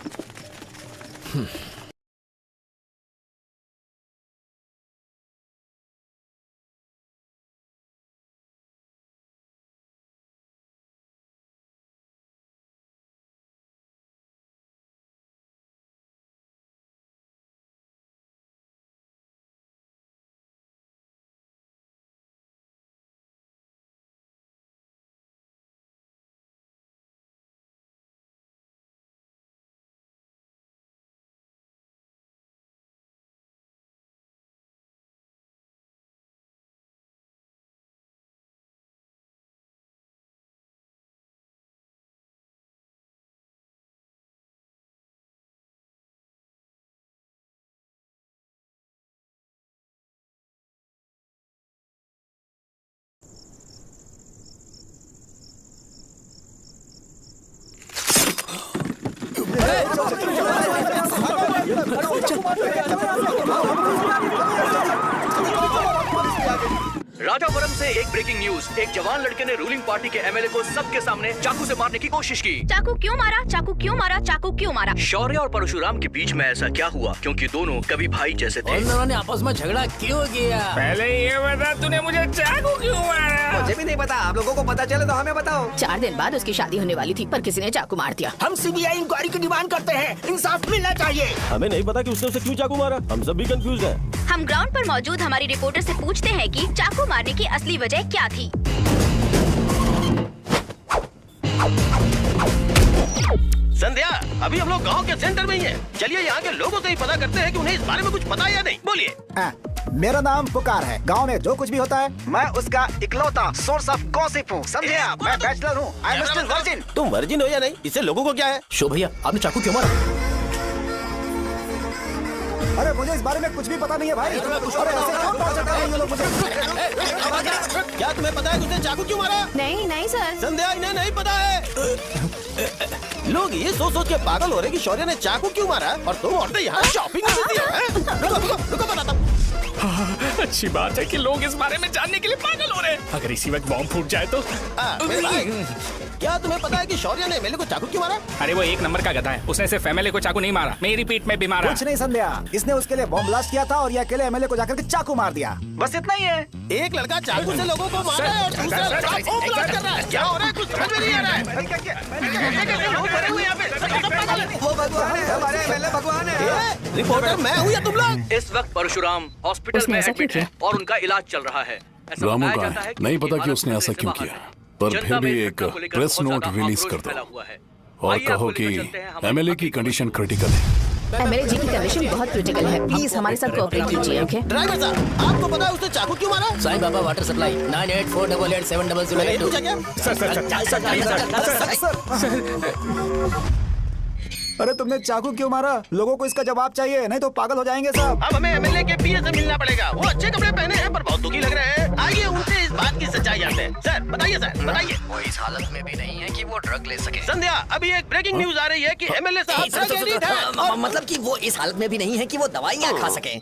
राजावरम से एक ब्रेकिंग न्यूज। एक जवान लड़के ने रूलिंग पार्टी के एमएलए को सबके सामने चाकू से मारने की कोशिश की। चाकू क्यों मारा? चाकू क्यों मारा? चाकू क्यों मारा? शौर्य और परशुराम के बीच में ऐसा क्या हुआ? क्योंकि दोनों कभी भाई जैसे थे। उन दोनों ने आपस में झगड़ा क्यों किया? पहले ये बता, तूने मुझे चाकू क्यों मारा? मुझे भी नहीं पता, आप लोगों को पता चले तो हमें बताओ। 4 दिन बाद उसकी शादी होने वाली थी, पर किसी ने चाकू मार दिया। हम सीबीआई इंक्वायरी की डिमांड करते हैं। इंसाफ मिलना चाहिए। हमें नहीं पता कि उसने उसे क्यों चाकू मारा। हम सब भी कंफ्यूज हैं। हम ग्राउंड पर मौजूद हमारी रिपोर्टर से पूछते हैं कि चाकू मारने की असली वजह क्या थी। संध्या, अभी हम लोग गांव के सेंटर में ही हैं। चलिए यहाँ के लोगों से ही पता करते हैं कि उन्हें इस बारे में कुछ पता है या नहीं। बोलिए। मेरा नाम पुकार है। गांव में जो कुछ भी होता है मैं उसका इकलौता सोर्स ऑफ गॉसिप हूँ, समझे आप? मैं बैचलर हूँ। I am still virgin. तुम वर्जिन हो या नहीं, इससे लोगों को क्या है? शो भैया, आपने चाकू क्यों मारा? अरे मुझे इस बारे में कुछ भी पता नहीं है भाई। अरे ऐसे क्यों टॉर्चर कर रहे हैं ये लोग मुझे? क्या तुम्हें पता है कि उसने चाकू क्यों मारा? नहीं नहीं सर। संध्या, इन्हें नहीं पता है। लोग ये सोच के पागल हो रहे कि शौर्य ने चाकू क्यों मारा और तुम औरतें यहाँ शॉपिंग में बिजी हैं। रुको बताता हूँ। अच्छी बात है कि लोग इस बारे में जानने के लिए पागल हो रहे हैं। अगर इसी वक्त बॉम्ब फूट जाए तो। मेरे भाई, क्या तुम्हें पता है कि शौर्य ने एमएलए को चाकू क्यों मारा? अरे वो एक नंबर का गधा है, उसने सिर्फ एमएलए को चाकू नहीं मारा, मेरी पीठ में भी मारा। कुछ नहीं संध्या, इसने उसके लिए बॉम्ब ब्लास्ट किया था और ये अकेले एमएलए को जाकर के चाकू मार दिया। बस इतना ही है। एक लड़का चाकू से लोगों को मारा है और दूसरा लड़का बॉम्ब ब्लास्ट कर रहा है। क्या हो रहा है? कुछ समझ में नहीं आ रहा है। वो भगवान है, हमारे एमएलए भगवान है। रिपोर्टर मैं हूँ या तुम लोग? इस वक्त परशुराम हॉस्पिटल में एडमिट है और उनका इलाज चल रहा है। ऐसा रामू बताया का जाता है कि नहीं पता कि इमारत उसने ऐसा से क्यों बाहर किया, है। पर जनता फिर में भी इस एक घटना को लेकर प्रेस बहुत नोट ज्यादा रिलीज आक्रोश कर फैला दो हुआ है। और आइए कहो आपको कि लेकर चलते हैं हमारे एमएलए की कंडीशन क्रिटिकल है। एमएलए जी की कंडीशन बहुत क्रिटिकल है, प्लीज हमारे साथ कोऑपरेट कीजिए। ओके ड्राइवर साहब, आपको पता है उसने चाकू क्यों मारा? Sai Baba water supply 9848870082। अरे तुमने चाकू क्यों मारा? लोगों को इसका जवाब चाहिए, नहीं तो पागल हो जाएंगे सब। अब हमें एमएलए के पीए से मिलना पड़ेगा। वो अच्छे कपड़े पहने हैं पर बहुत दुखी लग रहे हैं। आइए उनसे इस बात की सच्चाई जानते हैं। सर बताइए, सर बताइए। वो इस हालत में भी नहीं है कि वो ड्रग ले सके। संध्या, अभी एक ब्रेकिंग न्यूज आ रही है कि एमएलए साहब ड्रग एडिक्ट है। मतलब कि वो इस हालत में भी नहीं है कि वो दवाइयाँ खा सके।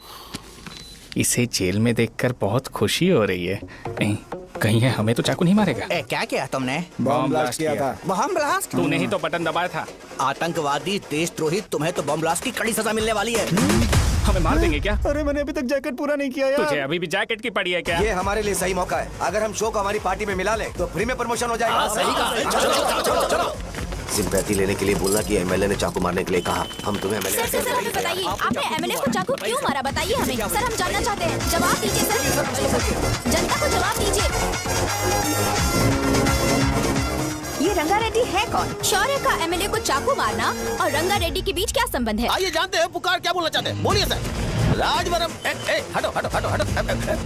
इसे जेल में देखकर बहुत खुशी हो रही है। नहीं, कहीं है हमें तो चाकू नहीं मारेगा। क्या किया तुमने? बॉम्ब ब्लास्ट किया था। Bomb blast? तूने ही तो बटन दबाया था। आतंकवादी, देशद्रोही, तुम्हें तो बॉम्ब ब्लास्ट की कड़ी सजा मिलने वाली है। हमें मार देंगे क्या? अरे मैंने अभी तक जैकेट पूरा नहीं किया यार। तुझे अभी भी जैकेट की पड़ी है क्या? ये हमारे लिए सही मौका है। अगर हम शो को हमारी पार्टी में मिला ले तो फ्री में प्रमोशन हो जाएगा। सही कहा। चलो। सिंपैथी लेने के लिए बोला कि एमएलए ने चाकू मारने के लिए कहा। हम तुम्हें एमएलए सर हमें बताइए, आपने एमएलए को चाकू क्यों मारा? बताइए हमें सर, हम जानना चाहते हैं। जवाब दीजिए सर, जनता को जवाब दीजिए। ये रंगा रेड्डी है कौन? शौर्य का एमएलए को चाकू मारना और रंगा रेड्डी के बीच क्या संबंध है? आइए जानते हैं पुकार क्या बोलना चाहते हैं। बोलिए सर। राजवरम, हटो हटो हटो हटो।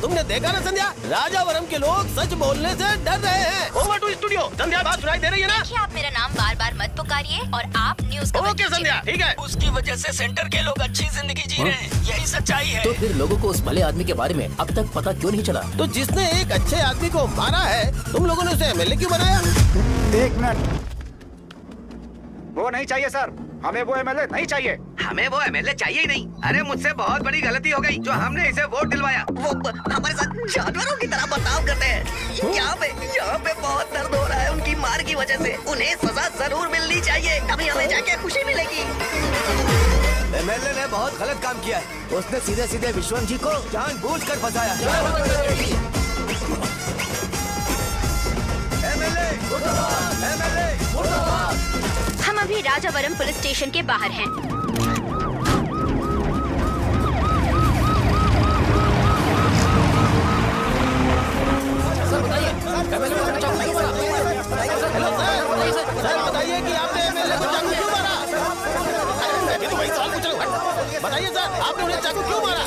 तुमने देखा ना संध्या, राजावरम के लोग सच बोलने से डर रहे हैं। Over to studio. संध्या, बात सुनाई दे रही है ना? देखिए, आप मेरा नाम बार बार मत पुकारिए और आप न्यूज कवर ओके संध्या, ठीक है। उसकी वजह से सेंटर के लोग अच्छी जिंदगी जी रहे हैं, यही सच्चाई है। तो फिर लोगों को उस भले आदमी के बारे में अब तक पता क्यों नहीं चला? तो जिसने एक अच्छे आदमी को मारा है, तुम लोगों ने उसे एमएलए क्यों बनाया? 1 मिनट, वो नहीं चाहिए सर, हमें वो एमएलए नहीं चाहिए। हमें वो एमएलए चाहिए ही नहीं। अरे मुझसे बहुत बड़ी गलती हो गई जो हमने इसे वोट दिलवाया। वो हमारे साथ जानवरों की तरह बर्ताव करते हैं। यहाँ पे बहुत दर्द हो रहा है उनकी मार की वजह से। उन्हें सजा जरूर मिलनी चाहिए, तभी हमें जाके खुशी मिलेगी। एमएलए ने बहुत गलत काम किया है। उसने सीधे सीधे विश्वनाथ जी को जानबूझकर फंसाया। हम अभी राजावरम पुलिस स्टेशन के बाहर हैं। सर बताइए कि आपने एमएलए को चाकू क्यों मारा? मैं तो वही सवाल पूछ रहा हूँ। बताइए सर, आपने उन्हें चाकू क्यों मारा?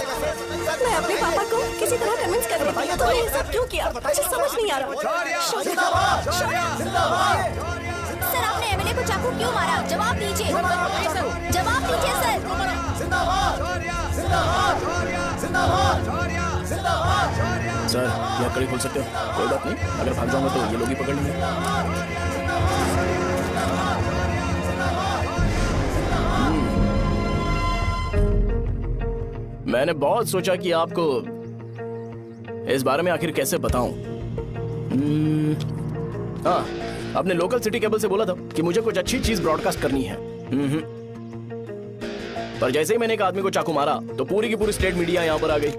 मैं अपने पापा को किसी तरह कन्विंस कर रही थी, तो ये सब क्यों किया मुझे समझ नहीं आ रहा। सर, आपने एमएलए को चाकू क्यों मारा? जवाब दीजिए, जवाब दीजिए सर। सर, यह कड़ी खोल सकते हो? कोई बात नहीं, अगर भाग जाऊंगा तो ये लोग ही पकड़ लेंगे। मैंने बहुत सोचा कि आपको इस बारे में आखिर कैसे बताऊं। हाँ, आपने लोकल सिटी केबल से बोला था कि मुझे कुछ अच्छी चीज ब्रॉडकास्ट करनी है। पर जैसे ही मैंने एक आदमी को चाकू मारा तो पूरी की पूरी स्टेट मीडिया यहाँ पर आ गई।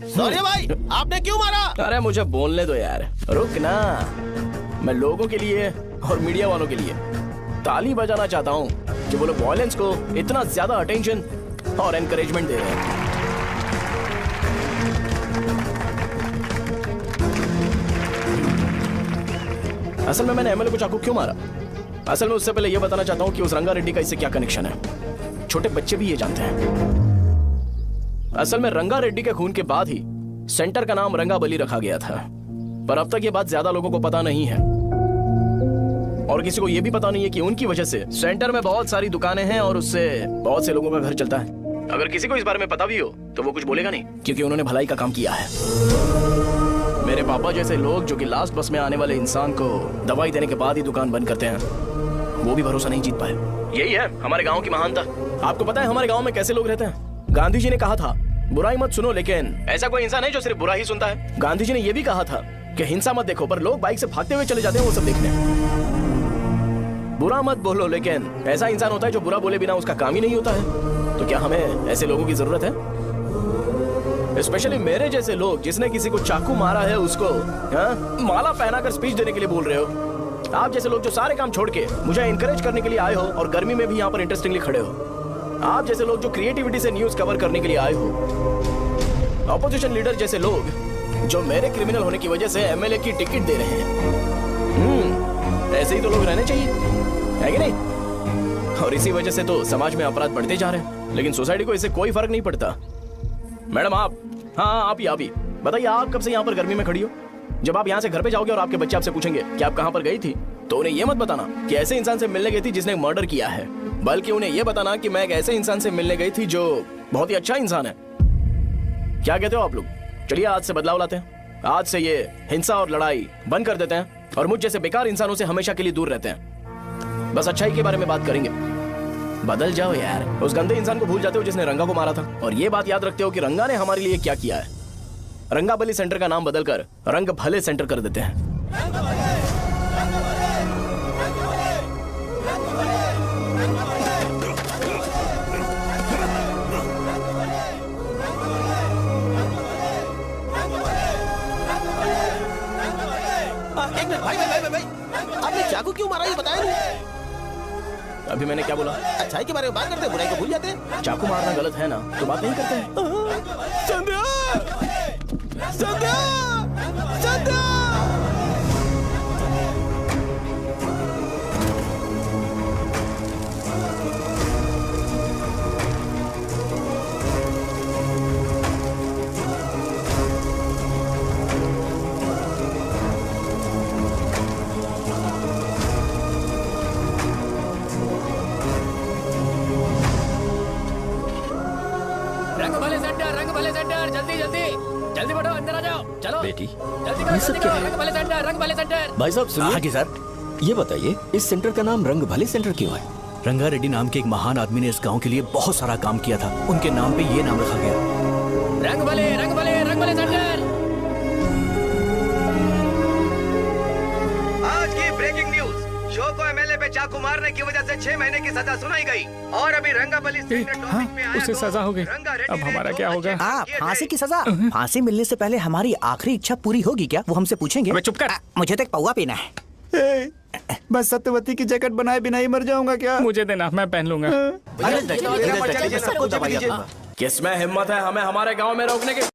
सॉरी भाई, आपने क्यों मारा? अरे मुझे बोलने दो यार, रुक ना। मैं लोगों के लिए और मीडिया वालों के लिए ताली बजाना चाहता हूँ कि वो लोग वायलेंस को इतना ज्यादा अटेंशन और एनकरेजमेंट दे रहे हैं। असल में मैंने एमएलए को चाकू क्यों मारा? असल में उससे पहले यह बताना चाहता हूँ कि उस रंगा रेड्डी का इससे क्या कनेक्शन है। छोटे बच्चे भी ये जानते हैं। असल में रंगा रेड्डी के खून के बाद ही सेंटर का नाम रंगाबली रखा गया था, पर अब तक ये बात ज्यादा लोगों को पता नहीं है और किसी को ये भी पता नहीं है कि उनकी वजह से सेंटर में बहुत सारी दुकानें हैं और उससे बहुत से लोगों का घर चलता है। अगर किसी को इस बारे में पता भी हो तो वो कुछ बोलेगा नहीं, क्योंकि उन्होंने भलाई का काम किया है। मेरे पापा जैसे लोग जो कि लास्ट बस में आने वाले इंसान को दवाई देने के बाद ही दुकान बंद करते हैं, वो भी भरोसा नहीं जीत पाए। यही है हमारे गाँव की महानता। आपको पता है हमारे गाँव में कैसे लोग रहते हैं? गांधी जी ने कहा था बुराई मत सुनो, लेकिन ऐसा कोई इंसान है जो सिर्फ बुरा ही सुनता है। गांधी जी ने यह भी कहा था कि हिंसा मत देखो, पर लोग बाइक से भागते हुए चले जाते हैं वो सब देखने। बुरा मत बोलो, लेकिन ऐसा इंसान होता है जो बुरा बोले बिना उसका काम ही नहीं होता है। तो क्या हमें ऐसे लोगों की जरूरत है? स्पेशली मेरे जैसे लोग जिसने किसी को चाकू मारा है उसको माला पहनाकर स्पीच देने के लिए बोल रहे हो। आप जैसे लोग जो सारे काम छोड़ के मुझे इंकरेज करने के लिए आए हो और गर्मी में भी यहाँ पर इंटरेस्टिंगली खड़े हो। आप जैसे लोग जो क्रिएटिविटी से न्यूज कवर करने के लिए आए हो। ऑपोजिशन लीडर जैसे लोग जो मेरे क्रिमिनल होने की वजह से एमएलए की टिकट दे रहे हैं। ऐसे ही तो लोग रहने चाहिए, है कि नहीं? और इसी वजह से तो समाज में अपराध बढ़ते जा रहे हैं, लेकिन सोसाइटी को इससे कोई फर्क नहीं पड़ता। मैडम आप, हाँ आप ही बताइए, आप कब से यहाँ पर गर्मी में खड़ी हो? जब आप यहाँ से घर पे जाओगे और आपके बच्चे आपसे पूछेंगे कि आप कहाँ पर गई थी, तो उन्हें यह मत बताना कि ऐसे इंसान से मिलने गई थी जिसने मर्डर किया है, बल्कि उन्हें यह बताना कि मैं एक ऐसे इंसान से मिलने गई थी जो बहुत ही अच्छा इंसान है। क्या कहते हो आप लोग? चलिए आज से बदलाव लाते हैं। आज से ये हिंसा और लड़ाई बंद कर देते हैं और मुझ जैसे बेकार इंसानों से हमेशा के लिए दूर रहते हैं। बस अच्छाई के बारे में बात करेंगे। बदल जाओ यार। उस गंदे इंसान को भूल जाते हो जिसने रंगा को मारा था, और ये बात याद रखते हो कि रंगा ने हमारे लिए क्या किया है। रंगाबली सेंटर का नाम बदलकर रंग भले सेंटर कर देते हैं। भाई आपने चाकू क्यों मारा ये बताया नहीं? अभी मैंने क्या बोला? अच्छाई के बारे में बात करते हैं, बुराई को भूल जाते हैं। चाकू मारना गलत है ना, तो बात नहीं करते हैं। संध्या! संध्या! संध्या! जल्दी बढ़ो, अंदर आ जाओ। चलो बेटी, जल्दी ये सब क्या है? रंग भले सेंटर, रंग भले सेंटर। भाई साहब सुनिए। हाँ जी सर। ये बताइए इस सेंटर का नाम रंग भले सेंटर क्यों है? रंगा रेड्डी नाम के एक महान आदमी ने इस गांव के लिए बहुत सारा काम किया था, उनके नाम पे ये नाम रखा गया। रंग भले, रंग भले, रंग भले सेंटर। आज की ब्रेकिंग न्यूज, शो को एमएलए पे चाकू मारने की वजह से 6 महीने की सजा सुनाई गई और अभी रंगाबली उसे सजा हो गई। अब हमारा क्या होगा? फांसी की सजा? फांसी मिलने से पहले हमारी आखिरी इच्छा पूरी होगी क्या? वो हमसे पूछेंगे। अबे चुप कर। मुझे तो एक पौवा पीना है। मैं सत्यवती की जैकेट बनाए बिना ही मर जाऊंगा क्या? मुझे देना, मैं पहन लूंगा। किसमें हिम्मत है हमें हमारे गांव में रोकने की?